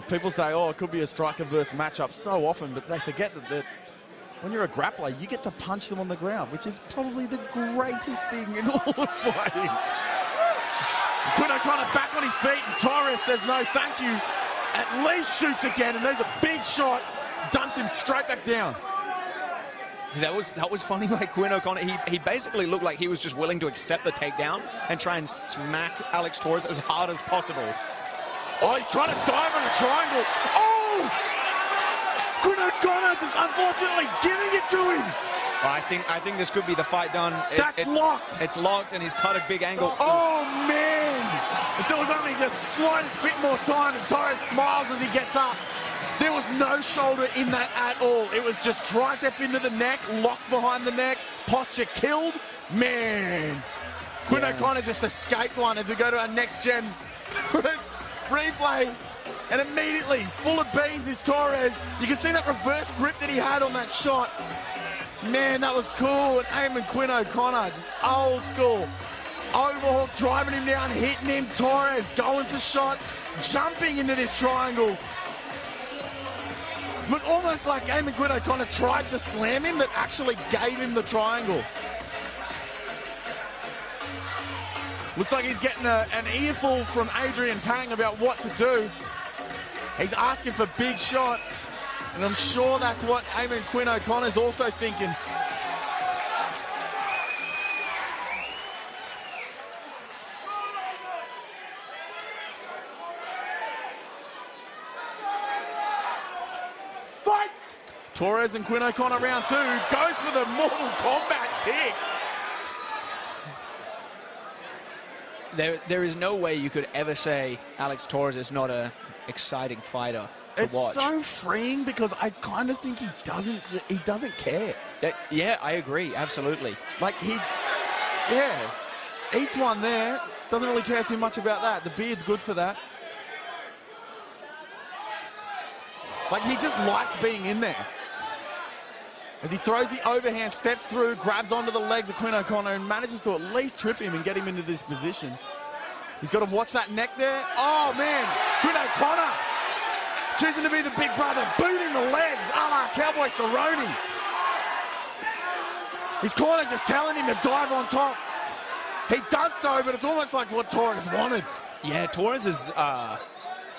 People say, oh, it could be a striker versus matchup so often, but they forget that when you're a grappler, you get to punch them on the ground, which is probably the greatest thing in all of fighting. Quinn O'Connor back on his feet, and Torres says no thank you. At least shoots again, and those are big shots. Dumps him straight back down. That was funny by Quinn O'Connor. He basically looked like he was just willing to accept the takedown and try and smack Alex Torres as hard as possible. Oh, he's trying to dive on a triangle. Oh! Quinn O'Connor just unfortunately giving it to him. I think this could be the fight done. It's locked. It's locked, and he's cut a big angle. Oh, man. If there was only just slightest bit more time, and Torres smiles as he gets up. There was no shoulder in that at all. It was just tricep into the neck, locked behind the neck, posture killed. Man. Quinn O'Connor just escaped one as we go to our next gen replay. And immediately, full of beans is Torres. You can see that reverse grip that he had on that shot. Man, that was cool. And Eamon Quinn O'Connor, just old school. Overhook, driving him down, hitting him. Torres going for shots, jumping into this triangle. Looked almost like Eamon Quinn O'Connor tried to slam him, but actually gave him the triangle. Looks like he's getting an earful from Adrian Tang about what to do. He's asking for big shots, and I'm sure that's what Eamon Quinn O'Connor's also thinking. Fight! Torres and Quinn O'Connor round two. Goes for the Mortal Kombat kick. There is no way you could ever say Alex Torres is not an exciting fighter to watch. It's so freeing because I kind of think he doesn't care. Yeah, I agree, absolutely. Like eats one there, doesn't really care too much about that. The beard's good for that. Like he just likes being in there. As he throws the overhand, steps through, grabs onto the legs of Quinn O'Connor and manages to at least trip him and get him into this position. He's got to watch that neck there. Oh, man. Quinn O'Connor choosing to be the big brother, booting the legs, a la Cowboy Cerrone. His corner just telling him to dive on top. He does so, but it's almost like what Torres wanted. Yeah, Torres is...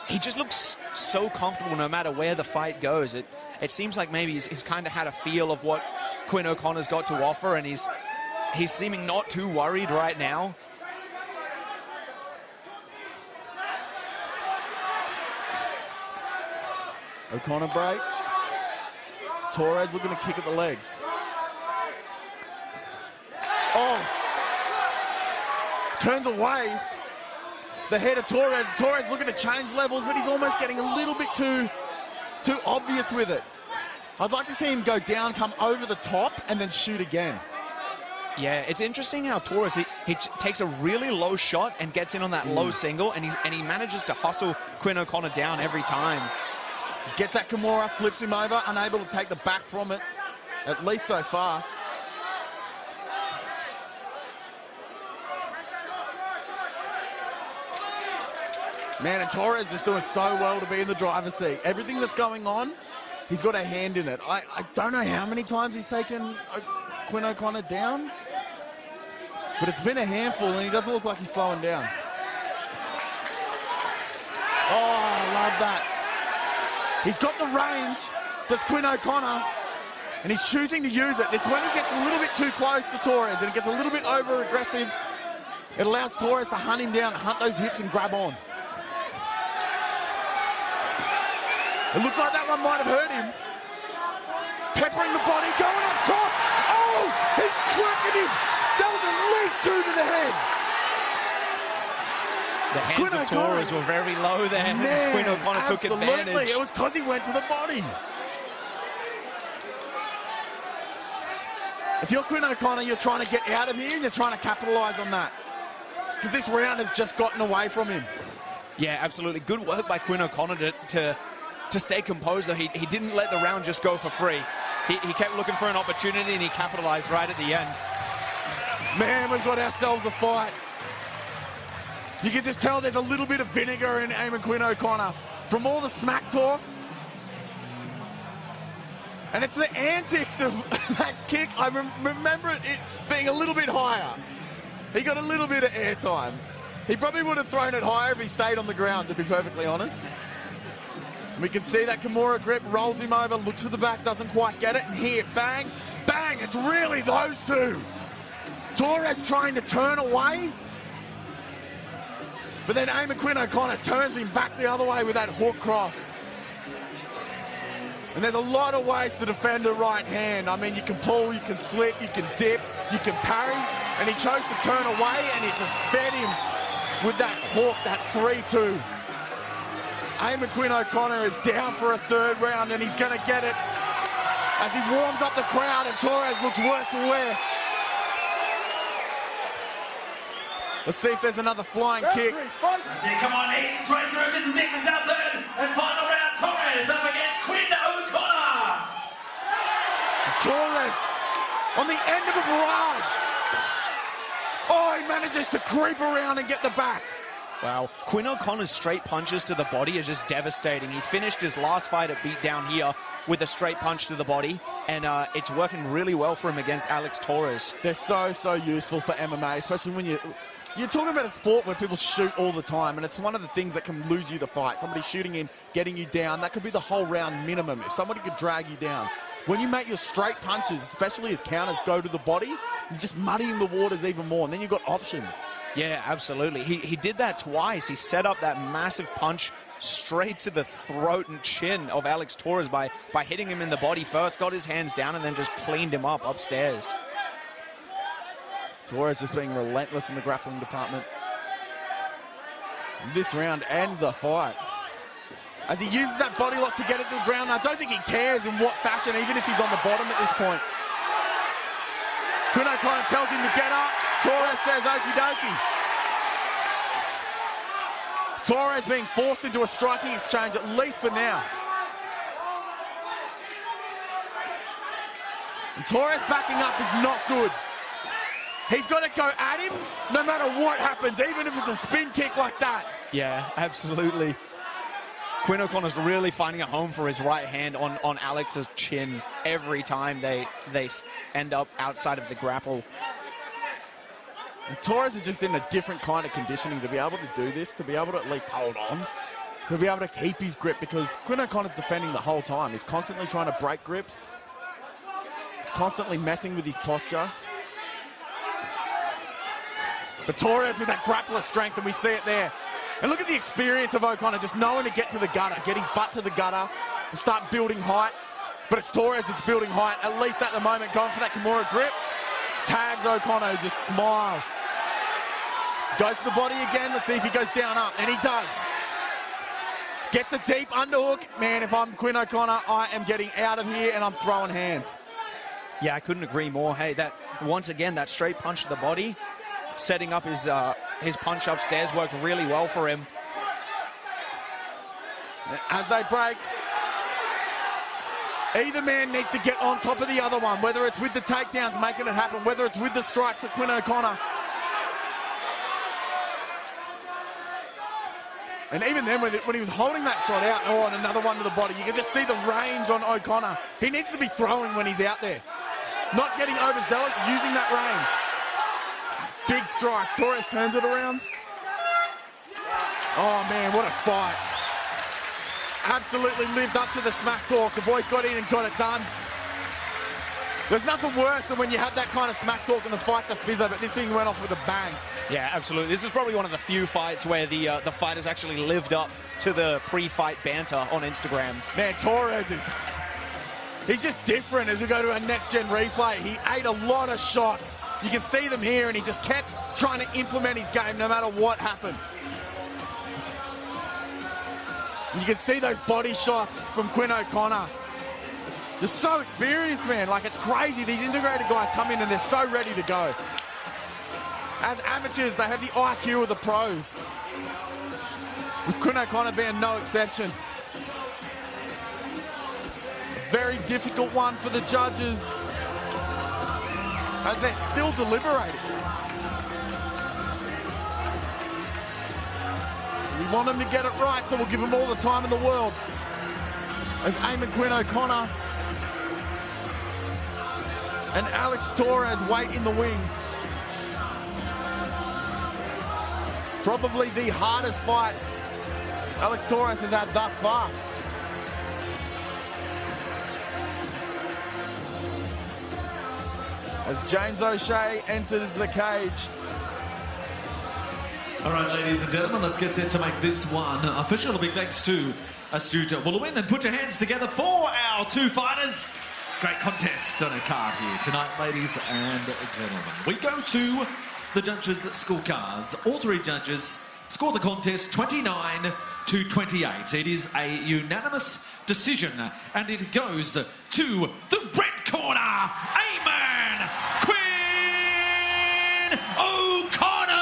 he just looks so comfortable no matter where the fight goes. It seems like maybe he's kind of had a feel of what Quinn O'Connor's got to offer, and he's seeming not too worried right now. O'Connor breaks. Torres looking to kick at the legs. Oh! Turns away. The head of Torres. Torres looking to change levels, but he's almost getting a little bit too obvious with it. I'd like to see him go down, come over the top, and then shoot again. Yeah, it's interesting how Torres, he takes a really low shot and gets in on that low single, and he manages to hustle Quinn O'Connor down every time. Gets that Kimura, flips him over, unable to take the back from it, at least so far. Man, and Torres is doing so well to be in the driver's seat. Everything that's going on, he's got a hand in it. I don't know how many times he's taken Quinn O'Connor down, but it's been a handful, and he doesn't look like he's slowing down. Oh, I love that. He's got the range, does Quinn O'Connor, and he's choosing to use it. It's when he gets a little bit too close to Torres and it gets a little bit over-aggressive. It allows Torres to hunt him down, hunt those hips and grab on. It looks like that one might have hurt him. Peppering the body, going up top. Oh, he's cracking him. That was at least 2 to the head. The hands of Torres were very low there. Man, Quinn O'Connor took advantage. It was because he went to the body. If you're Quinn O'Connor, you're trying to get out of here and you're trying to capitalise on that. Because this round has just gotten away from him. Yeah, absolutely. Good work by Quinn O'Connor to stay composed, though. He didn't let the round just go for free. He kept looking for an opportunity, and he capitalized right at the end. Man, we've got ourselves a fight. You can just tell there's a little bit of vinegar in Eamon Quinn O'Connor from all the smack talk. And it's the antics of that kick. I remember it being a little bit higher. He got a little bit of airtime. He probably would have thrown it higher if he stayed on the ground, to be perfectly honest. We can see that Kimura grip, rolls him over, looks to the back, doesn't quite get it, and here, bang, bang, it's really those two. Torres trying to turn away, but then Eamon Quinn O'Connor turns him back the other way with that hook cross. And there's a lot of ways to defend a right hand. I mean, you can pull, you can slip, you can dip, you can parry, and he chose to turn away, and it just fed him with that hook, that 3-2. Eamon Quinn O'Connor is down for a third round, and he's going to get it as he warms up the crowd, and Torres looks worse for wear. Let's see if there's another flying kick. Come on, Eatons Racer, this is Eatons out third, and final round, Torres up against Quinn O'Connor. Torres on the end of a barrage. Oh, he manages to creep around and get the back. Wow. Quinn O'Connor's straight punches to the body are just devastating. He finished his last fight at Beatdown here with a straight punch to the body, and it's working really well for him against Alex Torres. They're so useful for MMA, especially when you're talking about a sport where people shoot all the time, and it's one of the things that can lose you the fight. Somebody shooting in, getting you down, that could be the whole round minimum if somebody could drag you down. When you make your straight punches, especially as counters go to the body, you're just muddying the waters even more, and then you've got options. Yeah, absolutely. He did that twice. He set up that massive punch straight to the throat and chin of Alex Torres by hitting him in the body first, got his hands down, and then just cleaned him up upstairs. Torres just being relentless in the grappling department. This round and the fight. As he uses that body lock to get it to the ground, I don't think he cares in what fashion, even if he's on the bottom at this point. Quinn O'Connor tells him to get up. Torres says okie dokie. Torres being forced into a striking exchange, at least for now. And Torres backing up is not good. He's got to go at him no matter what happens, even if it's a spin kick like that. Yeah, absolutely. Quinn O'Connor's really finding a home for his right hand on Alex's chin every time they end up outside of the grapple. And Torres is just in a different kind of conditioning to be able to do this, to be able to at least hold on, to be able to keep his grip, because Quinn O'Connor's defending the whole time. He's constantly trying to break grips. He's constantly messing with his posture. But Torres with that grappler strength, and we see it there. And look at the experience of O'Connor, just knowing to get to the gutter, get his butt to the gutter, start building height. But it's Torres that's building height, at least at the moment, going for that Kimura grip. Tags O'Connor, just smiles. Goes to the body again. Let's see if he goes down up. And he does. Gets a deep underhook. Man, if I'm Quinn O'Connor, I am getting out of here and I'm throwing hands. Yeah, I couldn't agree more. Hey, that once again, that straight punch to the body, setting up his punch upstairs worked really well for him. As they break, either man needs to get on top of the other one, whether it's with the takedowns making it happen, whether it's with the strikes for Quinn O'Connor. And even then, when he was holding that shot out, and another one to the body, you can just see the range on O'Connor. He needs to be throwing when he's out there. Not getting overzealous, using that range. Big strikes. Torres turns it around. Oh, man, what a fight. Absolutely lived up to the smack talk. The boys got in and got it done. There's nothing worse than when you have that kind of smack talk and the fight's a fizzer, but this thing went off with a bang. Yeah, absolutely. This is probably one of the few fights where the fighters actually lived up to the pre-fight banter on Instagram. Man, Torres he's just different as we go to our next-gen replay. He ate a lot of shots. You can see them here, and he just kept trying to implement his game no matter what happened. You can see those body shots from Quinn O'Connor. They're so experienced, man. Like, it's crazy. These integrated guys come in and they're so ready to go. As amateurs, they have the IQ of the pros. With Quinn O'Connor being no exception. Very difficult one for the judges as they're still deliberating. We want them to get it right, so we'll give them all the time in the world. As Eamon Quinn O'Connor and Alex Torres wait in the wings. Probably the hardest fight Alex Torres has had thus far. As James O'Shea enters the cage. All right, ladies and gentlemen, let's get set to make this one official. A big thanks to astute Wood-Lynch, and put your hands together for our two fighters. Great contest on a card here tonight, ladies and gentlemen. We go to the judges' scorecards. All three judges score the contest 29-28. It is a unanimous decision, and it goes to the red corner, Eamon Quinn O'Connor.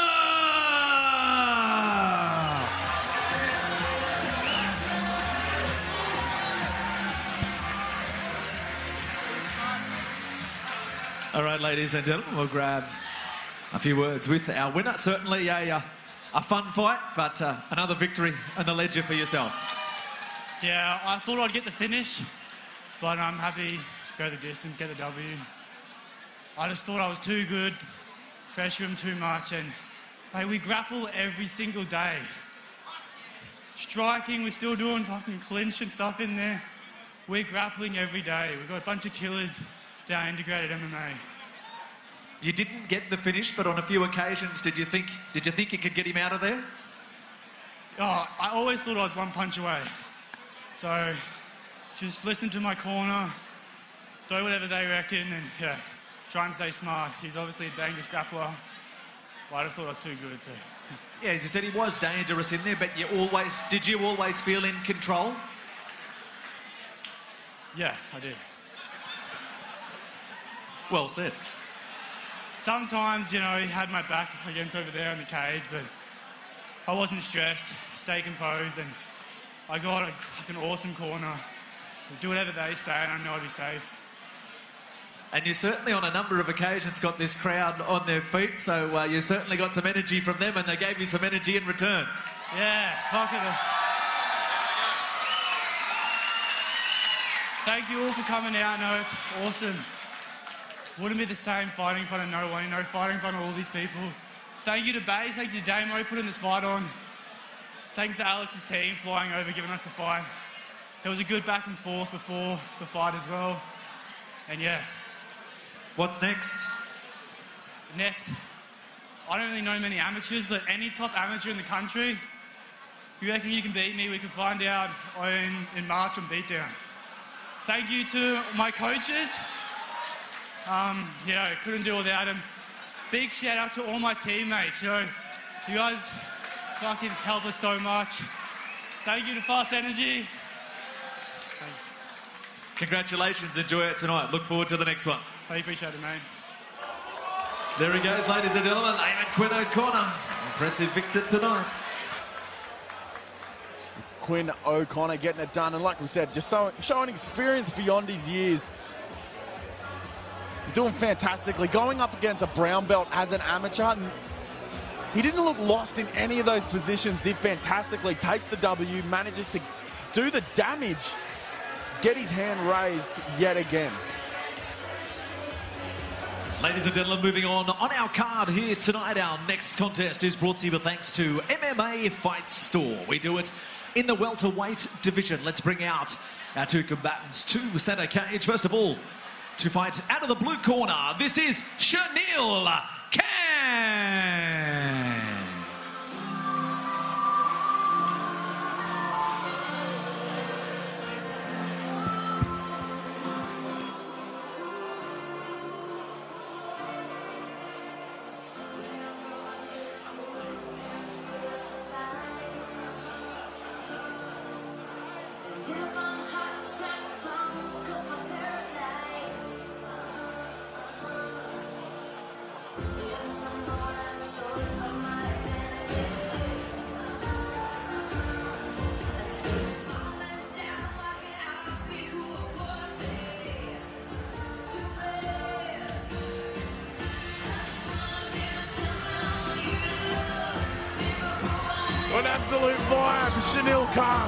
All right, ladies and gentlemen, we'll grab a few words with our winner. Certainly a fun fight, but another victory on the ledger for yourself. Yeah, I thought I'd get the finish, but I'm happy to go the distance, get the W. I just thought I was too good, pressure him too much, and hey, we grapple every single day. Striking, we're still doing fucking clinch and stuff in there. We're grappling every day. We've got a bunch of killers down integrated MMA. You didn't get the finish, but on a few occasions, did you think you could get him out of there? Oh, I always thought I was one punch away. So just listen to my corner, do whatever they reckon, and yeah, try and stay smart. He's obviously a dangerous grappler, but I just thought I was too good. So. Yeah, as you said, he was dangerous in there, but did you always feel in control? Yeah, I did. Well said. Sometimes, you know, he had my back against over there in the cage, but I wasn't stressed, stay composed, and I got a fucking awesome corner. Do whatever they say, and I know I'll be safe. And you certainly, on a number of occasions, got this crowd on their feet, so you certainly got some energy from them, and they gave you some energy in return. Yeah, fuck it. Thank you all for coming out. I know it's awesome. Wouldn't be the same fighting in front of no one, you know, fighting in front of all these people. Thank you to Baze, thank you to Damo putting this fight on. Thanks to Alex's team flying over, giving us the fight. There was a good back and forth before the fight as well. And yeah. What's next? Next, I don't really know many amateurs, but any top amateur in the country, You reckon you can beat me? We can find out in March on Beatdown. Thank you to my coaches. You know, couldn't do without them. Big shout out to all my teammates. You know, you guys fucking help us so much. Thank you to Fast Energy. Congratulations. Enjoy it tonight. Look forward to the next one. I appreciate it, man. There he goes, ladies and gentlemen. Quinn O'Connor. Impressive victor tonight. Quinn O'Connor getting it done. And like we said, just showing experience beyond his years. Doing fantastically. Going up against a brown belt as an amateur. He didn't look lost in any of those positions. Did fantastically. Takes the W. Manages to do the damage. Get his hand raised yet again. Ladies and gentlemen, moving on our card here tonight, our next contest is brought to you with thanks to MMA Fight Store. We do it in the welterweight division. Let's bring out our two combatants to centre cage. First of all, to fight out of the blue corner, this is Shanil Khan. An absolute vibe, Shanil Khan.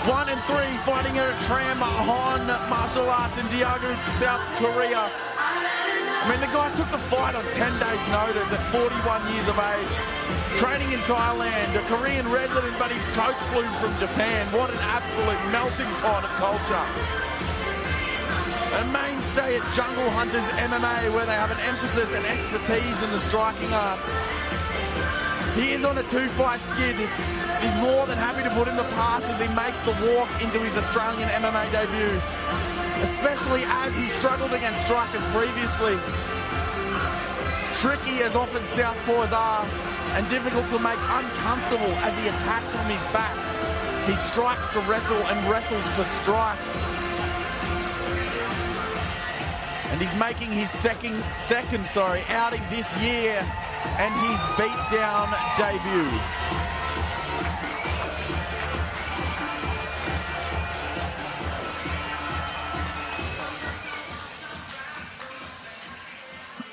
1 and 3, fighting here at Tram Han Martial Arts in Daegu, South Korea. I mean, the guy took the fight on 10 days' notice at 41 years of age. Training in Thailand, a Korean resident, but his coach flew from Japan. What an absolute melting pot of culture. A mainstay at Jungle Hunters MMA, where they have an emphasis and expertise in the striking arts. He is on a 2-fight skid. He's more than happy to put in the pass as he makes the walk into his Australian MMA debut, especially as he struggled against strikers previously. Tricky as often southpaws are, and difficult to make uncomfortable as he attacks from his back. He strikes to wrestle and wrestles to strike. And he's making his second outing this year and his beatdown debut.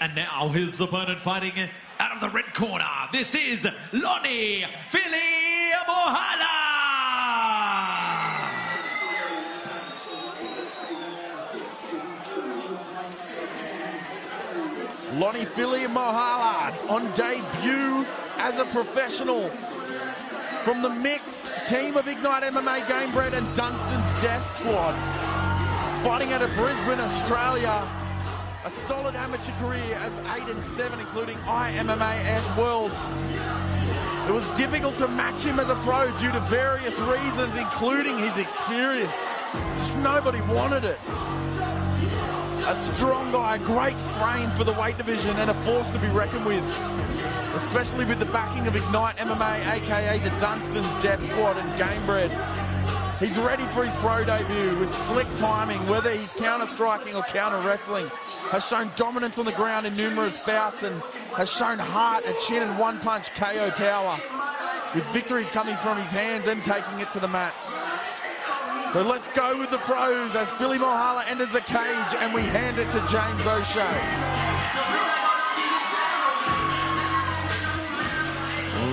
And now his opponent fighting out of the red corner. This is Lonnie Philly Mohala. Lonnie Philly Mohala on debut as a professional from the mixed team of Ignite MMA Gamebred and Dunstan Death Squad. Fighting out of Brisbane, Australia. A solid amateur career of 8 and 7, including IMMA and Worlds. It was difficult to match him as a pro due to various reasons, including his experience. Just nobody wanted it. A strong guy, a great frame for the weight division and a force to be reckoned with, especially with the backing of Ignite MMA, aka the Dunstan Death Squad and Gamebred. He's ready for his pro debut with slick timing, whether he's counter-striking or counter-wrestling. Has shown dominance on the ground in numerous bouts and has shown heart, a chin and one-punch KO power, with victories coming from his hands and taking it to the mat. So let's go with the pros as Philly Mohala enters the cage and we hand it to James O'Shea.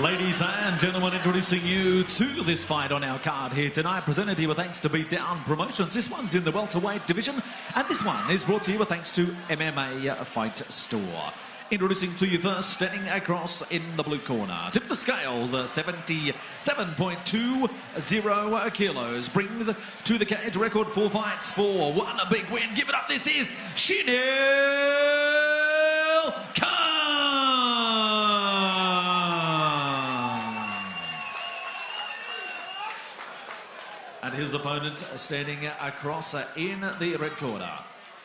Ladies and gentlemen, introducing you to this fight on our card here tonight, presented to you with thanks to Beatdown Promotions. This one's in the welterweight division, and this one is brought to you with thanks to MMA Fight Store. Introducing to you first, standing across in the blue corner. Tip the scales, 77.20 kilos. Brings to the cage record 4 fights for 1 big win. Give it up, this is Shanil Khan. his opponent standing across in the red corner.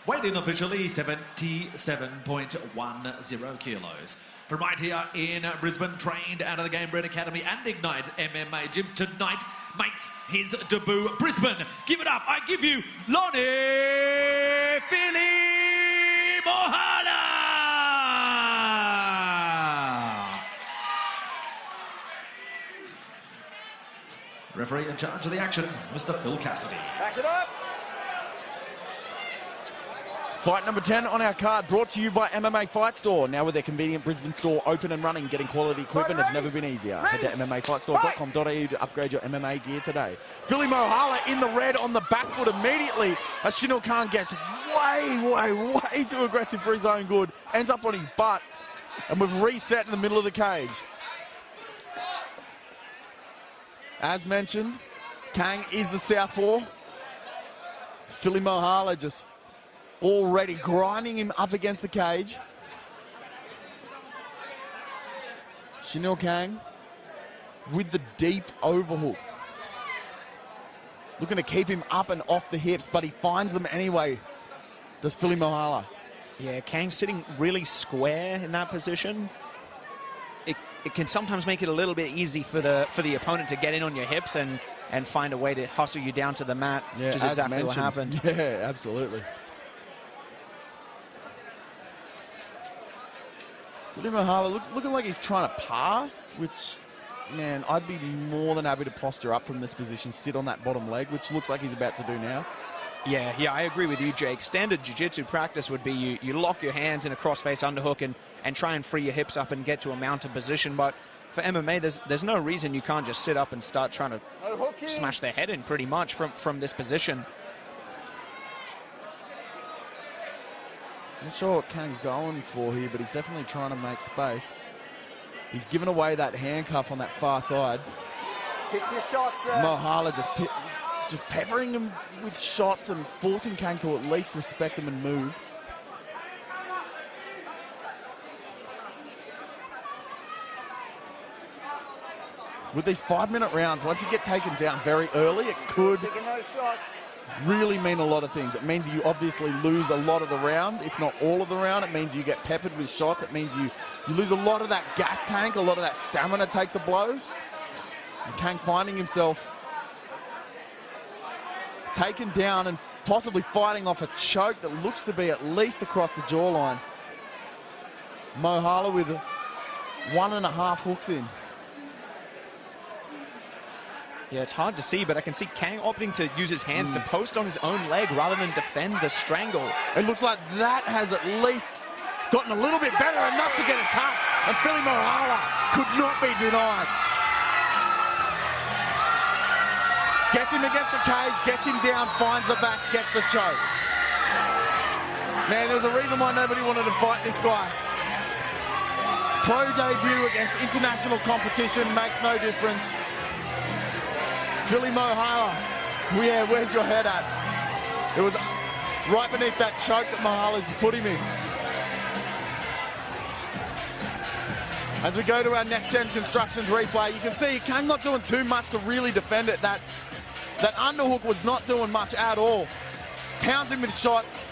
Weighed in officially 77.10 kilos. From right here in Brisbane, trained out of the Game Bread Academy and Ignite MMA Gym, tonight makes his debut. Brisbane, give it up. I give you Lonnie Philly Mohala. Referee in charge of the action, Mr. Phil Cassidy. Back it up. Fight number 10 on our card, brought to you by MMA Fight Store. Now with their convenient Brisbane store open and running, getting quality equipment has never been easier. Head to MMAFightStore.com.au to upgrade your MMA gear today. Philly Mohala in the red on the back foot immediately as Shinil Khan gets way too aggressive for his own good. Ends up on his butt, and we've reset in the middle of the cage. As mentioned, Kang is the southpaw. Philly Mohala just already grinding him up against the cage. Shinil Kang with the deep overhook. Looking to keep him up and off the hips, but he finds them anyway. Does Philly Mohala. Yeah, Kang sitting really square in that position. It can sometimes make it a little bit easy for the opponent to get in on your hips and find a way to hustle you down to the mat, Yeah, which is exactly what happened. Yeah, absolutely. Philly Mohala looking like he's trying to pass, which, man, I'd be more than happy to posture up from this position, sit on that bottom leg, which looks like he's about to do now. Yeah, I agree with you, Jake. Standard jiu-jitsu practice would be you lock your hands in a cross-face underhook and try and free your hips up and get to a mounted position. But for MMA, there's no reason you can't just sit up and start trying to smash their head in pretty much from this position. Not sure what Kang's going for here, but he's definitely trying to make space. He's given away that handcuff on that far side. Pick your shots there. Mohala just peppering him with shots and forcing Kang to at least respect him and move. With these 5-minute rounds, once you get taken down very early, it could really mean a lot of things. It means you obviously lose a lot of the round, if not all of the round. It means you get peppered with shots. It means you lose a lot of that gas tank, a lot of that stamina takes a blow. And Kang finding himself taken down and possibly fighting off a choke that looks to be at least across the jawline. Mohala with 1.5 hooks in. Yeah, it's hard to see, but I can see Kang opting to use his hands to post on his own leg rather than defend the strangle. It looks like that has at least gotten a little bit better, enough to get a touch, and Philly Mohala could not be denied. Gets him against the cage, gets him down, finds the back, gets the choke. Man, there's a reason why nobody wanted to fight this guy. Pro debut against international competition makes no difference. Philly Mohala, yeah, where's your head at? It was right beneath that choke that Mohala just put him in. As we go to our next-gen constructions replay, you can see Kang not doing too much to really defend it. That underhook was not doing much at all. Pounds him with shots.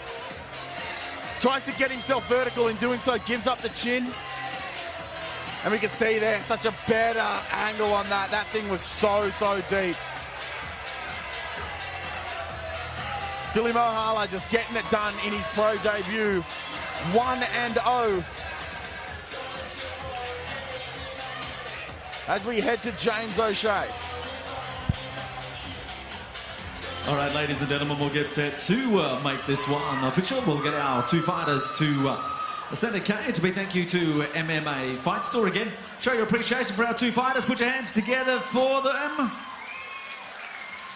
Tries to get himself vertical, in doing so gives up the chin. And we can see there such a better angle on that. That thing was so deep. Philly Mohala just getting it done in his pro debut. 1-0. As we head to James O'Shea. All right, ladies and gentlemen, we'll get set to make this one official. We'll get our two fighters to center cage. A big thank you to MMA Fight Store again. Show your appreciation for our two fighters. Put your hands together for them.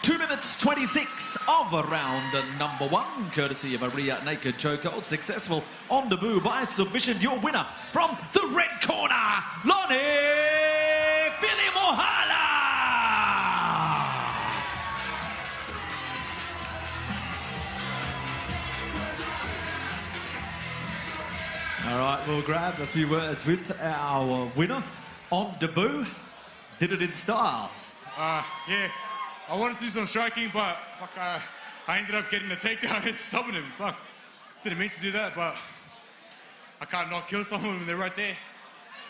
2 minutes 26 of round number 1, courtesy of a rear naked chokehold. Successful on debut by submission. Your winner from the red corner, Lonnie Philly Mohala. All right, we'll grab a few words with our winner on debut. Did it in style. Yeah. I wanted to do some striking, but fuck, I ended up getting the takedown and stopping him. Fuck. Didn't mean to do that, but I can't not kill someone when they're right there.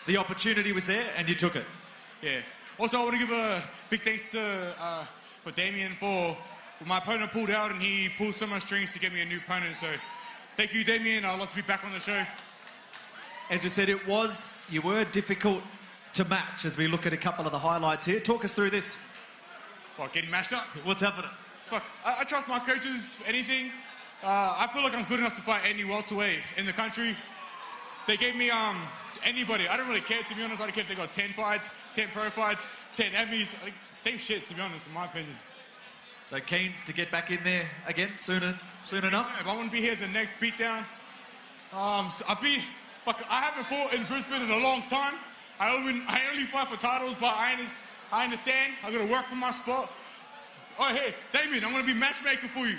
The opportunity was there, and you took it. Yeah. Also, I want to give a big thanks to for Damien for my opponent pulled out, and he pulled so much strings to get me a new opponent. So, thank you, Damien. I'd love to be back on the show. As we said, you were difficult to match as we look at a couple of the highlights here. Talk us through this. What, getting mashed up? What's happening? Fuck, I trust my coaches for anything. I feel like I'm good enough to fight any welterweight in the country. They gave me anybody. I don't really care, to be honest. I don't care if they got 10 fights, 10 pro fights, 10 Emmys. Like, same shit, to be honest, in my opinion. So keen to get back in there again soon enough? If I want to be here at the next beatdown, I haven't fought in Brisbane in a long time. I only fight for titles, but I understand. I got to work for my spot. Oh, hey, Damien, I'm going to be matchmaker for you.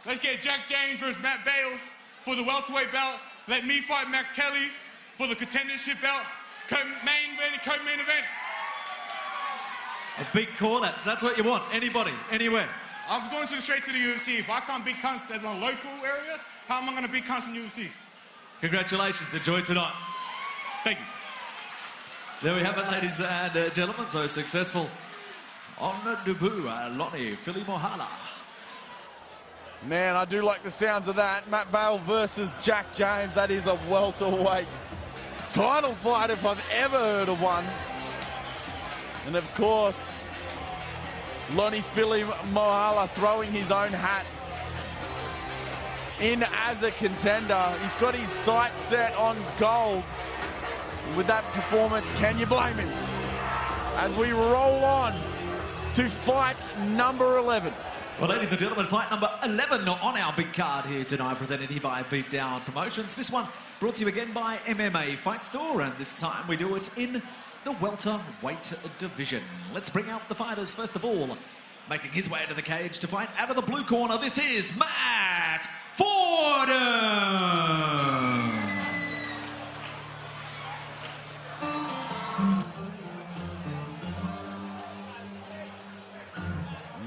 Let's get Jack James versus Matt Bale for the welterweight belt. Let me fight Max Kelly for the contendership belt. Co-main event. A big call, that's what you want. Anybody, anywhere. I'm going straight to the UFC. If I can't beat cunts in my local area, how am I going to beat cunts in UFC? Congratulations. Enjoy tonight. Thank you. There we have it, ladies and gentlemen. So successful on the debut, Lonnie Filimohala. Man, I do like the sounds of that. Matt Bale versus Jack James. That is a welterweight title fight if I've ever heard of one. And of course, Lonnie Filimohala throwing his own hat in as a contender. He's got his sights set on gold. With that performance, can you blame him? As we roll on to fight number 11. Well, ladies and gentlemen, fight number 11 on our big card here tonight, presented here by Beatdown Promotions. This one brought to you again by MMA Fight Store, and this time we do it in the welterweight division. Let's bring out the fighters. First of all, making his way to the cage to fight out of the blue corner, this is Matt Fordham.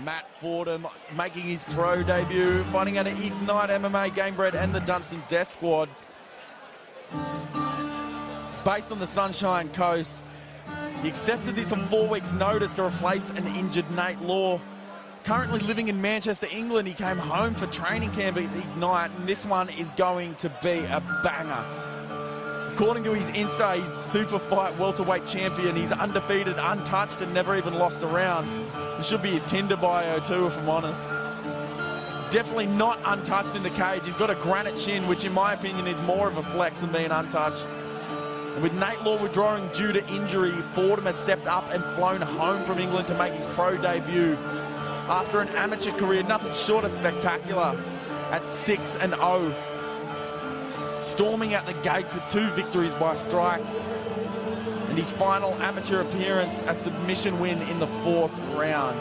Matt Fordham making his pro debut, fighting out of Ignite MMA, Gamebred and the Dunstan Death Squad. Based on the Sunshine Coast, he accepted this on 4 weeks' notice to replace an injured Nate Law. Currently living in Manchester, England, he came home for training camp at Ignite, and this one is going to be a banger. According to his Insta, he's super fight welterweight champion. He's undefeated, untouched, and never even lost a round. This should be his Tinder bio too, if I'm honest. Definitely not untouched in the cage. He's got a granite chin, which in my opinion is more of a flex than being untouched. And with Nate Law withdrawing due to injury, Fordham has stepped up and flown home from England to make his pro debut. After an amateur career, nothing short of spectacular at 6-0. Storming out the gates with 2 victories by strikes. And his final amateur appearance, a submission win in the 4th round.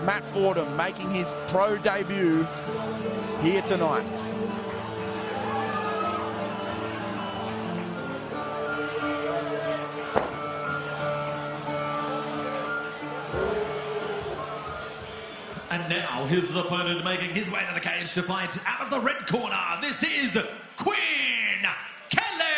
Matt Fordham making his pro debut here tonight. And now, his opponent making his way to the cage to fight out of the red corner. This is Nguyen Kelly.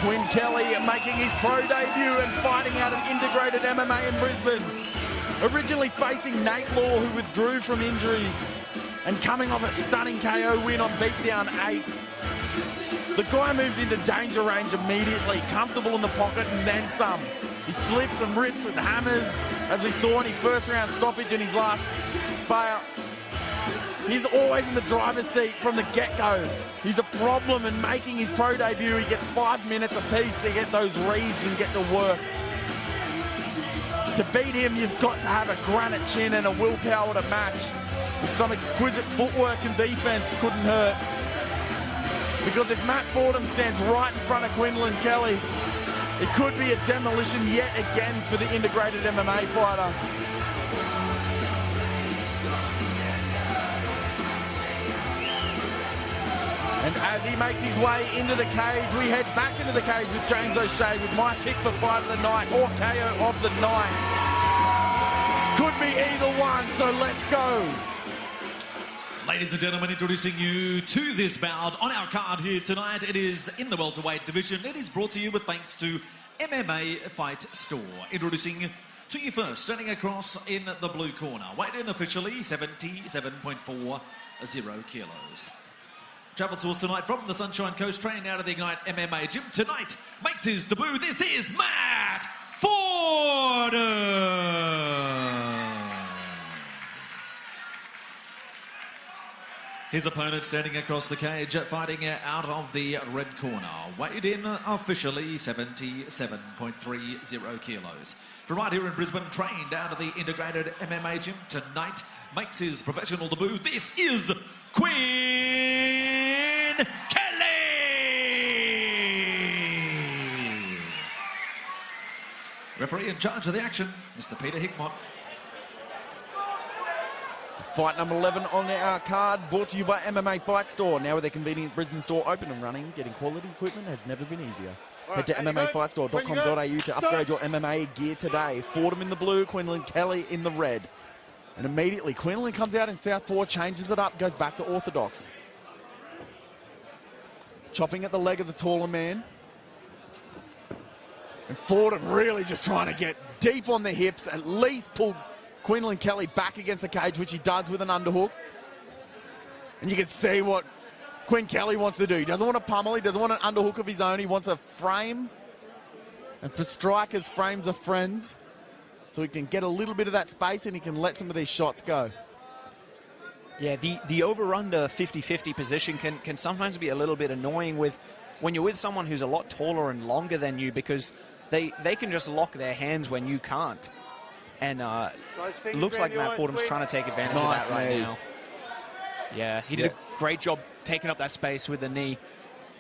Nguyen Kelly making his pro debut and fighting out of Integrated MMA in Brisbane. Originally facing Nate Law, who withdrew from injury, and coming off a stunning KO win on Beatdown 8. The guy moves into danger range immediately, comfortable in the pocket and then some. He slips and rips with hammers, as we saw in his first round stoppage and his last He's always in the driver's seat from the get-go. He's a problem, and making his pro debut, he gets 5 minutes apiece to get those reads and get to work. To beat him, you've got to have a granite chin and a willpower to match. With some exquisite footwork and defense couldn't hurt. Because if Matt Fordham stands right in front of Quinlan Kelly, it could be a demolition yet again for the integrated MMA fighter. And as he makes his way into the cage, we head back into the cage with James O'Shea with my pick for fight of the night or KO of the night. Could be either one, so let's go. Ladies and gentlemen, introducing you to this bout on our card here tonight. It is in the welterweight division. It is brought to you with thanks to MMA Fight Store. Introducing to you first, standing across in the blue corner, weighed in officially 77.40 kilos. Travel source tonight from the Sunshine Coast, training out of the Ignite MMA gym tonight, makes his debut. This is Matt Fordham. His opponent standing across the cage, fighting out of the red corner, weighed in officially 77.30 kilos. From right here in Brisbane, trained out of the integrated MMA gym tonight, makes his professional debut. This is Nguyen Kelly! Referee in charge of the action, Mr. Peter Hickmott. Fight number 11 on our card, brought to you by MMA Fight Store. Now with their convenient Brisbane store open and running, getting quality equipment has never been easier. Head to MMAFightStore.com.au to upgrade your MMA gear today. Fordham in the blue, Quinlan Kelly in the red. And immediately, Quinlan comes out in southpaw, changes it up, goes back to orthodox. Chopping at the leg of the taller man. And Fordham really just trying to get deep on the hips, at least pull Quinlan Kelly back against the cage, which he does with an underhook. And you can see what Quinn Kelly wants to do. He doesn't want to pummel. He doesn't want an underhook of his own. He wants a frame. And for strikers, frames are friends. So he can get a little bit of that space and he can let some of these shots go. Yeah, the over-under 50-50 position can sometimes be a little bit annoying when you're with someone who's a lot taller and longer than you, because they can just lock their hands when you can't. And looks like Matt Fordham's trying to take advantage of that right now. Yeah, he did a great job taking up that space with the knee.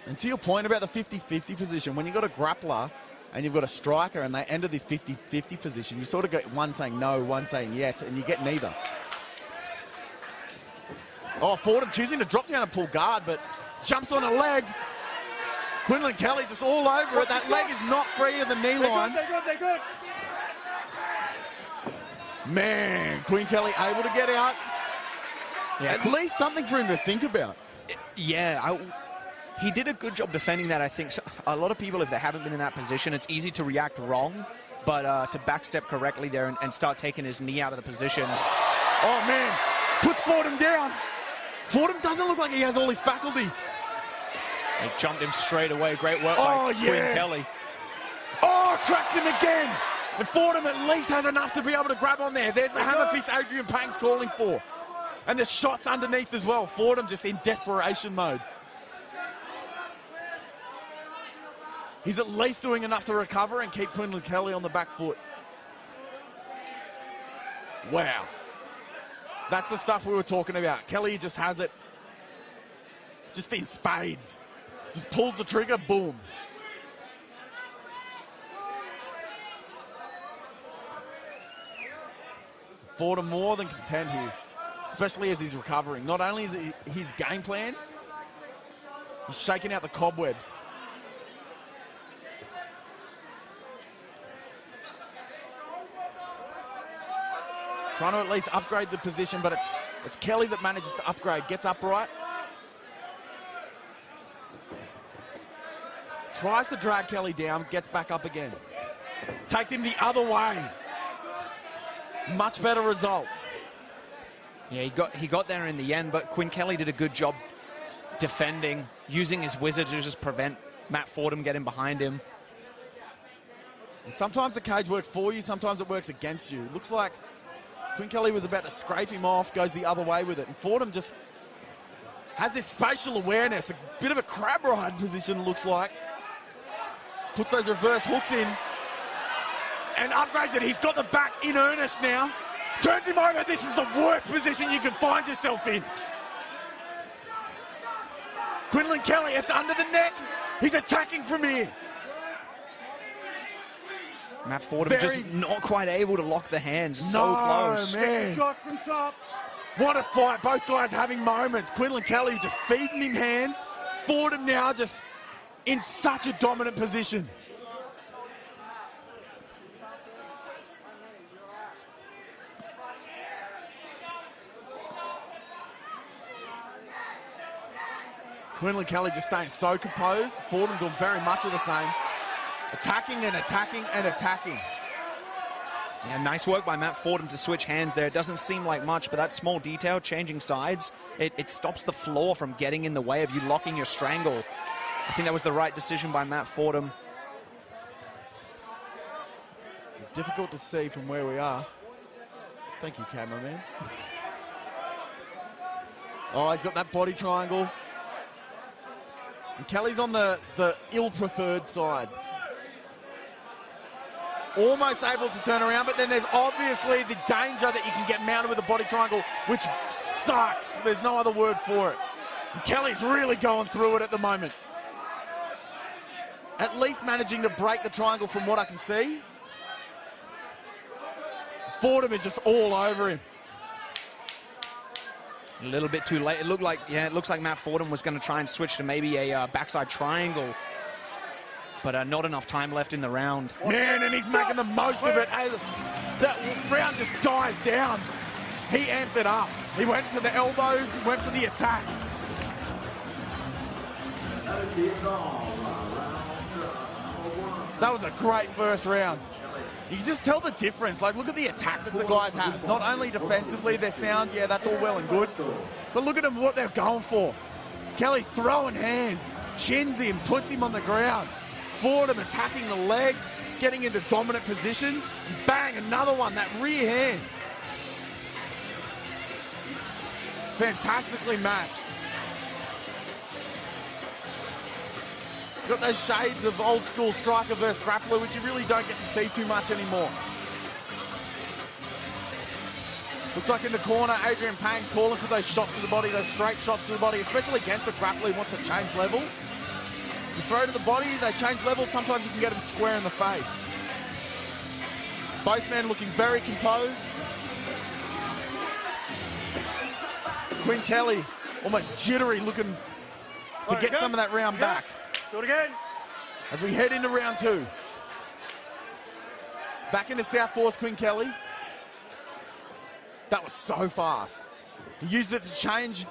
And to your point about the 50-50 position, when you've got a grappler and you've got a striker and they enter this 50-50 position, you sort of get one saying no, one saying yes, and you get neither. Oh, Fordham choosing to drop down and pull guard, but jumps on a leg. Quinlan Kelly just all over it. That leg is not free of the knee line. They're good. Man, Quinn Kelly able to get out. Yeah, at least something for him to think about. Yeah, he did a good job defending that, I think. So a lot of people, if they haven't been in that position, it's easy to react wrong, but to backstep correctly there and start taking his knee out of the position. Oh, man, puts Fordham down. Fordham doesn't look like he has all his faculties. They jumped him straight away. Great work by Quinn Kelly. Oh, cracks him again. And Fordham at least has enough to be able to grab on there. There's the hammer fist Adrian Pang's calling for. And the shots underneath as well. Fordham just in desperation mode. He's at least doing enough to recover and keep Quinlan Kelly on the back foot. Wow. That's the stuff we were talking about. Kelly just has it. Just in spades. Just pulls the trigger, boom. Fordham more than content here, especially as he's recovering. Not only is it his game plan, he's shaking out the cobwebs. Trying to at least upgrade the position, but it's Kelly that manages to upgrade. Gets upright. Tries to drag Kelly down, gets back up again. Takes him the other way. Much better result. Yeah, he got there in the end, but Quinn Kelly did a good job defending, using his wizard to just prevent Matt Fordham getting behind him. And sometimes the cage works for you, sometimes it works against you. Looks like Quinn Kelly was about to scrape him off, goes the other way with it. And Fordham just has this spatial awareness, a bit of a crab ride position, looks like. Puts those reverse hooks in and upgrades it. He's got the back in earnest now. Turns him over. This is the worst position you can find yourself in. Quinlan Kelly, it's under the neck. He's attacking from here. Matt Fordham just not quite able to lock the hands. So close. Man. Shots from top. What a fight. Both guys having moments. Quinlan Kelly just feeding him hands. Fordham now just in such a dominant position. Quinlan Kelly just staying so composed. Fordham doing very much of the same. Attacking and attacking and attacking. Yeah, nice work by Matt Fordham to switch hands there. It doesn't seem like much, but that small detail, changing sides, it stops the floor from getting in the way of you locking your strangle. I think that was the right decision by Matt Fordham. Difficult to see from where we are. Thank you, cameraman. Oh, he's got that body triangle. And Kelly's on the ill-preferred side. Almost able to turn around, but then there's obviously the danger that you can get mounted with a body triangle, which sucks. There's no other word for it. And Kelly's really going through it at the moment. At least managing to break the triangle from what I can see. Fordham is just all over him. A little bit too late. It looked like, yeah, it looks like Matt Fordham was going to try and switch to maybe a backside triangle. But not enough time left in the round. Man, and he's making the most of it. As that round just dies down. He amped it up. He went to the elbows, he went for the attack. That was a great first round. You can just tell the difference. Like, look at the attack that the guys have. Not only defensively, they're sound, yeah, that's all well and good. But look at them, what they're going for. Kelly throwing hands, chins him, puts him on the ground. Fordham attacking the legs, getting into dominant positions. Bang, another one, that rear hand. Fantastically matched. It's got those shades of old school striker versus grappler, which you really don't get to see too much anymore. Looks like in the corner, Adrian Pang's calling for those shots to the body, those straight shots to the body, especially against the grappler who wants to change levels. You throw to the body, they change levels, sometimes you can get them square in the face. Both men looking very composed. Quinn Kelly almost jittery, looking to get some of that round back. Do it again. As we head into round two. Back into Southpaws, Quinn Kelly. That was so fast. He used it to change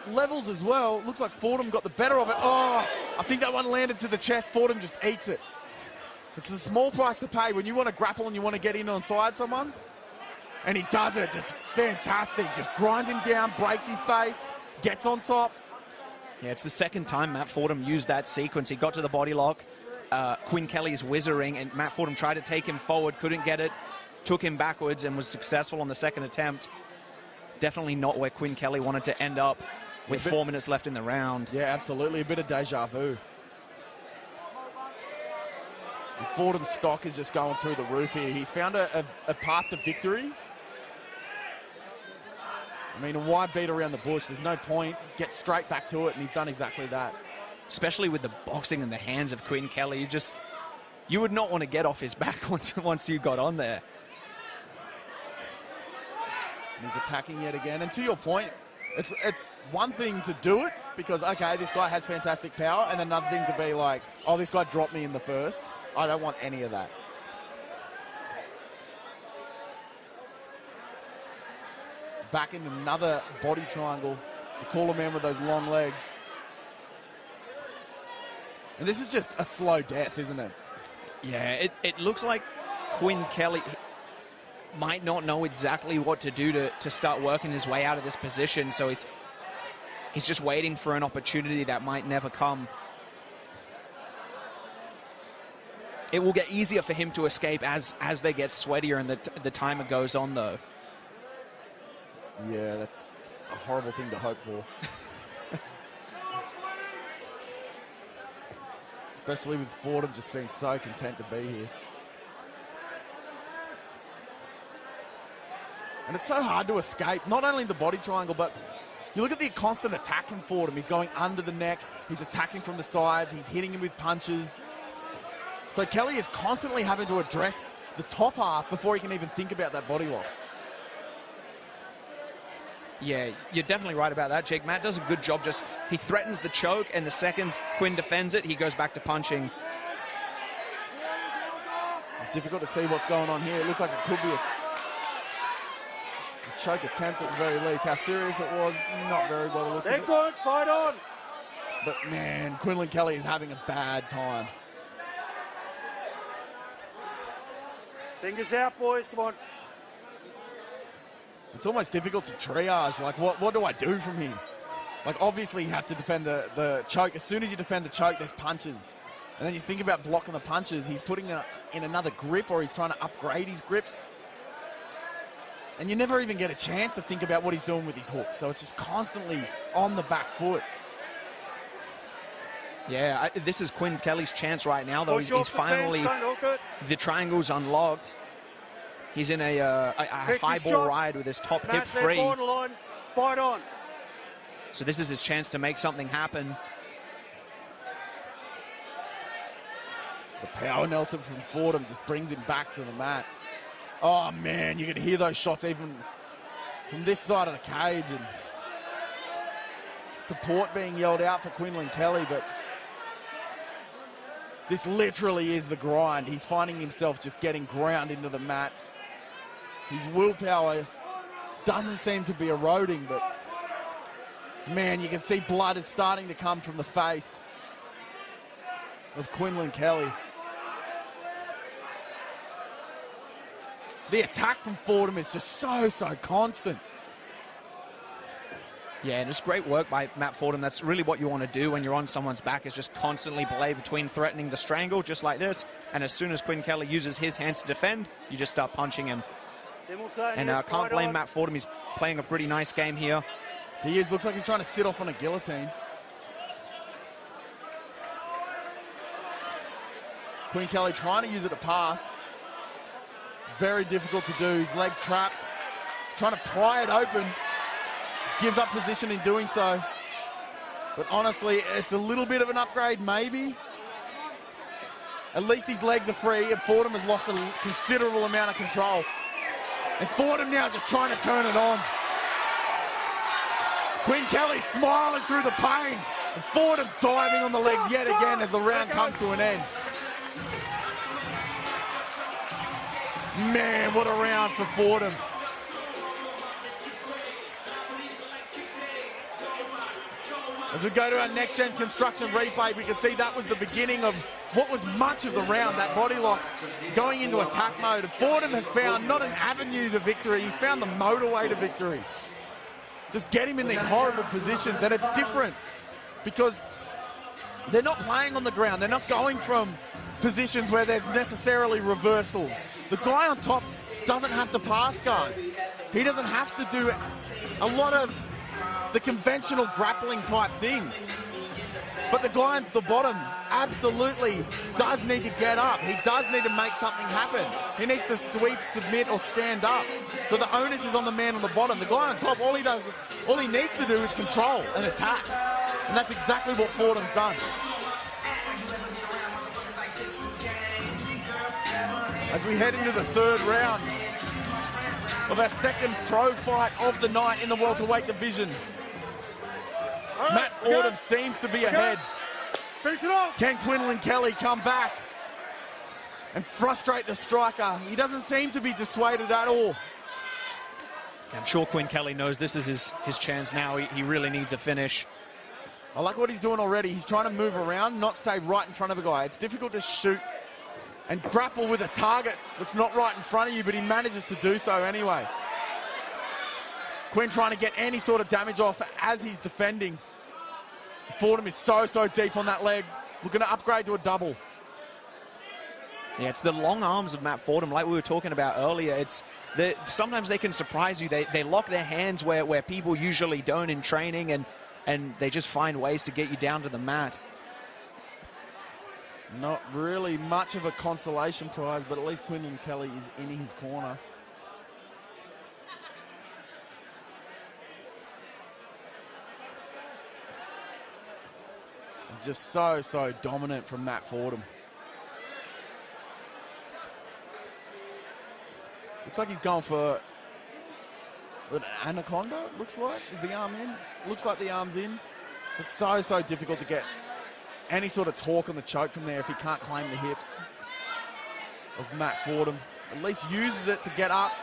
levels as well. Looks like Fordham got the better of it. Oh, I think that one landed to the chest. Fordham just eats it. It's a small price to pay when you want to grapple and you want to get in on side someone. And he does it. Just fantastic. Just grinds him down, breaks his face, gets on top. Yeah, it's the second time Matt Fordham used that sequence. He got to the body lock. Quinn Kelly's whizzering, and Matt Fordham tried to take him forward, couldn't get it, took him backwards, and was successful on the second attempt. Definitely not where Quinn Kelly wanted to end up with 4 minutes left in the round. Yeah, absolutely. A bit of deja vu. And Fordham's stock is just going through the roof here. He's found a path to victory. I mean, why beat around the bush? There's no point. Get straight back to it, and he's done exactly that. Especially with the boxing in the hands of Quinn Kelly. You would not want to get off his back once you got on there. And he's attacking yet again. And to your point, it's one thing to do it because, okay, this guy has fantastic power, and another thing to be like, oh, this guy dropped me in the first. I don't want any of that. Back into another body triangle. The taller man with those long legs. And this is just a slow death, isn't it? Yeah, it looks like Quinn Kelly might not know exactly what to do to start working his way out of this position. So he's just waiting for an opportunity that might never come. It will get easier for him to escape as they get sweatier and the timer goes on, though. Yeah, that's a horrible thing to hope for. Especially with Fordham just being so content to be here. And it's so hard to escape, not only the body triangle, but you look at the constant attack from Fordham. He's going under the neck, he's attacking from the sides, he's hitting him with punches. So Kelly is constantly having to address the top half before he can even think about that body lock. Yeah, you're definitely right about that, Jake. Matt does a good job. He threatens the choke, and the second Quinn defends it, he goes back to punching. Difficult to see what's going on here. It looks like it could be a choke attempt at the very least. How serious it was, not very well. Looks They're good, fight on. But man, Quinlan Kelly is having a bad time. Fingers out, boys, come on. It's almost difficult to triage. Like, what do I do from here? Like, obviously you have to defend the choke. As soon as you defend the choke, there's punches. And then you think about blocking the punches. He's putting it in another grip, or he's trying to upgrade his grips. And you never even get a chance to think about what he's doing with his hooks. So it's just constantly on the back foot. Yeah, this is Quinn Kelly's chance right now, though. He's finally, the triangle's unlocked. He's in a high ball ride with his top hip free. Borderline. Fight on. So this is his chance to make something happen. The power Nelson from Fordham just brings him back to the mat. Oh man, you can hear those shots even from this side of the cage, and support being yelled out for Quinlan Kelly, but this literally is the grind. He's finding himself just getting ground into the mat. His willpower doesn't seem to be eroding, but man, you can see blood is starting to come from the face of Quinlan Kelly. The attack from Fordham is just so constant. Yeah, and it's great work by Matt Fordham. That's really what you want to do when you're on someone's back, is just constantly play between threatening the strangle, just like this, and as soon as Quinn Kelly uses his hands to defend, you just start punching him. And can't blame Matt Fordham. He's playing a pretty nice game here. He is. Looks like he's trying to sit off on a guillotine. Quinn Kelly trying to use it to pass. Very difficult to do. His legs trapped. Trying to pry it open. Gives up position in doing so. But honestly, it's a little bit of an upgrade, maybe. At least his legs are free, and Fordham has lost a considerable amount of control. And Fordham now just trying to turn it on. Quinn Kelly smiling through the pain. And Fordham diving on the legs yet again as the round comes to an end. Man, what a round for Fordham. As we go to our next-gen construction replay, we can see that was the beginning of what was much of the round, that body lock going into attack mode. And Fordham has found not an avenue to victory, he's found the motorway to victory. Just get him in these horrible positions, and it's different because they're not playing on the ground. They're not going from positions where there's necessarily reversals. The guy on top doesn't have to pass guard. He doesn't have to do a lot of the conventional grappling type things. But the guy at the bottom absolutely does need to get up. He does need to make something happen. He needs to sweep, submit, or stand up. So the onus is on the man on the bottom. The guy on top, all he needs to do is control and attack. And that's exactly what Fordham's done. As we head into the third round of our second pro fight of the night in the welterweight division. Matt Fordham seems to be ahead. Can Quinlan Kelly come back and frustrate the striker? He doesn't seem to be dissuaded at all. I'm sure Quinn Kelly knows this is his chance now. He really needs a finish. I like what he's doing already. He's trying to move around, not stay right in front of a guy. It's difficult to shoot and grapple with a target that's not right in front of you, but he manages to do so anyway. Quinn trying to get any sort of damage off as he's defending. Fordham is so deep on that leg, looking to upgrade to a double. Yeah, it's the long arms of Matt Fordham, like we were talking about earlier. It's sometimes they can surprise you. They lock their hands where people usually don't in training, and they just find ways to get you down to the mat. Not really much of a consolation prize, but at least Quinlan Kelly is in his corner. It's just so dominant from Matt Fordham. Looks like he's going for an anaconda, looks like. Is the arm in? Looks like the arm's in. It's so difficult to get any sort of torque on the choke from there if he can't claim the hips of Matt Fordham. At least uses it to get up.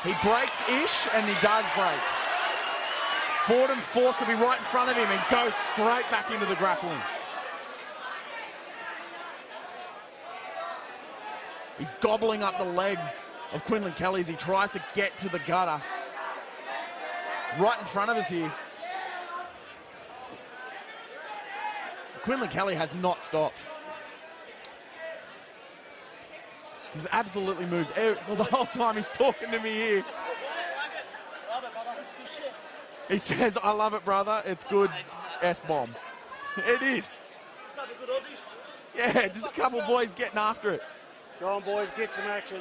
He breaks ish, and he does break. Fordham forced to be right in front of him and goes straight back into the grappling. He's gobbling up the legs of Quinlan Kelly as he tries to get to the gutter. Right in front of us here. Quinlan Kelly has not stopped. He's absolutely moved. Well, the whole time he's talking to me here. He says, "I love it, brother. It's good S-bomb." It is. Yeah, just a couple of boys getting after it. Go on, boys, get some action.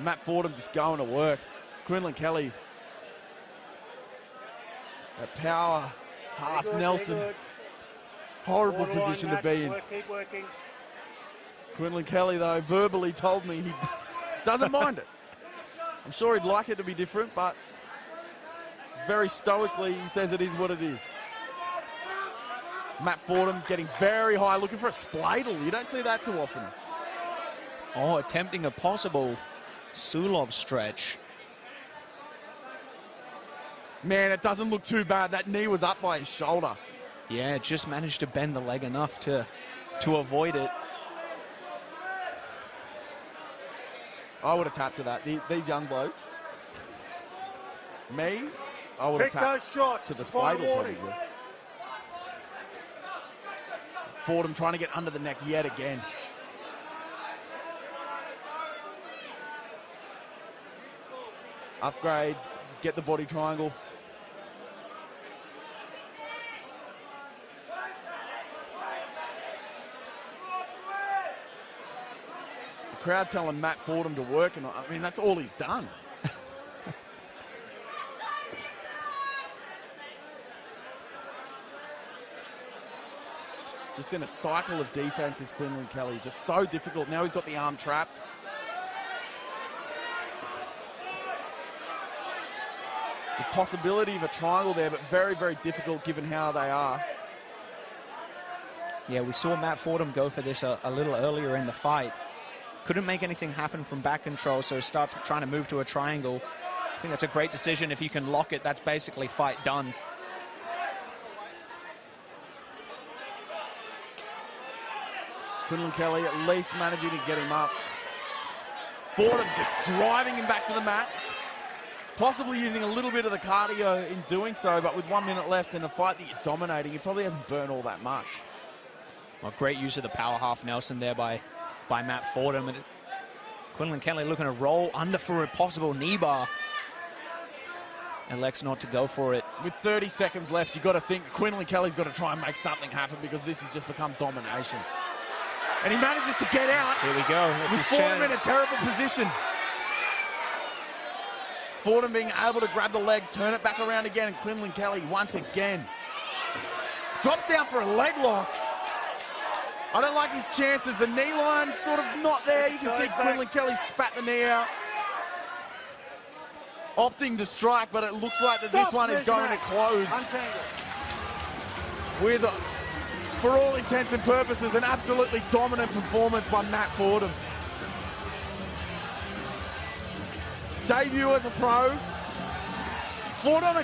Matt Fordham just going to work. Quinlan Kelly, a power half Nelson. Horrible position to be in. Keep working. Quinlan Kelly, though, verbally told me he doesn't mind it. I'm sure he'd like it to be different, but very stoically he says it is what it is. Matt Fordham getting very high, looking for a spladle. You don't see that too often. Oh, attempting a possible Sulov stretch. Man, it doesn't look too bad. That knee was up by his shoulder. Yeah, just managed to bend the leg enough to avoid it. I would have tapped to that. These young blokes. Me, I would have tapped to the spladle probably. Fordham trying to get under the neck yet again. Upgrades, get the body triangle. The crowd telling Matt Fordham to work, and I mean, that's all he's done. Just in a cycle of defense is Quinlan Kelly. Just so difficult. Now he's got the arm trapped. The possibility of a triangle there, but very difficult given how they are. Yeah, we saw Matt Fordham go for this a little earlier in the fight. Couldn't make anything happen from back control, so starts trying to move to a triangle. I think that's a great decision. If you can lock it, that's basically fight done. Quinlan Kelly at least managing to get him up. Fordham just driving him back to the mat. Possibly using a little bit of the cardio in doing so, but with 1 minute left in a fight that you're dominating, he probably hasn't burned all that much. Well, great use of the power half Nelson there by Matt Fordham. And Quinlan Kelly looking to roll under for a possible knee bar. Elects not to go for it. With 30 seconds left, you've got to think Quinlan Kelly's got to try and make something happen because this has just become domination. And he manages to get out. Here we go. That's with his Fordham in a chance. terrible position. Fordham being able to grab the leg, turn it back around again, and Quinlan Kelly once again drops down for a leg lock. I don't like his chances. The knee line sort of not there. You can see Quinlan Kelly spat the knee out. Opting to strike, but it looks like that this one is going to close with, for all intents and purposes, an absolutely dominant performance by Matt Fordham. Debut as a pro. Fought a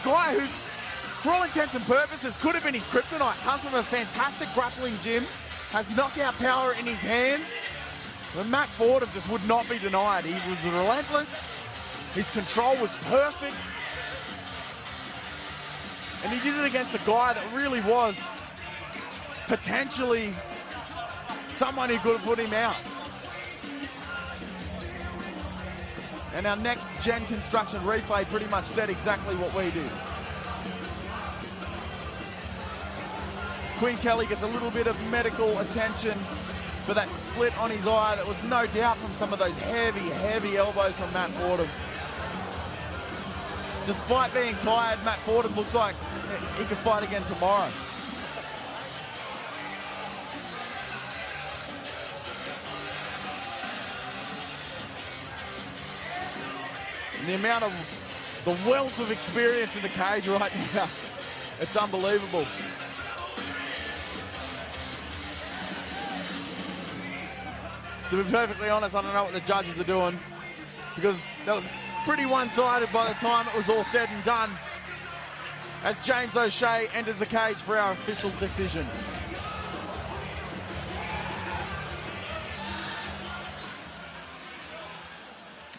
guy who, for all intents and purposes, could have been his kryptonite. Comes from a fantastic grappling gym, has knockout power in his hands. But Matt Fordham just would not be denied. He was relentless. His control was perfect. And he did it against a guy that really was potentially someone who could have put him out. And our next gen construction replay pretty much said exactly what we did. As Quinn Kelly gets a little bit of medical attention for that split on his eye that was no doubt from some of those heavy, heavy elbows from Matt Fordham. Despite being tired, Matt Fordham looks like he could fight again tomorrow. And the amount of, the wealth of experience in the cage right now, it's unbelievable. To be perfectly honest, I don't know what the judges are doing, because that was pretty one-sided by the time it was all said and done, as James O'Shea enters the cage for our official decision.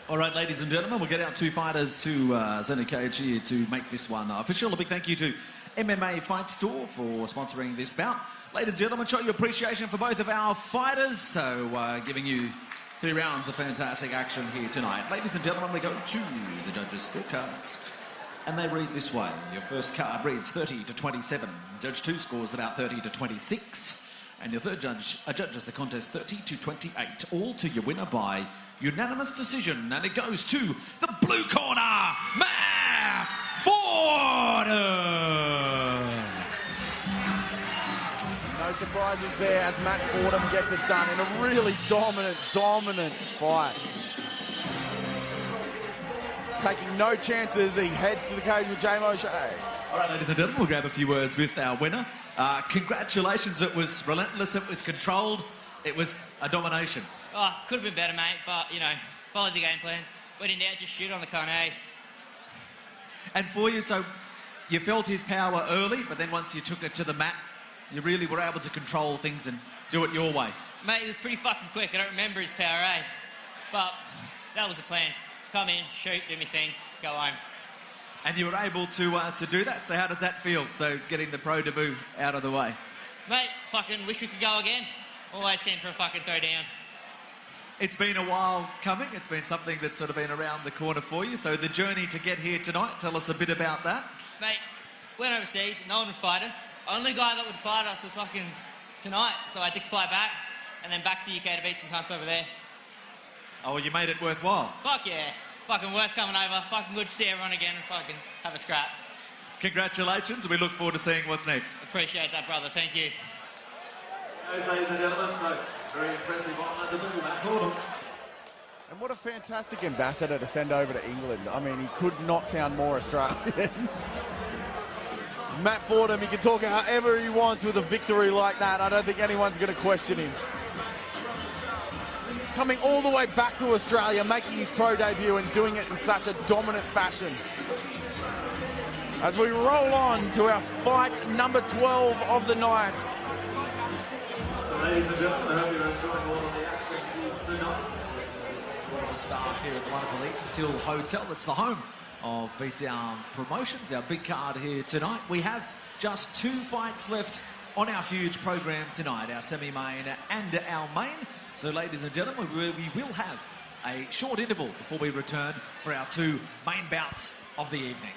All right, ladies and gentlemen, we'll get our two fighters to center cage here to make this one official. A big thank you to MMA Fight Store for sponsoring this bout. Ladies and gentlemen, show your appreciation for both of our fighters. So giving you 3 rounds of fantastic action here tonight. Ladies and gentlemen, we go to the judges' scorecards. And they read this way. Your first card reads 30-27. Judge 2 scores about 30-26. And your third judge judges the contest 30-28. All to your winner by unanimous decision. And it goes to the blue corner, Matt Fordham. No surprises there as Matt Fordham gets it done in a really dominant fight. Taking no chances, he heads to the cage with James O'Shea. All right, ladies and gentlemen, we'll grab a few words with our winner. Congratulations, it was relentless, it was controlled, it was a domination. Oh, could have been better, mate, but, you know, followed the game plan. Went in there, just shoot on the cone, eh? And for you, so you felt his power early, but then once you took it to the mat, you really were able to control things and do it your way. Mate, it was pretty fucking quick. I don't remember his power, eh? But that was the plan. Come in, shoot, do my thing, go home. And you were able to do that, so how does that feel? So getting the pro debut out of the way. Mate, fucking wish we could go again. Always keen for a fucking throwdown. It's been a while coming. It's been something that's sort of been around the corner for you. So the journey to get here tonight, tell us a bit about that. Mate, went overseas, no one would fight us. Only guy that would fight us was fucking tonight. So I had to fly back and then back to UK to beat some cunts over there. Oh, well, you made it worthwhile. Fuck yeah. Fucking worth coming over. Fucking good to see everyone again and fucking have a scrap. Congratulations. We look forward to seeing what's next. Appreciate that, brother. Thank you. Ladies and gentlemen, so very impressive on the double, Matt Fordham. And what a fantastic ambassador to send over to England. I mean, he could not sound more Australian. Matt Fordham, he can talk however he wants with a victory like that. I don't think anyone's going to question him. Coming all the way back to Australia, making his pro debut and doing it in such a dominant fashion. As we roll on to our fight number 12 of the night. So ladies and gentlemen, I hope you're enjoying all of the action here tonight. All the staff here at the wonderful Eatons Hill Hotel. It's the home of Beatdown Promotions, our big card here tonight. We have just 2 fights left on our huge program tonight, our semi-main and our main. So, ladies and gentlemen, we will have a short interval before we return for our 2 main bouts of the evening.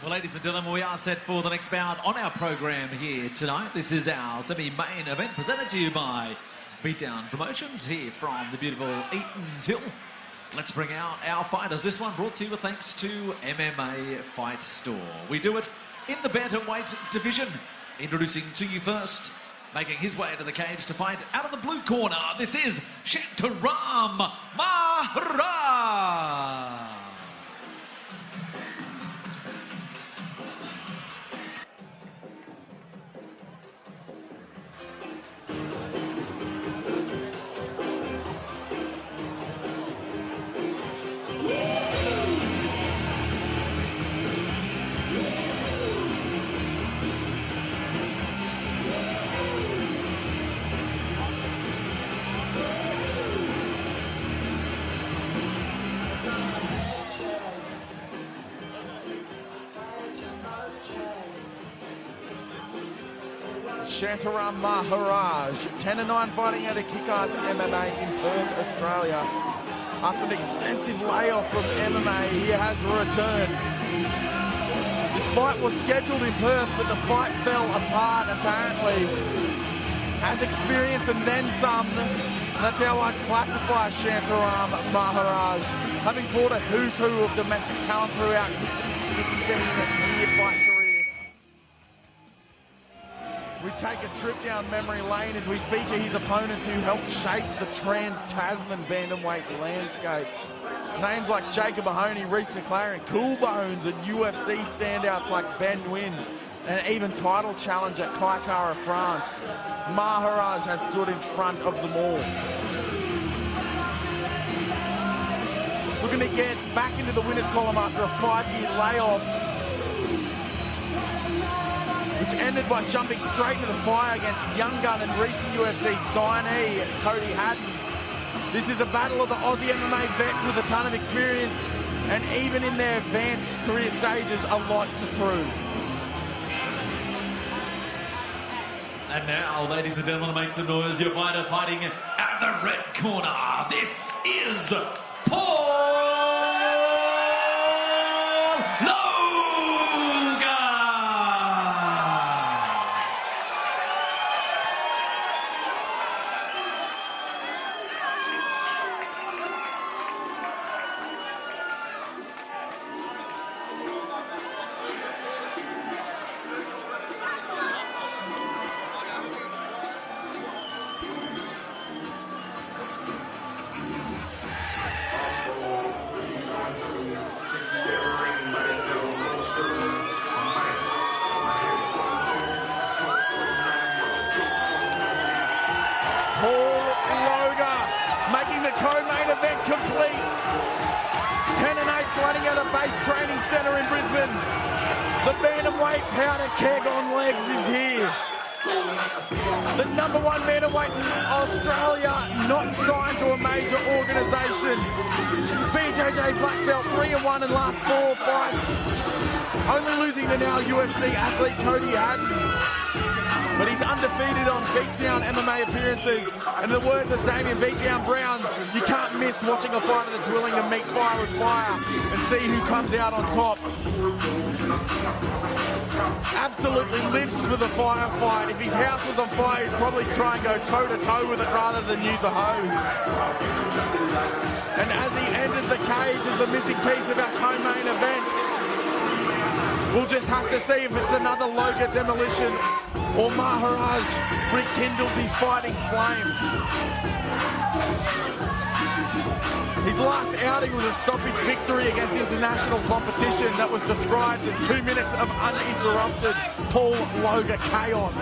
Well, ladies and gentlemen, we are set for the next bout on our program here tonight. This is our semi-main event presented to you by Beatdown Promotions here from the beautiful Eatons Hill. Let's bring out our fighters. This one brought to you with thanks to MMA Fight Store. We do it in the bantamweight division. Introducing to you first, making his way to the cage to fight out of the blue corner. This is Shantaram Maharaj. Shantaram Maharaj, 10-9 fighting out of Kick-Ass MMA in Perth, Australia. After an extensive layoff from MMA, he has returned. This fight was scheduled in Perth, but the fight fell apart apparently. Has experience and then some. That's how I'd classify Shantaram Maharaj. Having fought a who's who of domestic talent throughout his 16-year fight career. We take a trip down memory lane as we feature his opponents who helped shape the trans-Tasman bantamweight landscape. Names like Jacob Mahoney, Reese McLaren, Cool Bones, and UFC standouts like Ben Nguyen, and even title challenger Kai Kara France. Maharaj has stood in front of them all. Looking to get back into the winners column after a 5-year layoff, which ended by jumping straight into the fire against young gun and recent UFC signee Cody Haddon. This is a battle of the Aussie MMA vets with a ton of experience, and even in their advanced career stages, a lot to prove. And now, ladies and gentlemen, make some noise. Your fighter fighting out of the red corner. This is Paul Loga. Co-main event complete. 10-8 fighting at a base training centre in Brisbane. The bantamweight powder keg on legs is here. The #1 bantamweight in Australia, not signed to a major organisation. BJJ black belt, 3-1 in last 4 fights. Only losing to now UFC athlete Cody Haddon. But he's undefeated on Beatdown MMA appearances. And in the words of Damien Beatdown Brown, you can't miss watching a fighter that's willing to meet fire with fire and see who comes out on top. Absolutely lives for the firefight. If his house was on fire, he'd probably try and go toe-to-toe with it rather than use a hose. And as he enters the cage as the missing piece of our co-main event, we'll just have to see if it's another Loga demolition or Maharaj rekindles his fighting flames. His last outing was a stoppage victory against international competition that was described as 2 minutes of uninterrupted Paul Loga chaos.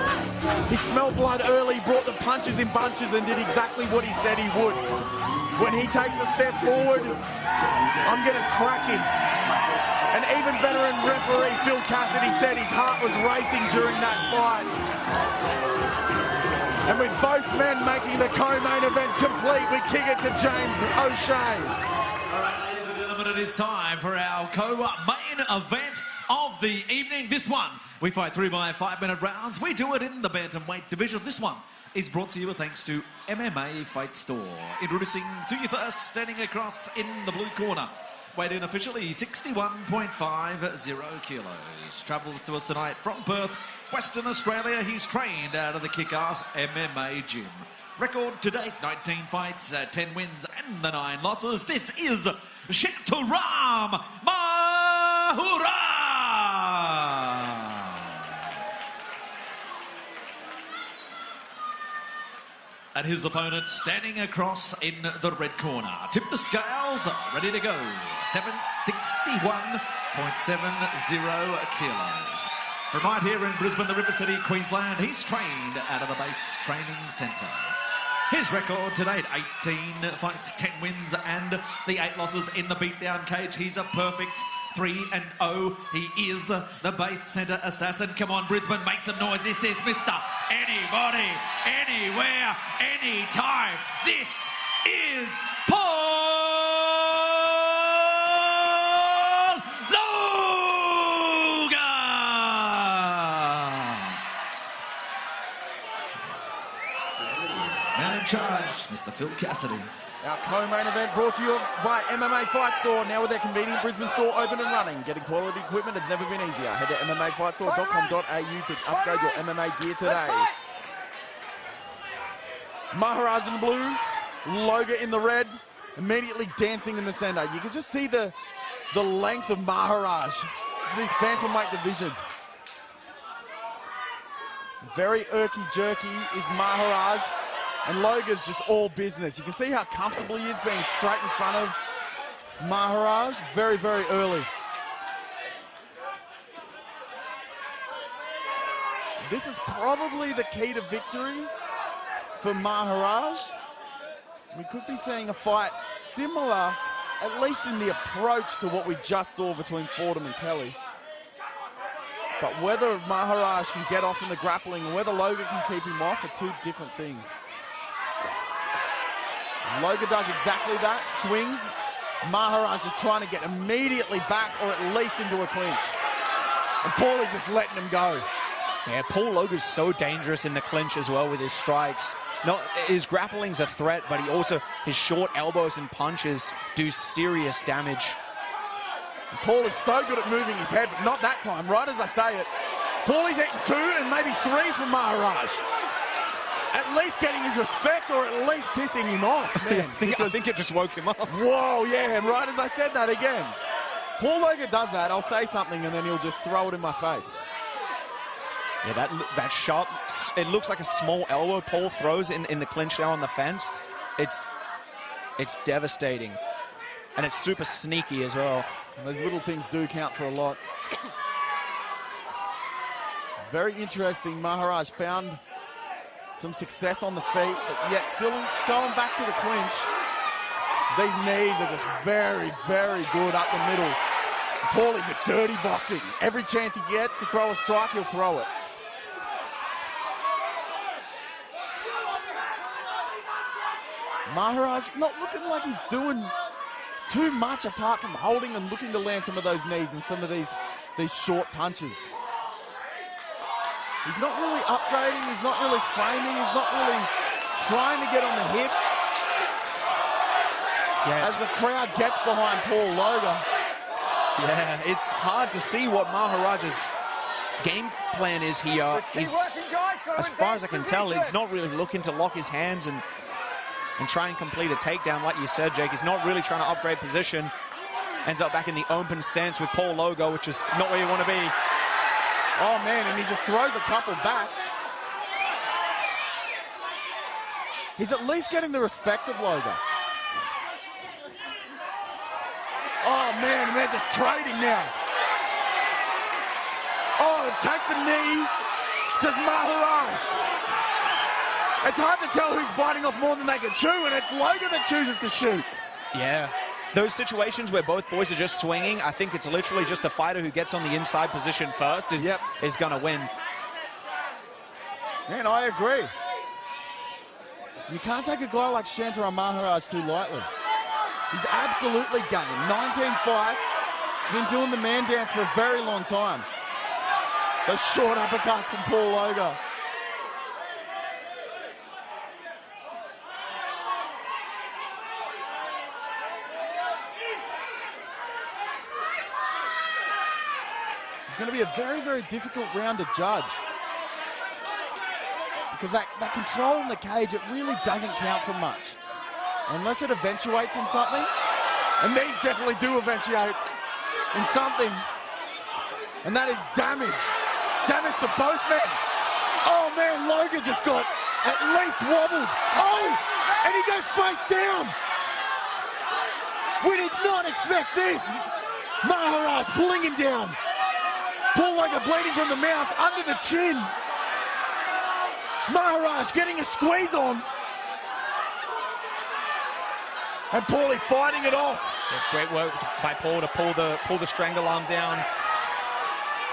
He smelled blood early, brought the punches in bunches and did exactly what he said he would. When he takes a step forward, I'm going to crack him. And even veteran referee Phil Cassidy said his heart was racing during that fight. And with both men making the co-main event complete, we kick it to James O'Shea. All right, ladies and gentlemen, it is time for our co-main event of the evening. This one, we fight through by 5-minute rounds. We do it in the bantamweight division. This one is brought to you with thanks to MMA Fight Store. Introducing to you first, standing across in the blue corner, Weighed in officially 61.50 kilos. Travels to us tonight from Perth, Western Australia. He's trained out of the Kick-Ass MMA gym. Record to date, 19 fights, 10 wins and 9 losses. This is Shantaram Maharaj! And his opponent standing across in the red corner. Tip the scales, ready to go. 761.70 kilos. From right here in Brisbane, the River City, Queensland, he's trained out of the base training centre. His record to date, 18 fights, 10 wins and the 8 losses in the beatdown cage. He's a perfect 3-0. He is the base centre assassin. Come on, Brisbane, make some noise. This is Mr. Anybody, Anywhere, Anytime. This is Paul Loga! Man in charge, Mr. Phil Cassidy. Our co-main event brought to you by MMA Fight Store, now with their convenient Brisbane store open and running. Getting quality equipment has never been easier. Head to MMAFightStore.com.au to upgrade your MMA gear today. Maharaj in the blue, Loga in the red, immediately dancing in the centre. You can just see the length of Maharaj, this bantamweight division. Very irky-jerky is Maharaj. And Loga's just all business. You can see how comfortable he is being straight in front of Maharaj very, very early. This is probably the key to victory for Maharaj. We could be seeing a fight similar, at least in the approach, to what we just saw between Fordham and Kelly. But whether Maharaj can get off in the grappling and whether Loga can keep him off are two different things. Loga does exactly that, swings. Maharaj is trying to get immediately back or at least into a clinch. And Paulie just letting him go. Yeah, Paul Loga's so dangerous in the clinch as well with his strikes. His grappling's a threat, but his short elbows and punches do serious damage. And Paul is so good at moving his head, but not that time, right as I say it. Paulie's hitting 2 and maybe 3 from Maharaj. At least getting his respect or at least pissing him off, man. I think it just woke him up. Whoa, yeah, and right as I said that again. Paul Loga does that. I'll say something and then he'll just throw it in my face. Yeah, that shot, it looks like a small elbow Paul throws in the clinch there on the fence. It's devastating. And it's super sneaky as well. And those little things do count for a lot. Very interesting. Maharaj found some success on the feet, but yet still going back to the clinch. These knees are just very, very good up the middle. Paulie's just dirty boxing. Every chance he gets to throw a strike, he'll throw it. Maharaj not looking like he's doing too much apart from holding and looking to land some of those knees and some of these short punches. He's not really upgrading, he's not really framing, he's not really trying to get on the hips. Yeah, as the crowd gets behind Paul Loga. Yeah, it's hard to see what Maharaj's game plan is here. He's, as far as I can tell, he's not really looking to lock his hands and try and complete a takedown, like you said, Jake. He's not really trying to upgrade position. Ends up back in the open stance with Paul Loga, which is not where you want to be. Oh, man, and he just throws a couple back. He's at least getting the respect of Loga. Oh, man, and they're just trading now. Oh, takes the knee. Just Maharaj. It's hard to tell who's biting off more than they can chew, and it's Loga that chooses to shoot. Yeah. Those situations where both boys are just swinging, I think it's literally just the fighter who gets on the inside position first is going to win. Man, I agree. You can't take a guy like Shantaram Maharaj too lightly. He's absolutely game. 19 fights. Been doing the man dance for a very long time. Those short uppercuts from Paul Loga. It's going to be a very, very difficult round to judge. Because that control in the cage, it really doesn't count for much. Unless it eventuates in something. And these definitely do eventuate in something. And that is damage. Damage to both men. Oh man, Loga just got at least wobbled. Oh! And he goes face down. We did not expect this. Maharaj pulling him down. Paul Loga bleeding from the mouth, under the chin. Maharaj getting a squeeze on. And Paulie fighting it off. Yeah, great work by Paul to pull the strangle arm down.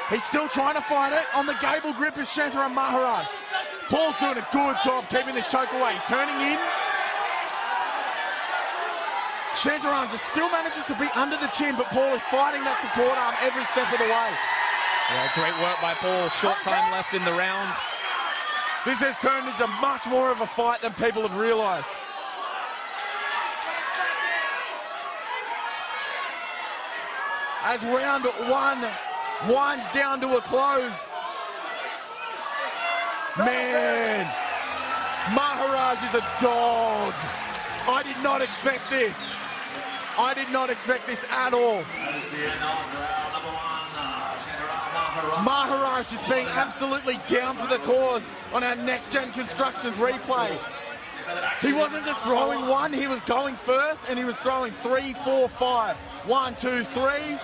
He's still trying to fight it. On the gable grip is Shantaram Maharaj. Paul's doing a good job keeping this choke away. He's turning in. Shantaram just still manages to be under the chin, but Paul is fighting that support arm every step of the way. Yeah, great work by Paul. Short time left in the round. This has turned into much more of a fight than people have realised. As round one winds down to a close. Man, Maharaj is a dog. I did not expect this. I did not expect this at all. Maharaj just being absolutely down for the cause on our next-gen construction replay. He wasn't just throwing one, he was going first, and he was throwing 3, 4, 5. 1, 2, 3.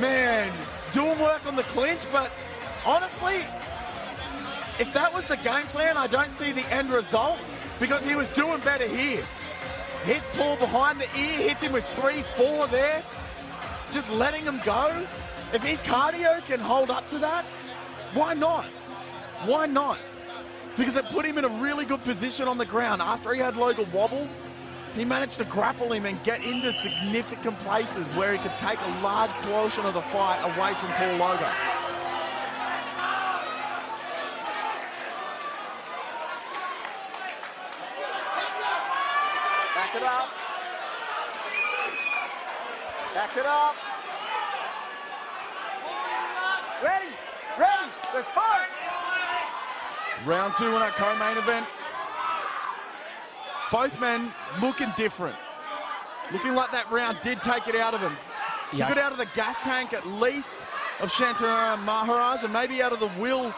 Man, doing work on the clinch, but honestly, if that was the game plan, I don't see the end result, because he was doing better here. Hits Paul behind the ear, hits him with 3, 4 there. Just letting him go. If his cardio can hold up to that, why not? Why not? Because it put him in a really good position on the ground. After he had Loga wobble, he managed to grapple him and get into significant places where he could take a large portion of the fight away from Paul Loga. Back it up. Back it up. Ready, ready, let's fight. Round 2 in our co-main event. Both men looking different. Looking like that round did take it out of him. Yeah. Took it out of the gas tank at least of Shantaram Maharaj, and maybe out of the will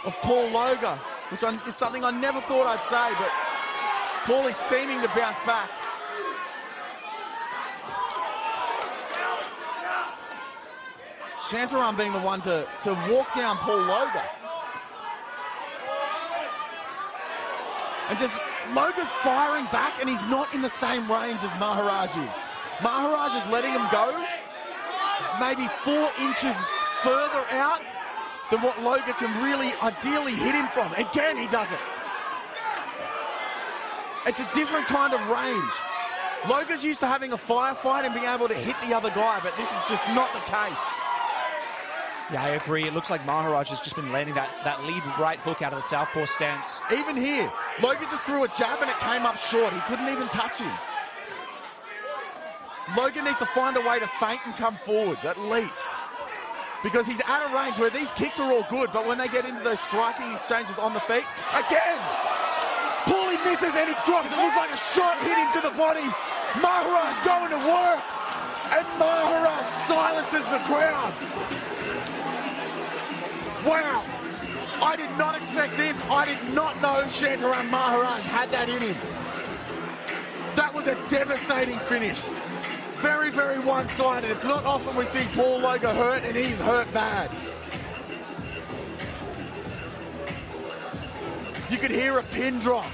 of Paul Loga, which is something I never thought I'd say, but Paul is seeming to bounce back. Shantaram being the one to walk down Paul Loga. And just, Loga's firing back and he's not in the same range as Maharaj is. Maharaj is letting him go maybe 4 inches further out than what Loga can really ideally hit him from. Again, he does it. It's a different kind of range. Loga's used to having a firefight and being able to hit the other guy, but this is just not the case. Yeah, I agree. It looks like Maharaj has just been landing that lead right hook out of the southpaw stance. Even here, Loga just threw a jab and it came up short. He couldn't even touch him. Loga needs to find a way to feint and come forwards, at least. Because he's at a range where these kicks are all good, but when they get into those striking exchanges on the feet, again, Paulie misses and he's dropped. It looks like a shot hit him to the body. Maharaj going to work, and Maharaj silences the crowd. Wow, I did not expect this. I did not know Shantaram Maharaj had that in him. That was a devastating finish. Very, very one-sided. It's not often we see Paul Loga hurt, and he's hurt bad. You could hear a pin drop.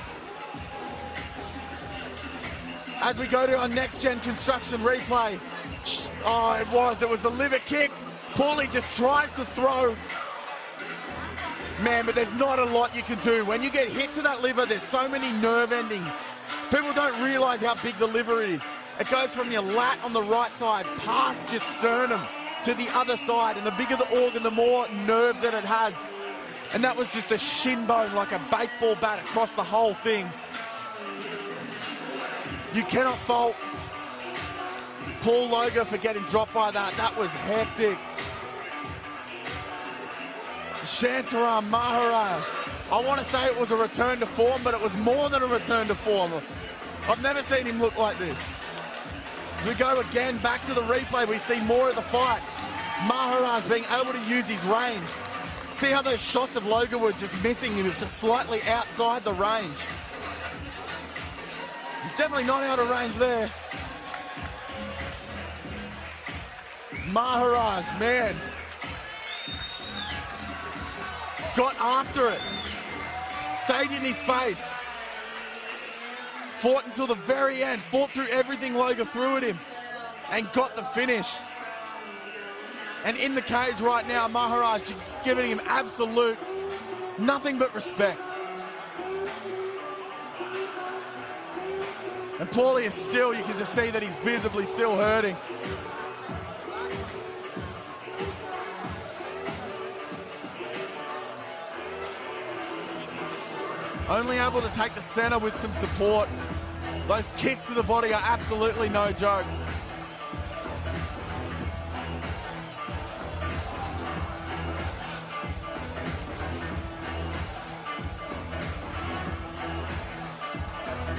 As we go to our next-gen construction replay. Oh, it was the liver kick. Paulie just tries to throw. Man, but there's not a lot you can do. When you get hit to that liver, there's so many nerve endings. People don't realise how big the liver is. It goes from your lat on the right side past your sternum to the other side. And the bigger the organ, the more nerves that it has. And that was just a shin bone, like a baseball bat across the whole thing. You cannot fault Paul Loga for getting dropped by that. That was hectic. Shantaram Maharaj. I want to say it was a return to form, but it was more than a return to form. I've never seen him look like this. As we go again back to the replay, we see more of the fight. Maharaj being able to use his range. See how those shots of Loga were just missing. He was just slightly outside the range. He's definitely not out of range there. Maharaj, man. Got after it. Stayed in his face. Fought until the very end. Fought through everything Loga threw at him. And got the finish. And in the cage right now, Maharaj is giving him absolute nothing but respect. And Paulie is still, you can just see that he's visibly still hurting. Only able to take the center with some support. Those kicks to the body are absolutely no joke.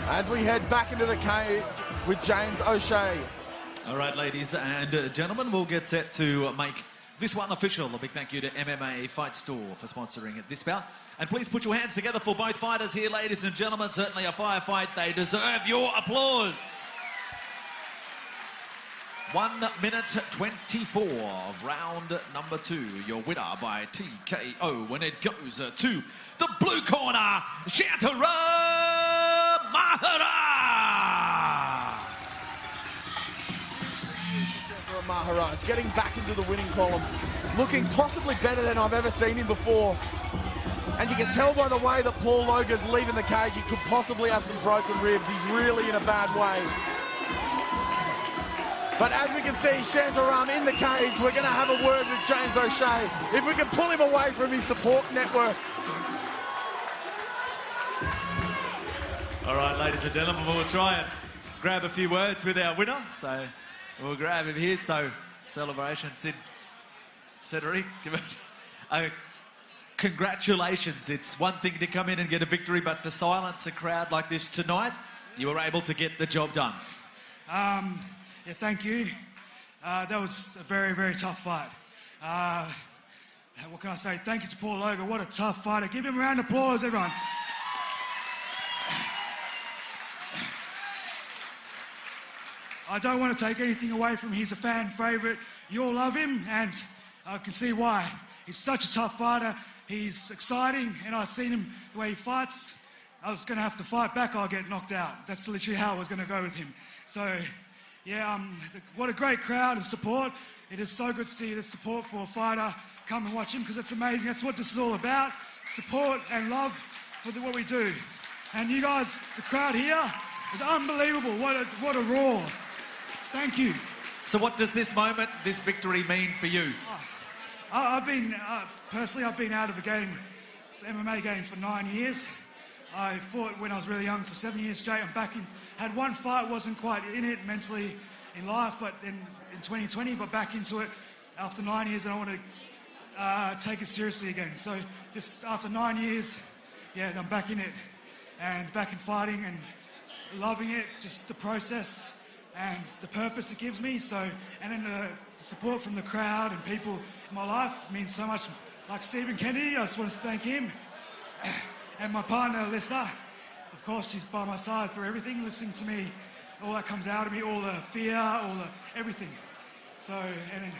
As we head back into the cage with James O'Shea. All right, ladies and gentlemen, we'll get set to make this one official. A big thank you to MMA Fight Store for sponsoring this bout. And please put your hands together for both fighters here, ladies and gentlemen. Certainly a firefight. They deserve your applause. 1 minute 24 of round number 2. Your winner by TKO when it goes to the blue corner, Gattera Maharaj getting back into the winning column, looking possibly better than I've ever seen him before. And you can tell by the way that Paul Loga's leaving the cage, he could possibly have some broken ribs. He's really in a bad way. But as we can see, Shantaram in the cage. We're going to have a word with James O'Shea. If we can pull him away from his support network. All right, ladies and gentlemen, we'll try and grab a few words with our winner. So we'll grab him here. So celebration, Sid Cedric. Congratulations. It's one thing to come in and get a victory, but to silence a crowd like this tonight, you were able to get the job done. Yeah, thank you. That was a very, very tough fight. What can I say? Thank you to Paul Loga. What a tough fighter. Give him a round of applause, everyone. I don't want to take anything away from him. He's a fan favourite. You all love him, and I can see why. He's such a tough fighter. He's exciting, and I've seen him the way he fights. I was going to have to fight back, I'll get knocked out. That's literally how I was going to go with him. So, yeah, what a great crowd and support. It is so good to see the support for a fighter. Come and watch him, because it's amazing. That's what this is all about. Support and love for what we do. And you guys, the crowd here is unbelievable. What a roar. Thank you. So what does this moment, this victory mean for you? Personally, I've been out of the game, the MMA game, for 9 years. I fought when I was really young for 7 years straight. I'm back in, had one fight, wasn't quite in it mentally in life, but in 2020, but back into it after 9 years, and I want to take it seriously again. So just after 9 years, yeah, I'm back in it and back in fighting and loving it, just the process and the purpose it gives me. So, and then the support from the crowd and people in my life means so much. Like Stephen Kennedy, I just want to thank him. And my partner, Alyssa, of course, she's by my side for everything, listening to me, all that comes out of me, all the fear, all the everything. So, and I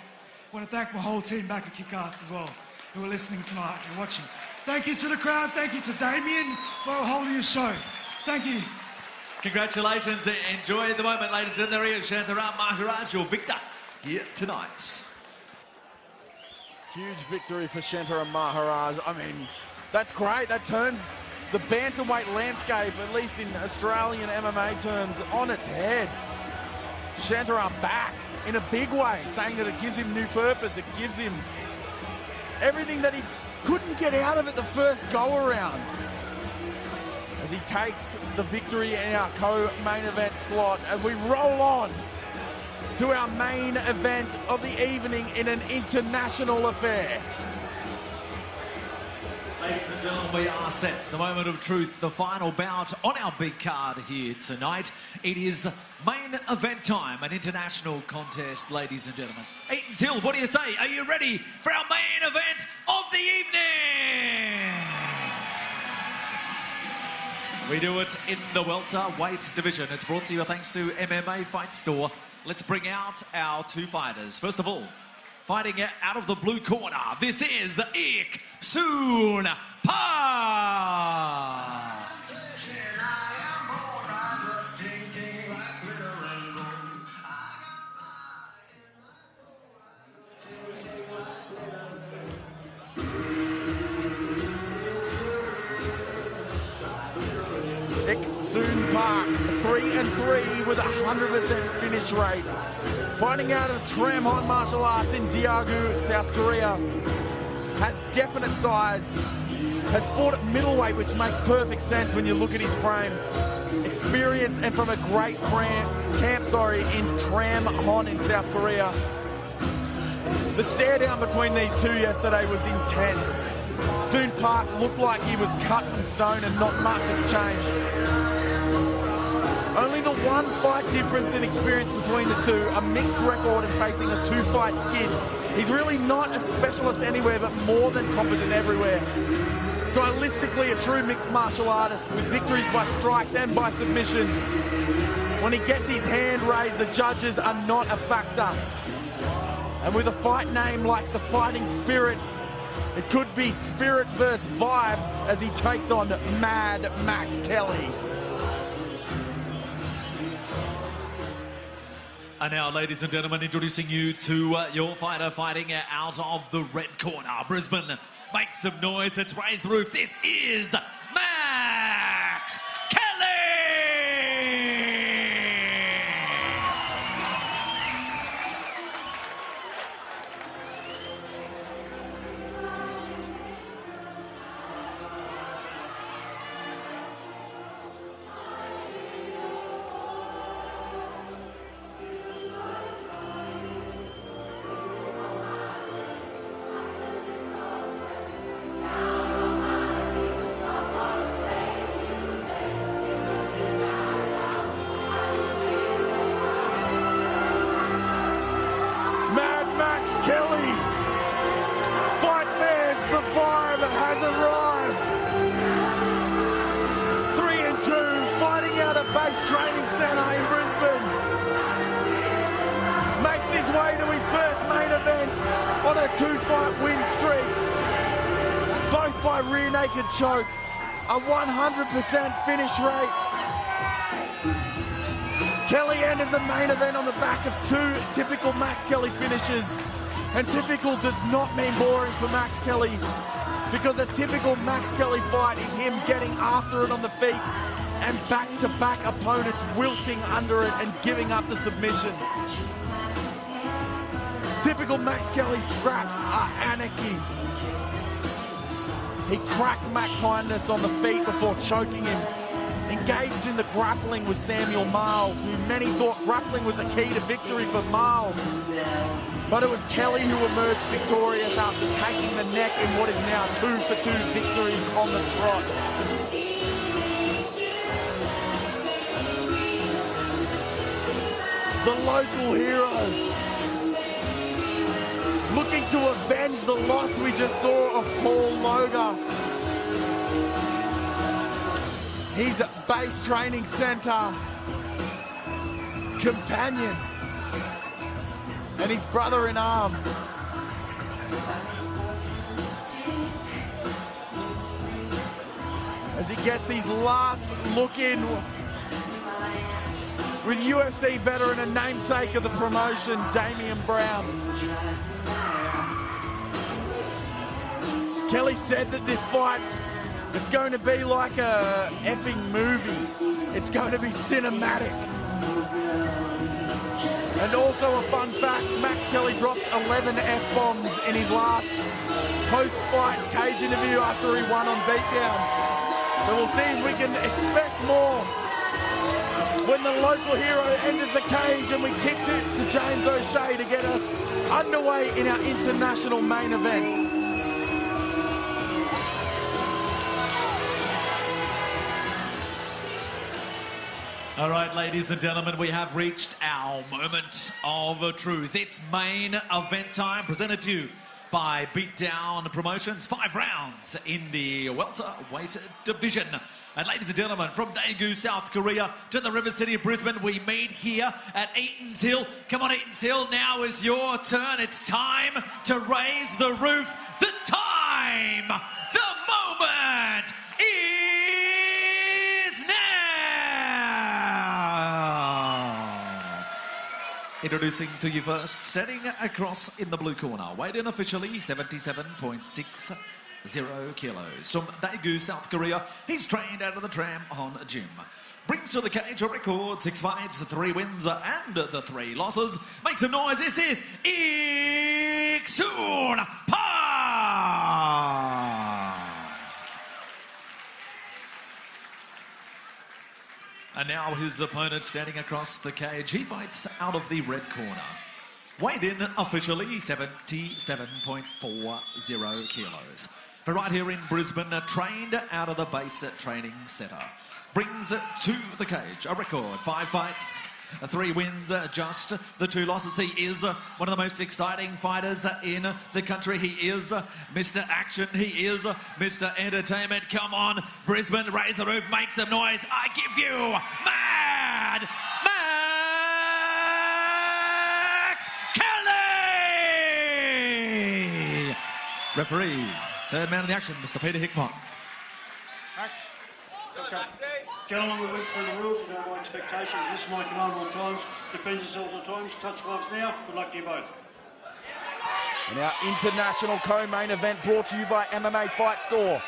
want to thank my whole team back at Kickass as well, who are listening tonight and watching. Thank you to the crowd, thank you to Damien for holding the show. Thank you. Congratulations. Enjoy the moment, ladies and gentlemen. Shantaram Maharaj, your victor here tonight. Huge victory for Shantaram Maharaj. I mean, that's great. That turns the bantamweight landscape, at least in Australian MMA terms, on its head. Shantaram back in a big way, saying that it gives him new purpose. It gives him everything that he couldn't get out of it the first go-around. As he takes the victory in our co-main event slot, as we roll on to our main event of the evening in an international affair. Ladies and gentlemen, we are set. The moment of truth, the final bout on our big card here tonight. It is main event time, an international contest, ladies and gentlemen. Eatons Hill, what do you say? Are you ready for our main event of the evening? We do it in the welterweight division. It's brought to you thanks to MMA Fight Store. Let's bring out our two fighters. First of all, fighting out of the blue corner, this is Eatons Park. Eatons Park, 3-3 with a 100% finish rate. Fighting out of Tramhon Martial Arts in Daegu, South Korea. Has definite size. Has fought at middleweight, which makes perfect sense when you look at his frame. Experienced and from a great camp, in Tramhon in South Korea. The stare down between these two yesterday was intense. Eatons Park looked like he was cut from stone and not much has changed. Only the one fight difference in experience between the two, a mixed record and facing a two-fight skid. He's really not a specialist anywhere, but more than competent everywhere. Stylistically, a true mixed martial artist with victories by strikes and by submission. When he gets his hand raised, the judges are not a factor. And with a fight name like the Fighting Spirit, it could be spirit versus vibes as he takes on Mad Max Kelly. And now, ladies and gentlemen, introducing you to your fighter fighting out of the red corner. Brisbane, make some noise. Let's raise the roof. This is Max Kelly! Training centre in Brisbane. Makes his way to his first main event on a two-fight win streak. Both by rear naked choke. A 100% finish rate. Kelly enters the main event on the back of two typical Max Kelly finishes. And typical does not mean boring for Max Kelly, because a typical Max Kelly fight is him getting after it on the feet and back-to-back opponents wilting under it and giving up the submission. Typical Max Kelly scraps are anarchy. He cracked Mac Kindness on the feet before choking him. Engaged in the grappling with Samuel Miles, who many thought grappling was the key to victory for Miles. But it was Kelly who emerged victorious after taking the neck in what is now 2-for-2 victories on the trot. The local hero, looking to avenge the loss we just saw of Paul Loga. He's a base training centre companion and his brother in arms. As he gets his last look in with UFC veteran and namesake of the promotion, Damian Brown. Kelly said that this fight, it's going to be like a effing movie. It's going to be cinematic. And also a fun fact, Max Kelly dropped 11 F-bombs in his last post-fight cage interview after he won on Beatdown. So we'll see if we can expect more when the local hero enters the cage and we kick it to James O'Shea to get us underway in our international main event. All right, ladies and gentlemen, we have reached our moment of truth. It's main event time, presented to you by Beatdown Promotions. 5 rounds in the welterweight division. And ladies and gentlemen, from Daegu, South Korea to the River City of Brisbane, we meet here at Eatons Hill. Come on, Eatons Hill, now is your turn. It's time to raise the roof. The time, the moment is now. Introducing to you first, standing across in the blue corner, weighed in officially 77.60 kilos. From Daegu, South Korea, he's trained out of the Tram on Gym. Brings to the cage a record, 6 fights, 3 wins, and the 3 losses. Make some noise, this is Eatons Park! And now his opponent standing across the cage. He fights out of the red corner. Weighed in officially 77.40 kilos. For right here in Brisbane, trained out of the base training centre. Brings it to the cage. A record, 5 fights, 3 wins, just the 2 losses. He is one of the most exciting fighters in the country. He is Mr. Action. He is Mr. Entertainment. Come on, Brisbane, raise the roof, make some noise. I give you Mad Max Kelly! Referee, third man of the action, Mr. Peter Hickmott. Max. Okay. Gentlemen, we went through the rules. We know my expectations. This is my command all times. Defend yourselves all times. Touch gloves now. Good luck to you both. And our international co-main event brought to you by MMA Fight Store.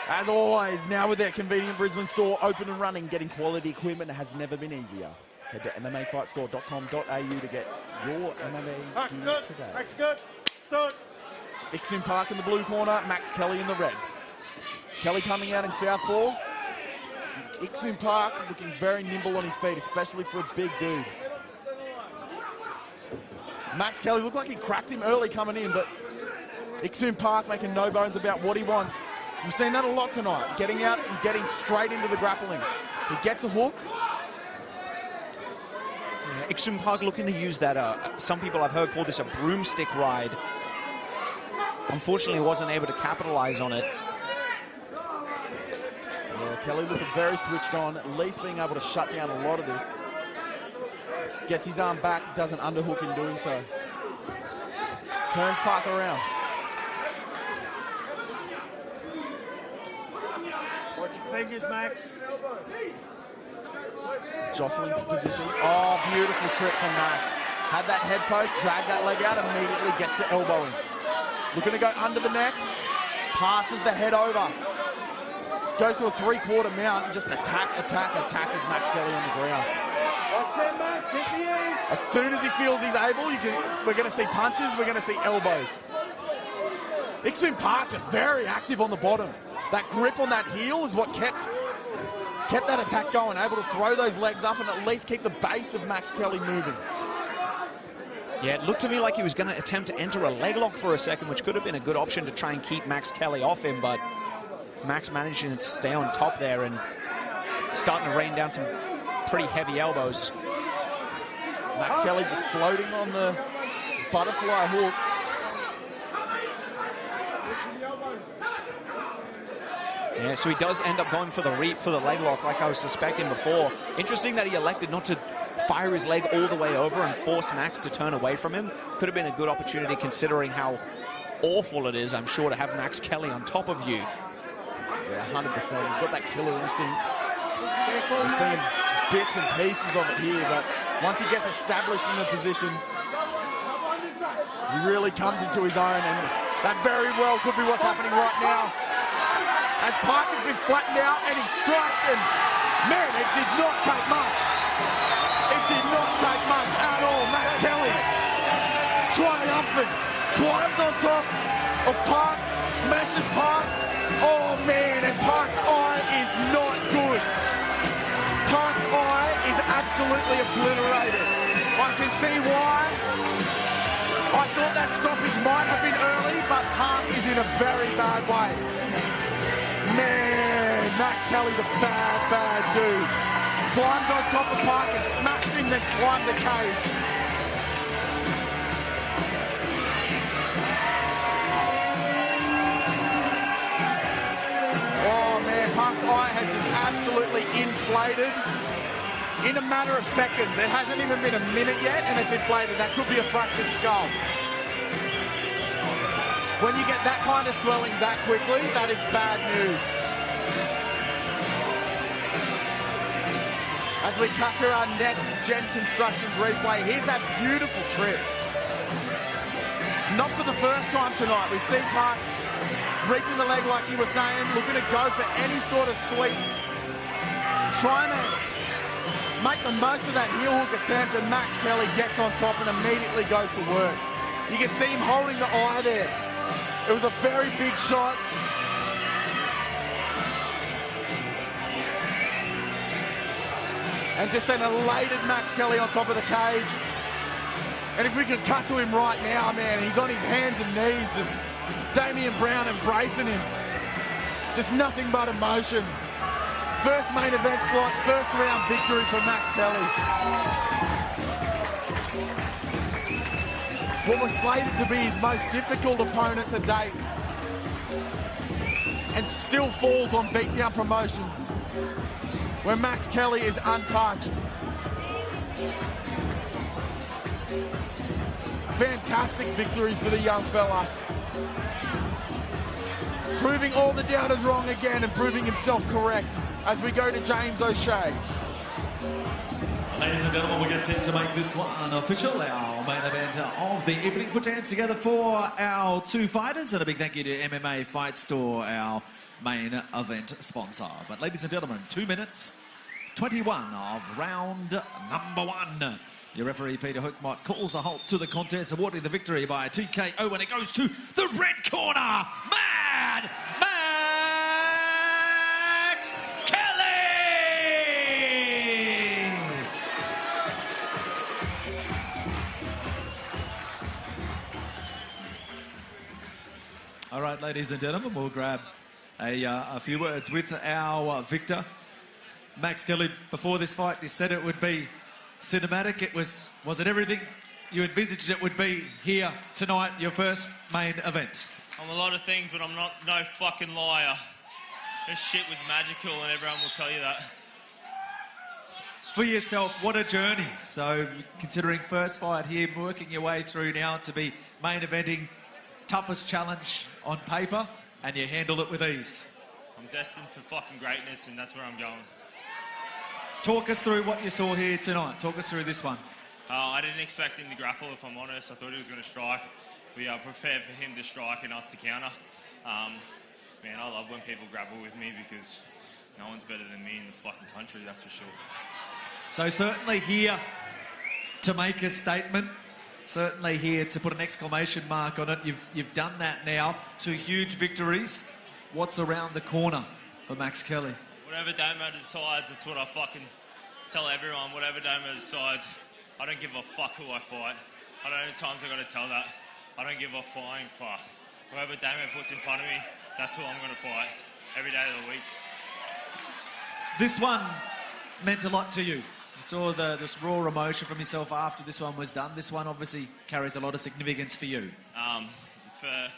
As always, now with their convenient Brisbane store open and running, getting quality equipment has never been easier. Head to mmafightstore.com.au to get your MMA gear today. Max good. Start. Eatons Park in the blue corner, Max Kelly in the red. Kelly coming out in southpaw. Eatons Park looking very nimble on his feet, especially for a big dude. Max Kelly looked like he cracked him early coming in, but Eatons Park making no bones about what he wants. We've seen that a lot tonight, getting out and getting straight into the grappling. He gets a hook. Yeah, Eatons Park looking to use that, some people I've heard call this a broomstick ride. Unfortunately, wasn't able to capitalize on it. Yeah, Kelly looking very switched on, at least being able to shut down a lot of this. Gets his arm back, doesn't underhook in doing so. Turns Park around. Watch your fingers, Max. Jostling position. Oh, beautiful trip from Max. Had that head post, dragged that leg out, immediately gets the elbowing. Looking to go under the neck, passes the head over. Goes to a 3/4 mount and just attack as Max Kelly on the ground. That's it, Max. Hit the ears. As soon as he feels he's able, we're going to see punches, we're going to see elbows. Eatons Park just very active on the bottom. That grip on that heel is what kept that attack going, able to throw those legs up and at least keep the base of Max Kelly moving. Yeah, it looked to me like he was going to attempt to enter a leg lock for a second, which could have been a good option to try and keep Max Kelly off him, but Max managing to stay on top there and starting to rain down some pretty heavy elbows. Max Kelly just floating on the butterfly hook. Yeah, so he does end up going for the leg lock like I was suspecting before. Interesting that he elected not to fire his leg all the way over and force Max to turn away from him. Could have been a good opportunity considering how awful it is, I'm sure, to have Max Kelly on top of you. Yeah, 100%. He's got that killer instinct. We're seeing bits and pieces of it here, but once he gets established in a position, he really comes into his own, and that very well could be what's happening right now. As Park has been flattened out, and he strikes, and man, it did not take much. It did not take much at all. Max Kelly, triumphant, climbs on top of Park, smashes Park. Oh man, and Park's eye is not good. Park's eye is absolutely obliterated. I can see why. I thought that stoppage might have been early, but Park is in a very bad way. Man, Max Kelly's a bad, bad dude. climbed on top of Park and smashed him, then climbed the cage. Oh man, Park's eye has just absolutely inflated in a matter of seconds. It hasn't even been a minute yet and it's inflated. That could be a fractured skull. When you get that kind of swelling that quickly, that is bad news. As we cut to our next Gen Constructions replay, here's that beautiful trip. Not for the first time tonight. We see Park reaping the leg like you were saying, looking to go for any sort of sweep, trying to make the most of that heel hook attempt, and Max Kelly gets on top and immediately goes to work. You can see him holding the eye there. It was a very big shot. And just an elated Max Kelly on top of the cage. And if we can cut to him right now, man, he's on his hands and knees, just Damian Brown embracing him. Just nothing but emotion. First main event slot, first round victory for Max Kelly. What was slated to be his most difficult opponent to date. And still falls on Beatdown Promotions, where Max Kelly is untouched. Fantastic victory for the young fella. Proving all the doubters wrong again and proving himself correct as we go to James O'Shea. Ladies and gentlemen, we get set to make this one official, our main event of the evening. Put your hands together for our two fighters, and a big thank you to MMA Fight Store, our main event sponsor. But ladies and gentlemen, 2 minutes 21 of round number 1. Your referee, Peter Hoekmott, calls a halt to the contest, awarding the victory by a TKO, and it goes to the red corner, Mad Max Kelly! All right, ladies and gentlemen, we'll grab a few words with our victor. Max Kelly, before this fight, you said it would be cinematic. Was it everything you envisaged it would be here tonight, your first main event? I'm a lot of things, but I'm not no fucking liar. This shit was magical, and everyone will tell you that. For yourself, what a journey. So, considering first fight here, working your way through now to be main eventing, toughest challenge on paper, and you handle it with ease. I'm destined for fucking greatness, and that's where I'm going. Talk us through what you saw here tonight. Talk us through this one. I didn't expect him to grapple, if I'm honest. I thought he was going to strike. We are prepared for him to strike and us to counter. Man, I love when people grapple with me because no one's better than me in the fucking country, that's for sure. So certainly here to make a statement, certainly here to put an exclamation mark on it. You've done that now. 2 huge victories. What's around the corner for Max Kelly? Whatever Damo decides, it's what I fucking tell everyone. Whatever Damo decides, I don't give a fuck who I fight. I don't know how many times I got to tell that. I don't give a flying fuck. Whoever Damo puts in front of me, that's who I'm going to fight every day of the week. This one meant a lot to you. You saw this raw emotion from yourself after this one was done. This one obviously carries a lot of significance for you. For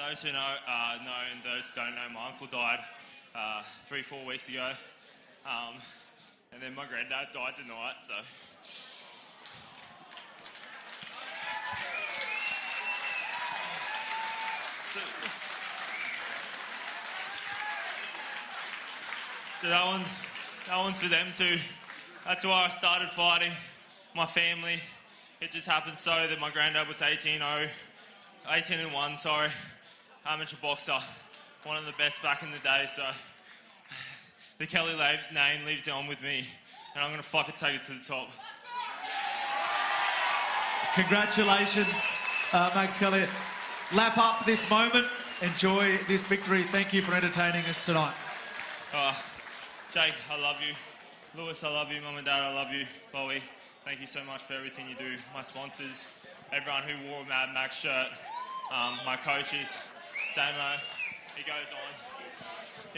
those who know and those who don't know, my uncle died 3-4 weeks ago, and then my granddad died tonight, so that one's for them too. That's why I started fighting my family. It just happened so that my granddad was 18-1, amateur boxer, one of the best back in the day, so the Kelly name lives on with me, and I'm going to fucking take it to the top. Congratulations, Max Kelly. Lap up this moment. Enjoy this victory. Thank you for entertaining us tonight. Jake, I love you. Lewis, I love you. Mum and Dad, I love you. Chloe, thank you so much for everything you do. My sponsors, everyone who wore a Mad Max shirt, my coaches, Damo, he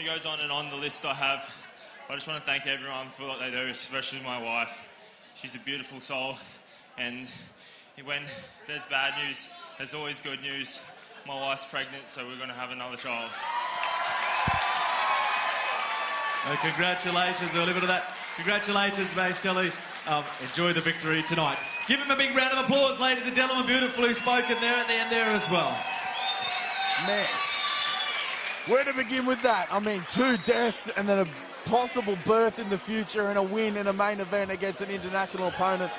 goes on and on the list I have I just want to thank everyone for what they do, especially my wife. She's a beautiful soul, and when there's bad news, there's always good news. My wife's pregnant, so we're going to have another child. Congratulations, we'll leave it at that. Congratulations, Max Kelly. Enjoy the victory tonight. Give him a big round of applause, ladies and gentlemen. Beautifully spoken there at the end there as well. Man, where to begin with that? I mean, 2 deaths and then a possible birth in the future and a win in a main event against an international opponent.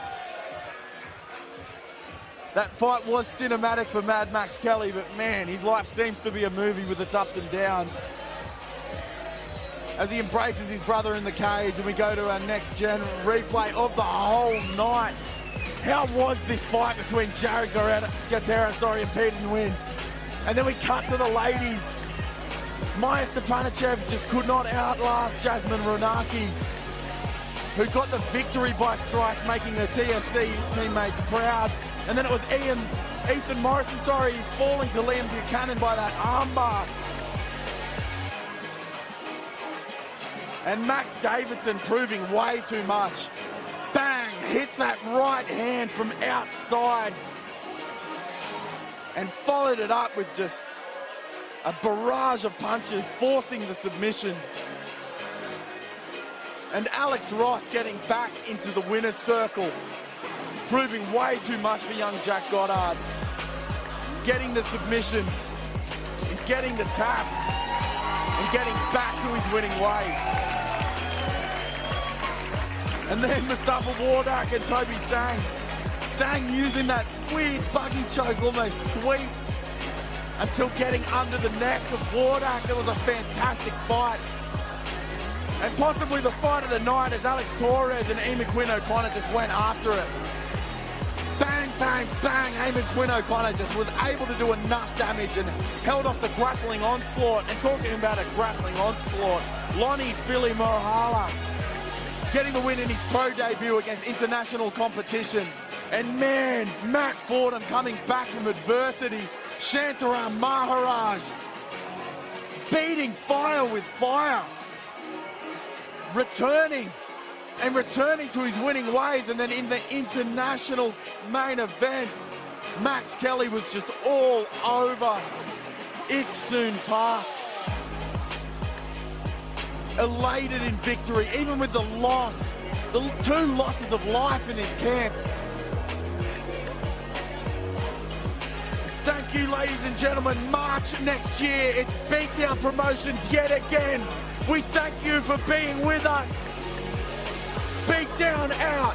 That fight was cinematic for Mad Max Kelly, but man, his life seems to be a movie with its ups and downs. As he embraces his brother in the cage, and we go to our next gen replay of the whole night. How was this fight between Jared Gattera, and Peter Nguyen? And then we cut to the ladies. Maya Stepanicev just could not outlast Jasmine Ronaki, who got the victory by strikes, making her TFC teammates proud. And then it was Ethan Morrison, falling to Liam Buchanan by that armbar. And Max Davidson proving way too much. Bang! Hits that right hand from outside. And followed it up with just a barrage of punches, forcing the submission. And Alex Ross getting back into the winner's circle, proving way too much for young Jack Godard. Getting the submission, and getting the tap, and getting back to his winning ways. And then Mustafa Wardak and Toby Tsang. Tsang using that weird buggy choke, almost sweep, until getting under the neck of Wardak. It was a fantastic fight. And possibly the fight of the night as Alex Torres and Eamon Quinn O'Connor just went after it. Bang, bang, bang. Eamon Quinn O'Connor just was able to do enough damage and held off the grappling onslaught. And talking about a grappling onslaught, Lonnie Philly Mohala getting the win in his pro debut against international competition. And man, Matt Fordham coming back from adversity. Shantaram Maharaj beating fire with fire. Returning to his winning ways. And then in the international main event, Max Kelly was just all over Eatons Park. Elated in victory, even with the loss, the 2 losses of life in his camp. Thank you, ladies and gentlemen. March next year, it's Beatdown Promotions yet again. We thank you for being with us. Beatdown out.